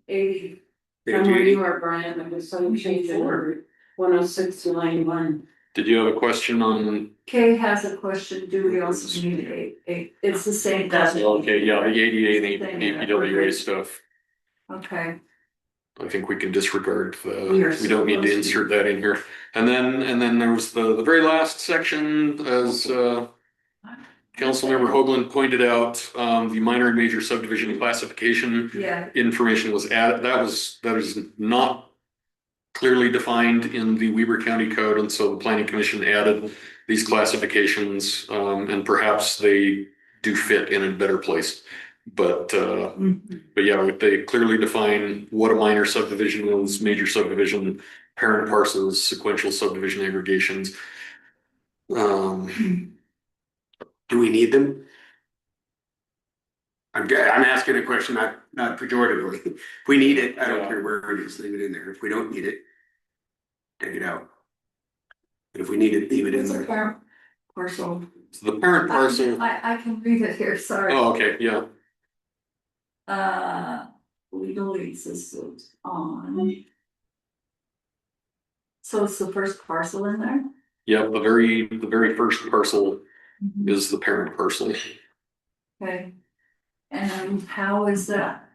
80. And where you are, Brian, it was some change in order, 106 to 91. Did you have a question on? Kay has a question. Do we also need it's the same. Okay, yeah, the ADA and the APWA stuff. Okay, I think we can disregard We are we don't need to supposed to. insert that in here. And then there was the very last section, as Councilmember Hoagland pointed out, the minor and major subdivision classification yeah, information was added. That is not clearly defined in the Weber County Code, and so the Planning Commission added these classifications, and perhaps they do fit in a better place. But yeah, they clearly define what a minor subdivision is, major subdivision, parent parcels, sequential subdivision aggregations. Do we need them? I'm asking a question, not pejoratively. If we need it, I don't care where it is, leave it in there. If we don't need it, take it out. But if we need it, leave it in it's a there. parent parcel. So the parent parcel. I can read it here, sorry. Oh, okay, yeah. Legally existed on. So it's the first parcel in there? Yeah, the very first parcel is the parent parcel. Okay. And how is that?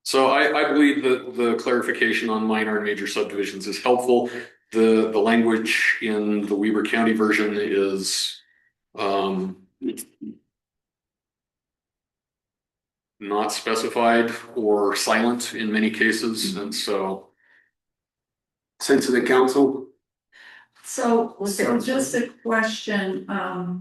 So I believe that the clarification on minor and major subdivisions is helpful. The language in the Weber County version is not specified or silent in many cases, and so. Sense of the council? So just a question,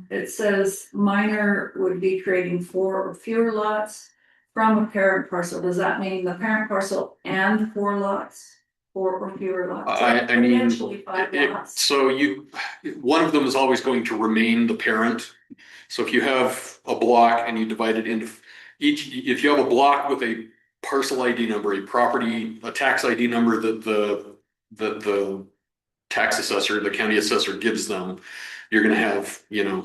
it says minor would be creating 4 or fewer lots from a parent parcel. Does that mean the parent parcel and 4 lots? 4 or fewer lots? I mean, Potentially 5 lots. so one of them is always going to remain the parent. So if you have a block and you divide it into if you have a block with a parcel ID number, a tax ID number that the the tax assessor, the county assessor gives them, you're gonna have,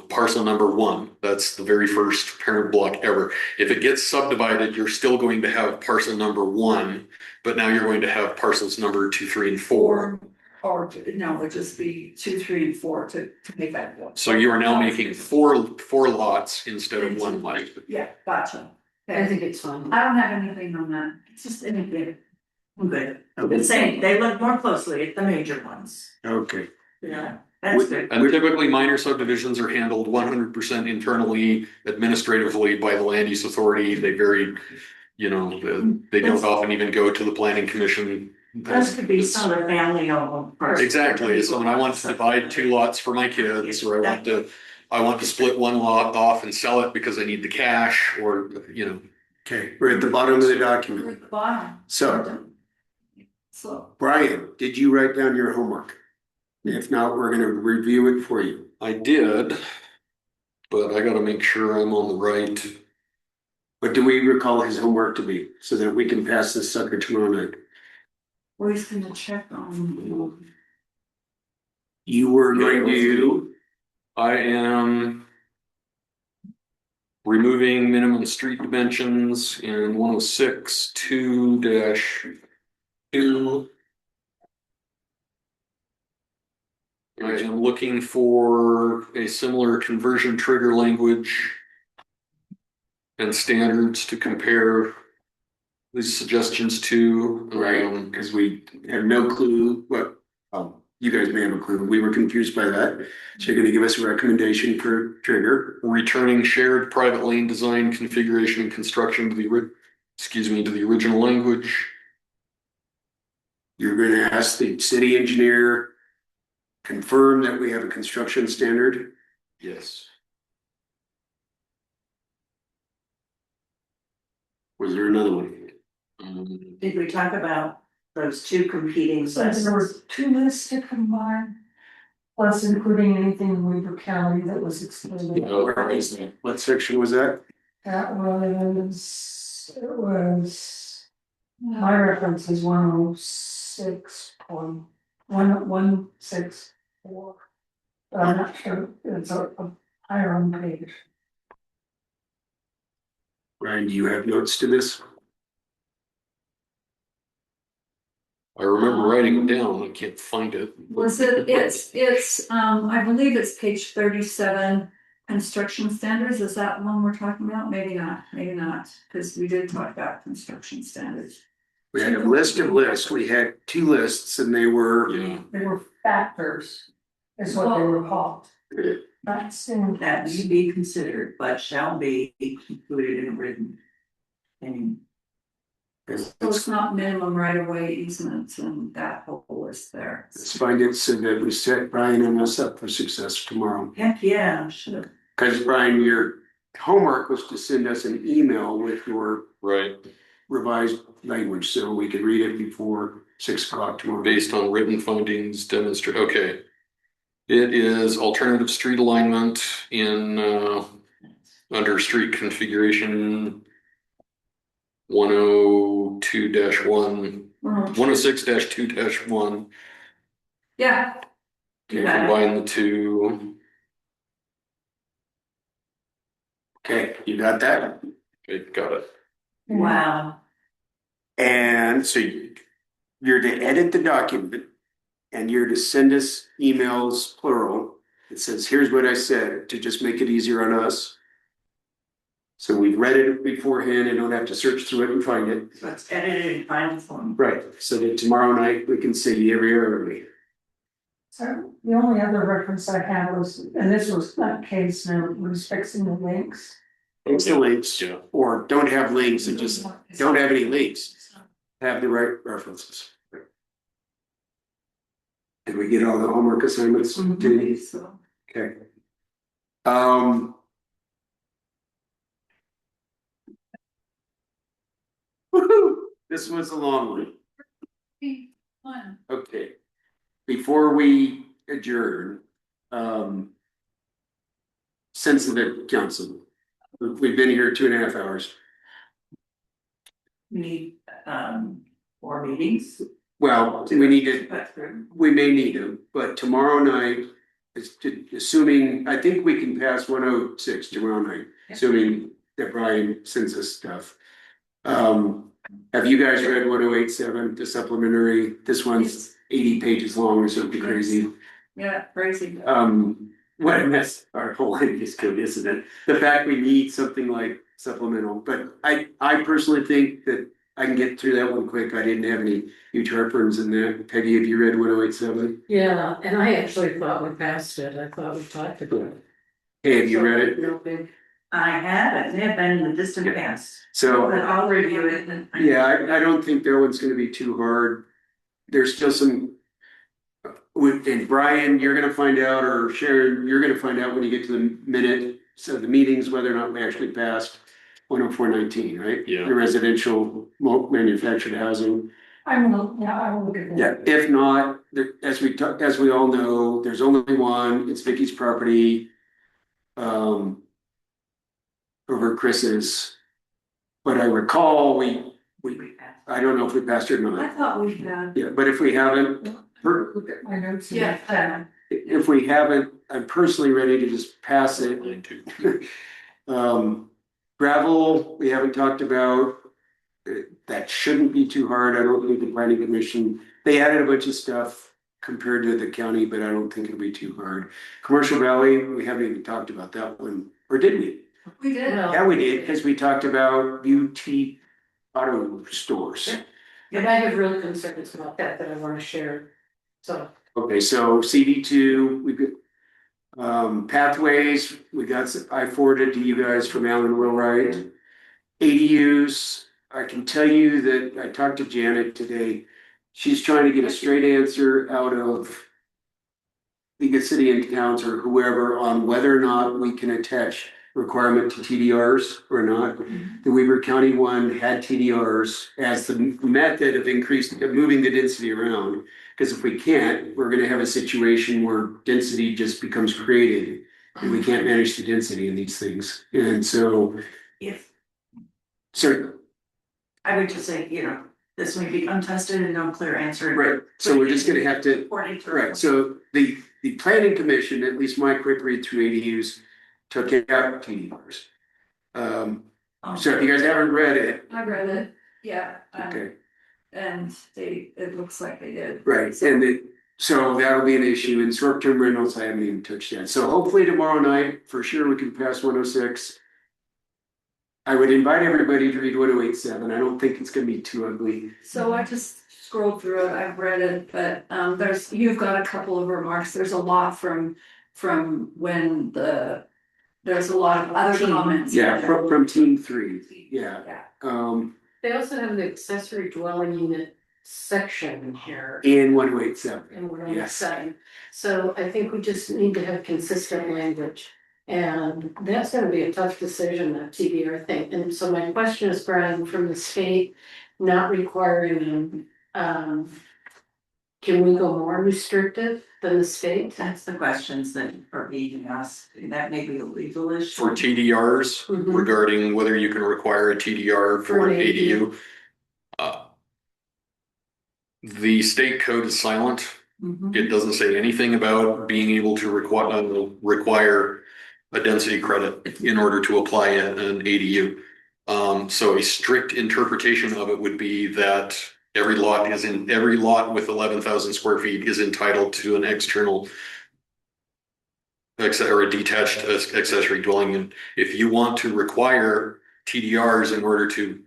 parcel number 1. That's the very first parent block ever. If it gets subdivided, you're still going to have parcel number 1, but now you're going to have parcels number 2, 3, and 4. Or, no, it'd just be 2, 3, and 4 to make that one. So you are now making four lots instead of 1 lot. Yeah, gotcha. I think it's fine. I don't have anything on that. It's just anything. I'm good. The same, they look more closely at the major ones. Okay. Yeah, that's good. And typically minor subdivisions are handled 100% internally, administratively by the land use authority. They vary, they don't often even go to the planning commission. Those could be some of the family owned. Exactly. So when I want to divide 2 lots for my kids, or I want to split 1 lot off and sell it because I need the cash, or, Okay, we're at the bottom of the We're at document. the bottom. So, So, Brian, did you write down your homework? If not, we're gonna review it for you. I did, but I gotta make sure I'm on the right. What do we recall his homework to be, so that we can pass this sucker tomorrow night? we're just gonna check on. You were going to, I am removing minimum street dimensions in 106 2-2. I am looking for a similar conversion trigger language and standards to compare these suggestions to. right, because we have no clue what, you guys may have a clue, we were confused by that. So you're gonna give us a recommendation for trigger. Returning shared private lane design, configuration, and construction to the original language. You're gonna ask the city engineer, confirm that we have a construction standard. Yes. Was there another one? Did we talk about those 2 competing So there lists? were 2 lists to combine, plus including anything in Weaver County that was excluded. What section was that? That was, my reference is 106.1164. But I'm not sure, it's a higher on the page. Ryan, do you have notes to this? I remember writing it down. I can't find it. Was it, it's, I believe it's page 37, construction standards, is that the one we're talking about? Maybe not, because we did talk about construction standards. We had a list of lists, we had 2 lists and they were, Yeah. They were factors, is what they were called. Not standards. That may be considered, but shall be included in written. And So it's not minimum right of way easements and that whole list there. let's find it so that we set Brian and us up for success tomorrow. heck, yeah, should have. Because Brian, your homework was to send us an email with your Right. revised language, so we could read it before 6 o'clock tomorrow. Based on written findings demonstrate, okay. It is alternative street alignment in, under street configuration 102-1, 106-2-1. Yeah, Okay, combine the 2. Okay, you got that? Okay, got it. Wow. And so you're to edit the document and you're to send us emails, plural. It says, here's what I said, to just make it easier on us. So we've read it beforehand and don't have to search through it and find it. So it's edited in final form. Right, so that tomorrow night we can see every early. So the only other reference I had was, and this was not case note, was fixing the links. Fix the links, Yeah. or don't have links and just don't have any links. Have the right references. Did we get all the homework assignments? Jenny? so. Okay. Woohoo, this was a long one. Okay. Before we adjourn, sensitive council. We've been here 2.5 hours. We need, 4 meetings. Well, we need to, But through. we may need them, but tomorrow night, assuming, I think we can pass 106 tomorrow night, assuming that Brian sends us stuff. Have you guys read 1087, the supplementary? This one's 80 pages long or something crazy. Yeah, crazy. What a mess our whole line is good, isn't it? The fact we need something like supplemental, but I personally think that I can get through that one quick. I didn't have any huge heartburns in that. Peggy, have you read 1087? Yeah, and I actually thought we passed it. I thought we talked about it. Hey, have you read it? No big. I have been in the distant Yeah. past, So, but I'll review it and. yeah, I don't think that one's gonna be too hard. There's still some. And Brian, you're gonna find out, or Sharon, you're gonna find out when you get to the minute, so the meetings, whether or not we actually passed 10419, right? Yeah. The residential manufactured housing. I will look at that. Yeah, if not, there, as we all know, there's only one, it's Vicky's property. Over Chris's. But I recall I don't know if we passed it or I not. thought we had. Yeah, but if we haven't, Look at my notes. Yeah. if we haven't, I'm personally ready to just pass it. Mine too. Gravel, we haven't talked about. That shouldn't be too hard. I don't think the planning commission, they added a bunch of stuff compared to the county, but I don't think it'll be too hard. Commercial Valley, we haven't even talked about that one, or did we? We did. Yeah, we did, because we talked about UT auto stores. But I have real concerns about that I wanna share. So, Okay, so CD2, we got pathways, we got, I forwarded to you guys from Alan Wheelwright. ADUs, I can tell you that I talked to Janet today. She's trying to get a straight answer out of League of City and Towns or whoever on whether or not we can attach requirement to TDRs or not. The Weber County one had TDRs as the method of moving the density around. Because if we can't, we're gonna have a situation where density just becomes created and we can't manage the density in these things. And so, If, so, I would just say, this may be untested and no clear answer. right, so we're just gonna have to, According to. right, so the planning commission, at least my quick read through ADUs, took out TDRs. So if you guys haven't read it, I read it, yeah. okay. And it looks like they did. Right, and so that'll be an issue, and short-term rentals, I haven't even touched that, so hopefully tomorrow night, for sure, we can pass 106. I would invite everybody to read 1087, I don't think it's gonna be too ugly. So I just scrolled through it, I've read it, but you've got a couple of remarks, there's a lot from when there's a lot of other comments. Yeah, from team 3, yeah, Yeah. they also have the accessory dwelling unit section here. in 1087, And what I'm Yes. saying, so I think we just need to have consistent language. And that's gonna be a tough decision, that TBR thing, and so my question is, Brian, from the state, not requiring them, can we go more restrictive than the state? That's the questions that are being asked, that may be a legal issue. For TDRs, Mhm. regarding whether you can require a TDR For for an an ADU. The state code is silent. Mhm. It doesn't say anything about being able to require a density credit in order to apply an ADU. So a strict interpretation of it would be that every lot with 11,000 square feet is entitled to an external or a detached accessory dwelling unit. If you want to require TDRs in order to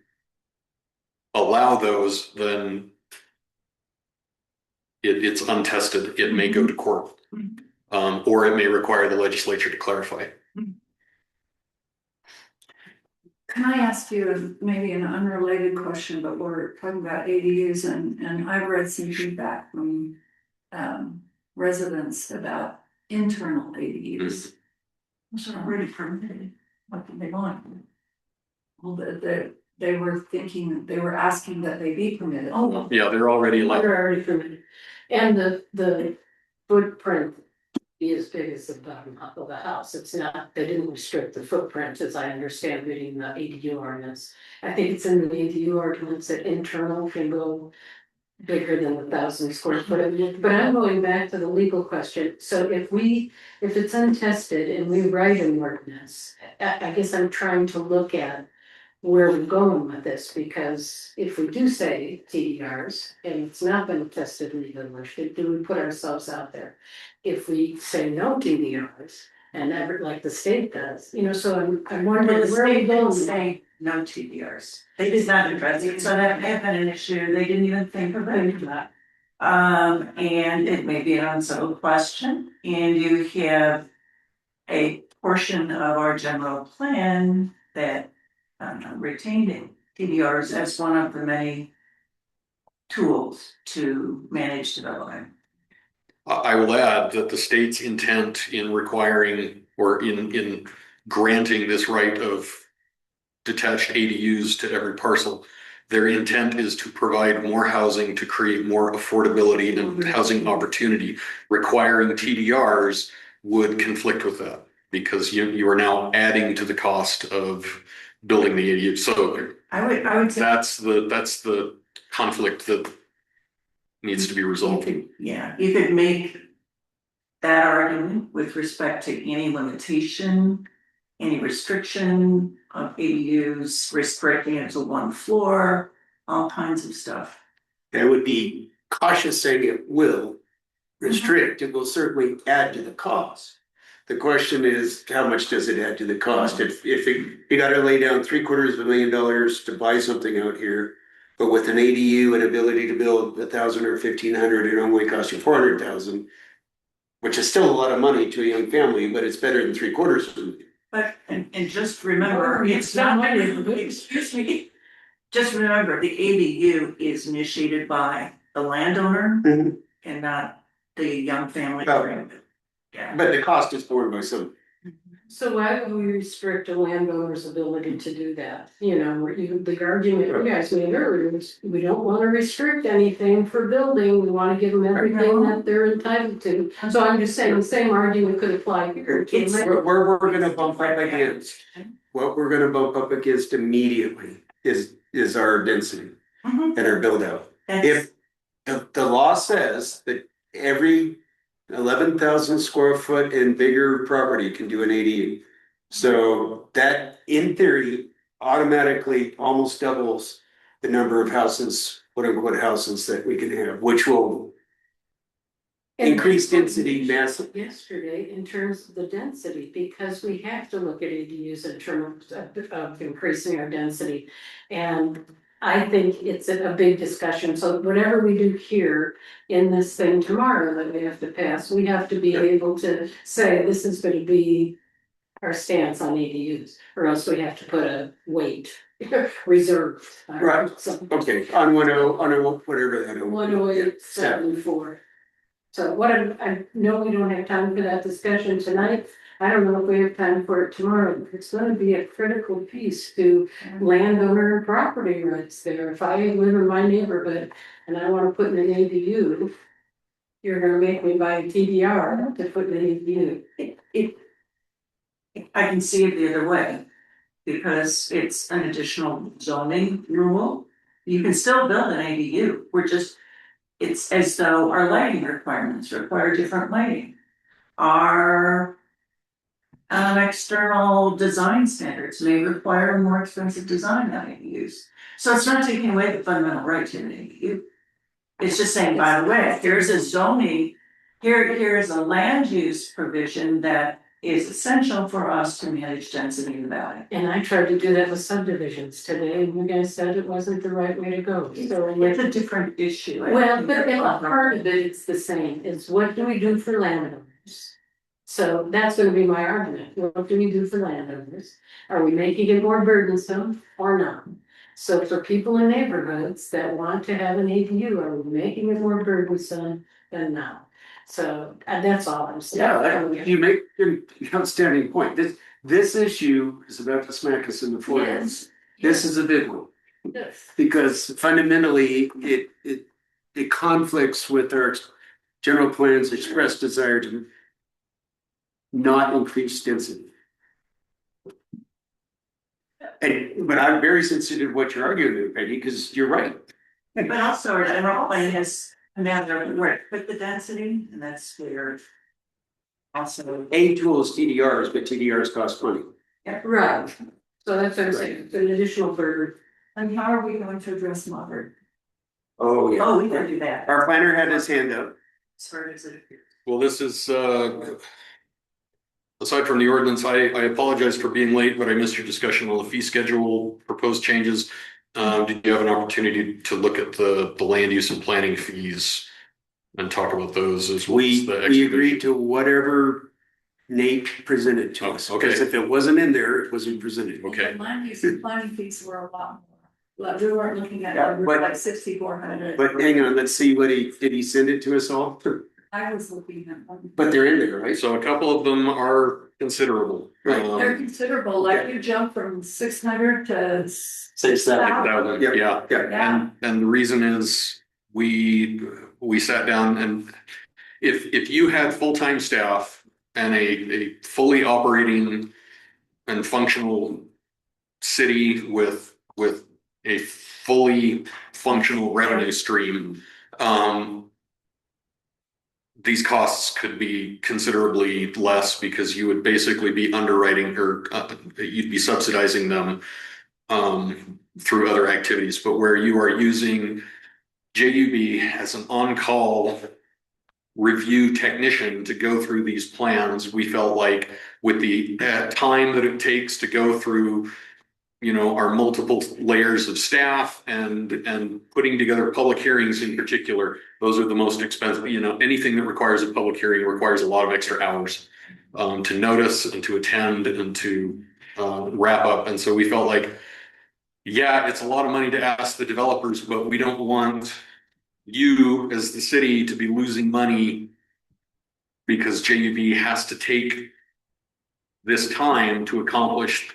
allow those, then it's untested. It may go to court. Or it may require the legislature to clarify. Can I ask you maybe an unrelated question, but we're talking about ADUs and I've read some feedback from residents about internal ADUs. Those are already permitted, what do they want? Well, they were asking that they be permitted. Oh, Yeah, they're already allowed. they're already permitted, and the footprint be as big as the bottom of the house, it's not, they didn't restrict the footprint, as I understand reading the ADU ordinance. I think it's in the ADU ordinance that internal can go bigger than 1,000 square foot. But I'm going back to the legal question. So if it's untested and we write an ordinance, I guess I'm trying to look at where we're going with this, because if we do say TDRs and it's not been tested legally, do we put ourselves out there? If we say no TDRs and never, like the state does, so I'm Well, wondering the where we state go. didn't say no TDRs. They did not address it, so that may have been an issue. They didn't even think of that. And it may be an unsettled question, and you have a portion of our general plan that retained TDRs as one of the many tools to manage development. I will add that the state's intent in requiring or in granting this right of detached ADUs to every parcel, their intent is to provide more housing to create more affordability and housing opportunity. Requiring TDRs would conflict with that because you are now adding to the cost of building the ADU. So I would say. that's the conflict that needs to be resolved. You could make that argument with respect to any limitation, any restriction of ADUs, restricting it to one floor, all kinds of stuff. I would be cautious saying it will restrict, it will certainly add to the cost. The question is, how much does it add to the cost? If you gotta lay down $750,000 to buy something out here, but with an ADU and ability to build 1,000 or 1,500, it only costs you 400,000, which is still a lot of money to a young family, but it's better than 3/4 million. But, and just remember, it's not, excuse me, just remember, the ADU is initiated by the landowner Mhm. and not the young family. Oh. Yeah. But the cost is borne by some. So why would we restrict a landowner's ability to do that? The argument you guys made earlier is we don't want to restrict anything for building. We want to give them everything that they're entitled to. So I'm just saying the same argument could apply here. Where we're gonna bump up against, what we're gonna bump up against immediately is our density Mhm. and our build out. That's- If the law says that every 11,000 square foot and bigger property can do an ADU. So that, in theory, automatically almost doubles the number of houses, quote unquote, houses that we can have, which will increase density massively. Yesterday, in terms of the density, because we have to look at ADUs in terms of increasing our density. And I think it's a big discussion, so whatever we do here in this thing tomorrow that we have to pass, we have to be able to say, this is gonna be our stance on ADUs, or else we have to put a weight reserved. Right. Okay, on whatever that. 108.74. So I know we don't have time for that discussion tonight. I don't know if we have time for it tomorrow. It's gonna be a critical piece to landowner and property rights there. If I live in my neighborhood and I wanna put in an ADU, you're gonna make me buy a TDR to put in an ADU. I can see it the other way, because it's an additional zoning rule. You can still build an ADU, it's as though our lighting requirements require different lighting. Our external design standards may require a more expensive design than ADUs. So it's not taking away the fundamental right to an ADU. It's just saying, by the way, here's a zoning, here is a land use provision that is essential for us to manage density in the valley. And I tried to do that with subdivisions today, and you guys said it wasn't the right way to go. So It's a different issue. well, but a part of it, it's the same, it's what do we do for landowners? So that's gonna be my argument, what do we do for landowners? Are we making it more burdensome or not? So for people in neighborhoods that want to have an ADU, are we making it more burdensome than not? So, that's all I'm saying. Yeah, you make an outstanding point. This issue is about to smack us in the forehead. Yes. This is a big one. Yes. Because fundamentally, it conflicts with our general plan's expressed desire to not increase density. But I'm very sensitive to what you're arguing, Peggy, because you're right. But also our general plan is a matter of where to put the density, and that's where. Also, A tool is TDRs, but TDRs cost money. Right, so that's what I'm saying, it's an additional burden. And how are we going to address Mother? Oh, yeah. oh, we can do that. Our planner had his hand up. As far as it appears. Well, this is, aside from the ordinance, I apologize for being late, but I missed your discussion on the fee schedule, proposed changes. Did you have an opportunity to look at the land use and planning fees and talk about those as well as the We agreed to whatever Nate presented to Oh, us, okay. because if it wasn't in there, it wasn't presented. Okay. Land use and planning fees were a lot more. Like, we weren't looking at, Yeah, but- like 6,400. But hang on, let's see what did he send it to us all? I was looking at them. But they're in there, right? So a couple of them are considerable. Right. They're considerable, like you jump from 600 to. 6,000. Yep. Yeah. Yeah. And the reason is we sat down and if you had full-time staff and a fully operating and functional city with a fully functional revenue stream, these costs could be considerably less because you would basically be underwriting or you'd be subsidizing them through other activities. But where you are using JUB as an on-call review technician to go through these plans, we felt like with the time that it takes to go through, you know, our multiple layers of staff and putting together public hearings in particular, those are the most expensive. You know, anything that requires a public hearing requires a lot of extra hours to notice and to attend and to wrap up. And so we felt like, yeah, it's a lot of money to ask the developers, but we don't want you as the city to be losing money because JUB has to take this time to accomplish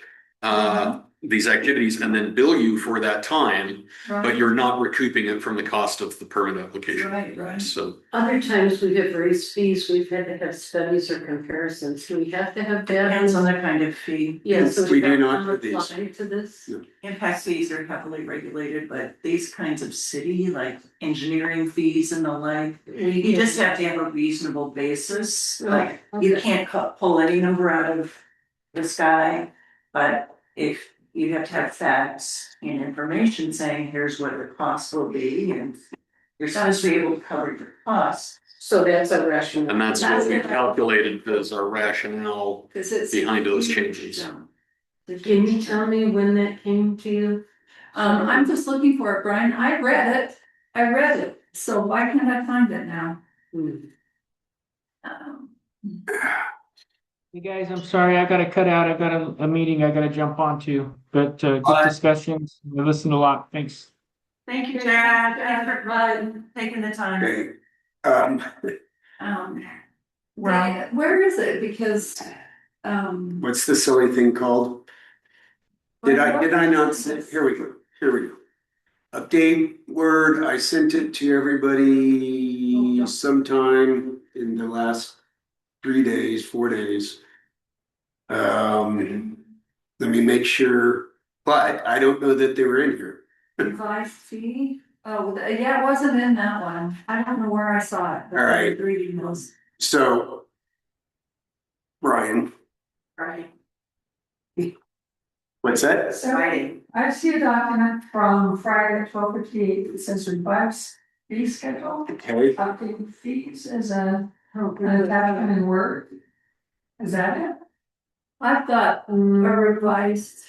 these activities and then bill you for that time, but you're not recouping it from the cost of the permit application. Right. So Other times we have raised fees, we've had to have studies or comparisons, do we have to have that? Depends on the kind of fee. Yeah, so We do have not to for these. apply to this. Impact fees are heavily regulated, but these kinds of city, like engineering fees and the like, you just have to have a reasonable basis. Like, you can't pull any number out of the sky, but if you have to have facts and information saying, here's what the cost will be, and you're supposed to be able to cover your costs. So that's a rationale. and that's what we calculated as our rationale Cause it's. behind those changes. Can you tell me when that came to you? I'm just looking for it, Brian. I read it. So why can't I find it now? You guys, I'm sorry, I gotta cut out. I've got a meeting I gotta jump onto, but good discussions. I listened a lot. Thanks. Thank you, Chad. Thanks for taking the time. Okay. Where is it? Because, What's the silly thing called? Did I not send, here we go. Update Word, I sent it to everybody sometime in the last 4 days. Let me make sure, but I don't know that they were in here. revised fee? Oh, yeah, it wasn't in that one. I don't know where I saw it. All right. Reading those. So, Brian, Right. what's that? So I see a document from Friday at 12:58 that says revised fee schedule, Okay, updated fees as an attachment in Word. Is that it? I thought a revised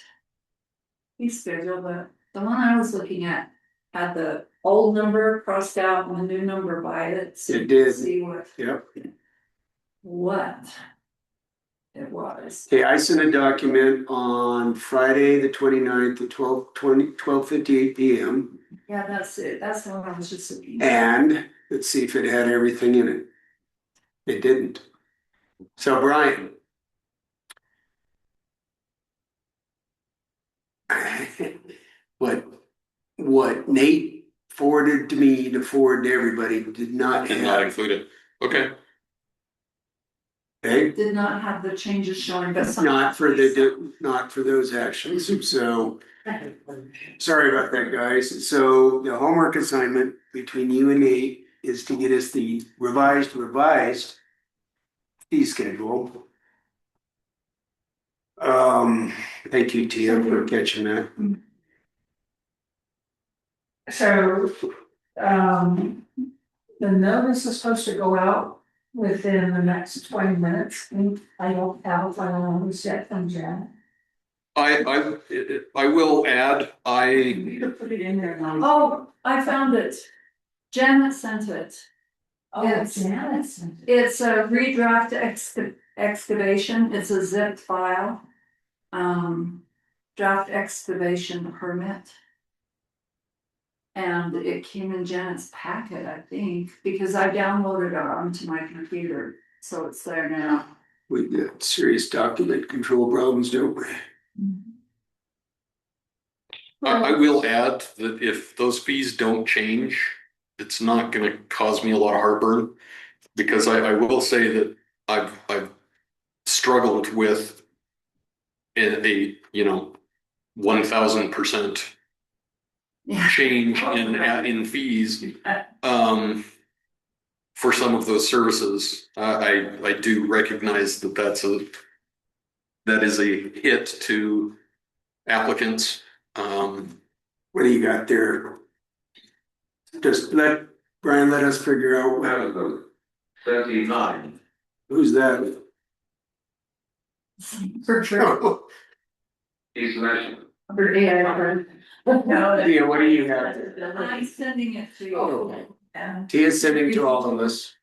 fee schedule, but the one I was looking at had the old number crossed out and the new number by it. So It did. See what yep. it was. Okay, I sent a document on Friday, the 29th at 12:58 PM. Yeah, that's it. That's the one I was just looking at. And let's see if it had everything in it. It didn't. So Brian. What Nate forwarded to me to forward to everybody did not Did not have include it. Okay. Okay, did not have the changes showing, but some. not for those actions, so. Sorry about that, guys. So the homework assignment between you and Nate is to get us the revised fee schedule. Thank you, Tia, for catching that. So, the notice is supposed to go out within the next 20 minutes. I don't have a final notice yet from Jen. I will add, You could put it in there now. Oh, I found it. Janet sent it. Oh, Yes. Janet. It's a redraft excavation. It's a zipped file. Draft excavation permit. And it came in Janet's packet, I think, because I downloaded it onto my computer, so it's there now. We got serious document control problems, don't we? I will add that if those fees don't change, it's not gonna cause me a lot of heartburn. Because I will say that I've struggled with a 1000% Yeah. change in fees. For some of those services, I do recognize that that is a hit to applicants. What do you got there? Just let us figure out. 79. Who's that? For sure. He's mentioned. For AI. Tia, what do you have there? I'm sending it to you. Oh. Tia's sending to all of us.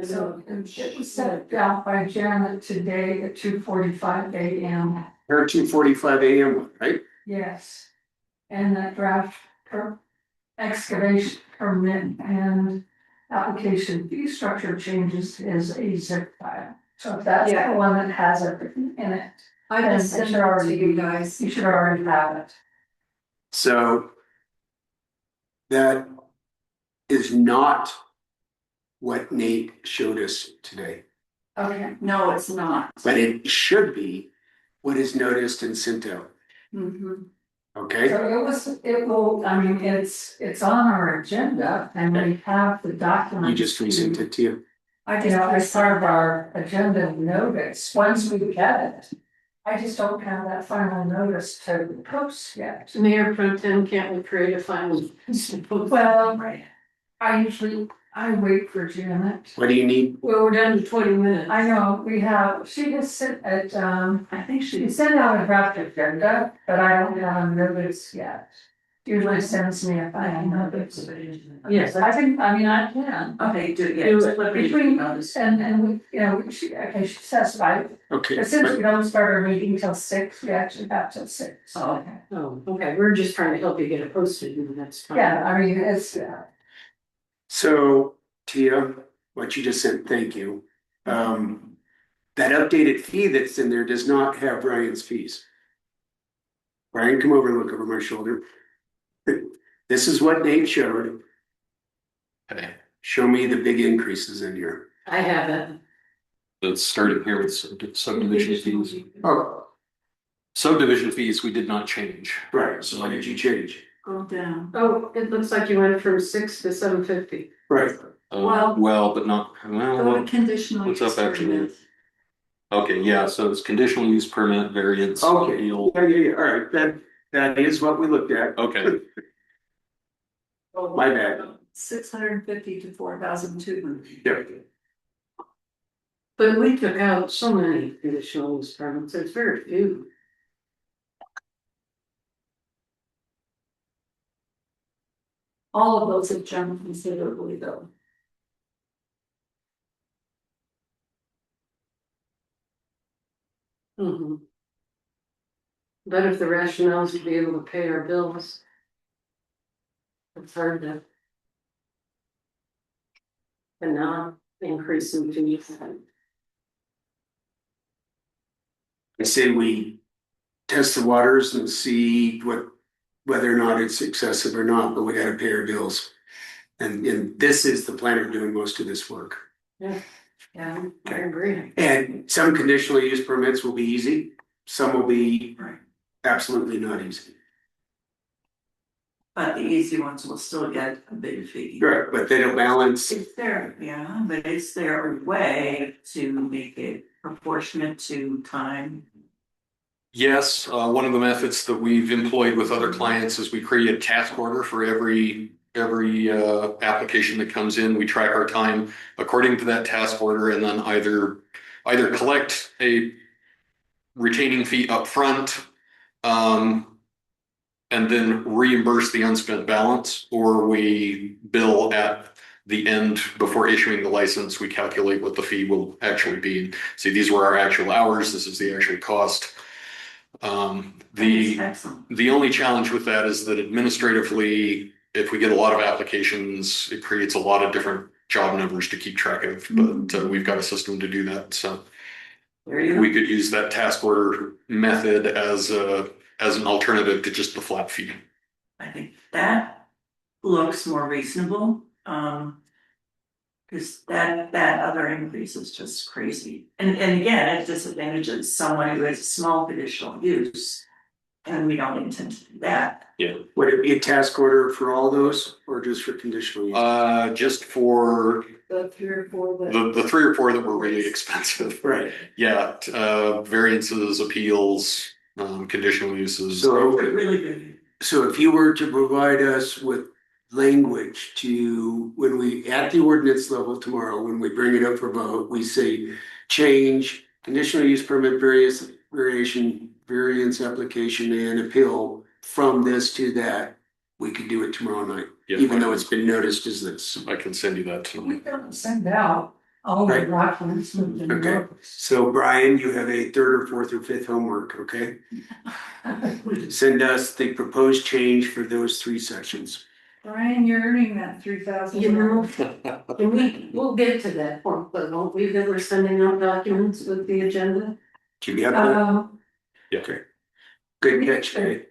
So it was sent out by Janet today at 2:45 a.m. Her 2:45 a.m., right? Yes. And that draft excavation permit and application fee structure changes is a zip file. So if that's the one that has everything in it, I just sent it to you guys. you should already have it. So that is not what Nate showed us today, Okay. No, it's not. but it should be what is noticed and sent out. Mhm. Okay? So it's on our agenda and we have the document. You just resent it to you. I You know, as just. part of our agenda notice, once we get it. I just don't have that final notice to post yet. Mayor Pro Tem, can't we create a final? Well, I wait for Janet. What do you need? Well, we're down to 20 minutes. I know, she just sent at, I think she sent out a draft agenda, but I don't have a notice yet. Usually sends me a final notice. Yes, I can. Okay, do Do it. it. Between, and we, she says, right, Okay. but since but- we don't start our meeting till 6, we actually have till 6. Oh, okay. Oh, okay, we're just trying to help you get it posted, and that's fine. Yeah, it's, So, Tia, what you just said, thank you. That updated fee that's in there does not have Brian's fees. Brian, come over and look over my shoulder. This is what Nate showed. Okay, Show me the big increases in here. I have it. let's start here with subdivision fees. Oh, Subdivision fees, we did not change. right, so why did you change? Go down. Oh, it looks like you went from 6 to 750. Right, Well, but not, Go well, to conditional. what's up use actually? permit. Okay, yeah, so it's conditional use permit variance. okay, appeal. yeah, all right, that is what we looked at. Okay, My bad. 650 to 4,200. Yeah. But we took out so many conditional use permits, it's very few. All of those have jumped considerably though. Mhm. But if the rationale is to be able to pay our bills. It's hard to. And not increase in fees. I say we test the waters and see whether or not it's excessive or not, but we gotta pay our bills. And this is the planner doing most of this work. Yeah. Yeah, I agree. And some conditional use permits will be easy, some will be Right. absolutely not easy. But the easy ones will still get a big fee. Right, but they don't balance. But is there a way to make it proportionate to time? Yes, one of the methods that we've employed with other clients is we create a task order for every application that comes in. We track our time according to that task order, and then either collect a retaining fee up front, and then reimburse the unspent balance, or we bill at the end before issuing the license. We calculate what the fee will actually be. See, these were our actual hours. This is the actual cost. Excellent. The only challenge with that is that administratively, if we get a lot of applications, it creates a lot of different job numbers to keep track of, but we've got a system to do that. So There you go. we could use that task order method as an alternative to just the flat fee. I think that looks more reasonable, because that other increase is just crazy. And again, it disadvantages someone who has a small conditional use, and we don't intend to do that. Yeah. Would it be a task order for all those or just for conditional use? Just for The 3 or 4 the 3 or 4 that were really expensive. Right. Yeah, variances, appeals, conditional uses. So, Really good. so if you were to provide us with language to, when we, at the ordinance level tomorrow, when we bring it up for vote, we say change conditional use permit variance application and appeal from this to that, we could do it tomorrow night, Yeah, even though it's been noticed as this. I can send you that We tonight. don't send out all the Right. documents moved in Okay. Word. So Brian, you have a 3rd or 4th or 5th homework, okay? Send us the proposed change for those 3 sections. Brian, you're earning that 3,000. You know, we'll get to that point, but won't we, that we're sending out documents with the agenda? Do you have that? Yeah. Okay. Good catch, Dave.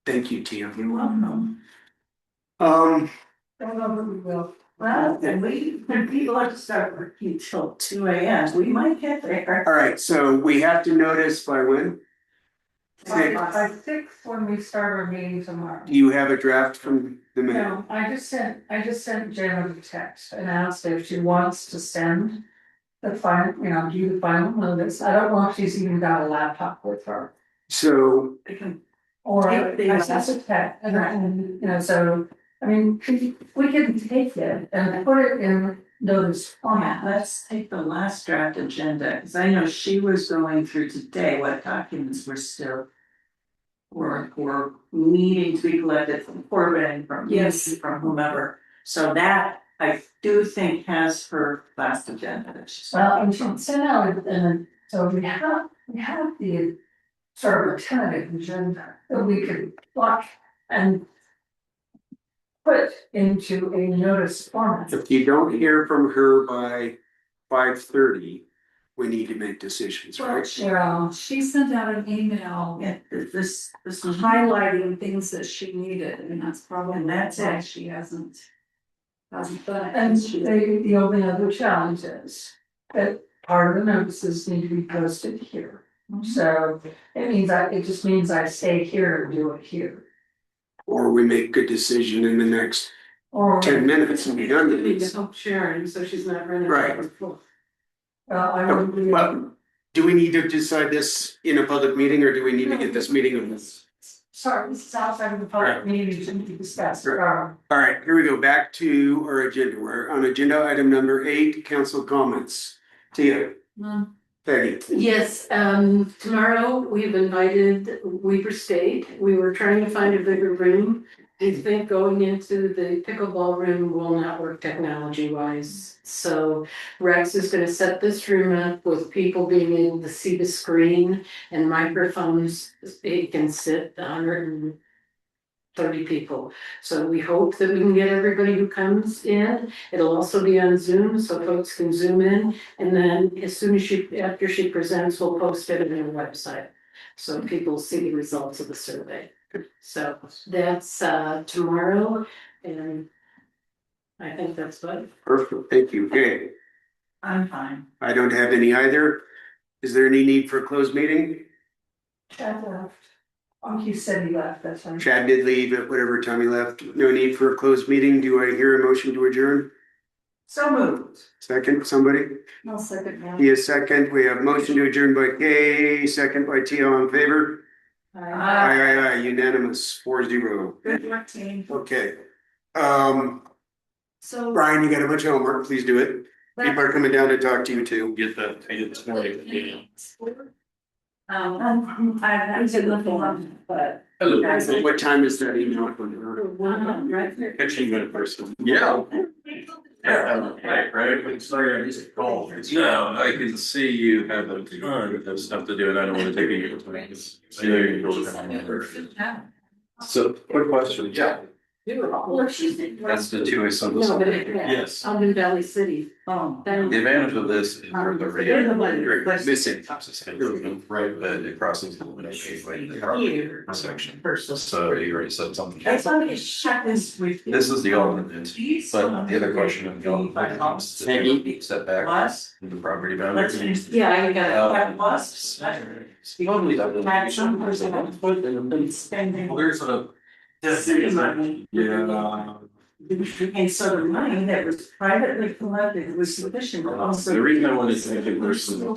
Thank you, Tia. You're welcome. Um, Don't know who we will. Well, when people have to start working till 2 a.m., we might get there. all right, so we have to notice by when? By 6 when we start our meeting tomorrow. Do you have a draft from the mail? No, I just sent Janet a text and asked if she wants to send the final, do the final notice. I don't know if she's even got a laptop with her. So, They can Or Take the- I sent a text and so, I mean, we can take it and put it in notice format. Let's take the last draft agenda, because I know she was going through today what documents were still were needing to be collected from Corbin, from Yes. from whomever. So that I do think has her last agenda that she's. Well, and she sent out, and so we have the sort of a tentative agenda that we could block and put into a notice format. if you don't hear from her by 5:30, we need to make decisions, Well, right? she sent out an email Yeah, this is highlighting things that she needed, and that's probably And that's why it. she hasn't done it. And the only other challenge is that part of the notices need to be posted here. So it just means I stay here and do it here. Or we make a decision in the next Or 10 minutes and be done with We need to these. help Sharon, so she's not running. Right. back and forth. I would be. Well, do we need to decide this in a public meeting or do we need to get this meeting on this? Sorry, this is outside of the public meeting to be discussed. All right, here we go. Back to our agenda. We're on agenda item number 8, council comments. Tia, Peggy. Yes, tomorrow we've invited Weaver State. We were trying to find a bigger room. I think going into the pickleball room will not work technology wise. So Rex is gonna set this room up with people being able to see the screen and microphones. It can sit 130 people. So we hope that we can get everybody who comes in. It'll also be on Zoom, so folks can zoom in. And then as soon as after she presents, we'll post it on our website. So people see the results of the survey. So that's tomorrow, and I think that's what. Perfect, thank you. Okay. I'm fine. I don't have any either. Is there any need for a closed meeting? Chad left. Oh, he said he left, that's fine. Chad did leave at whatever time he left. No need for a closed meeting. Do I hear a motion to adjourn? So moved. Second, somebody? I'll second that. Yes, second. We have motion to adjourn by Kay, second by T. All in favor? Aye, unanimous, 4-0. Good luck, team. Okay. So. Brian, you got a bunch of homework. Please do it. People are coming down to talk to you too. Get that paid this morning. I did looking on, but. Hello. What time is that email? Right there. Catching you in person. Yeah. Right, sorry, I missed a call. No, I can see you have a ton of stuff to do and I don't want to take any of it. So, quick question, yeah. Well, she's. That's the two-way No, but it, Yes. I'm in Valley City. Oh. The advantage of this is where the They're the ones- rate missing right, but it crosses the limit Here. section. Versus. So you already said something. As long as check this with. This is the alternate, but the other question of the setback Plus. in the property Let's boundary. use. Yeah, I got it. That plus. Totally double. Had some person on foot and been spending. Well, there's a. City money. Yeah. And so the money that was privately collected was sufficient to also. The reason I wanted to make it personal.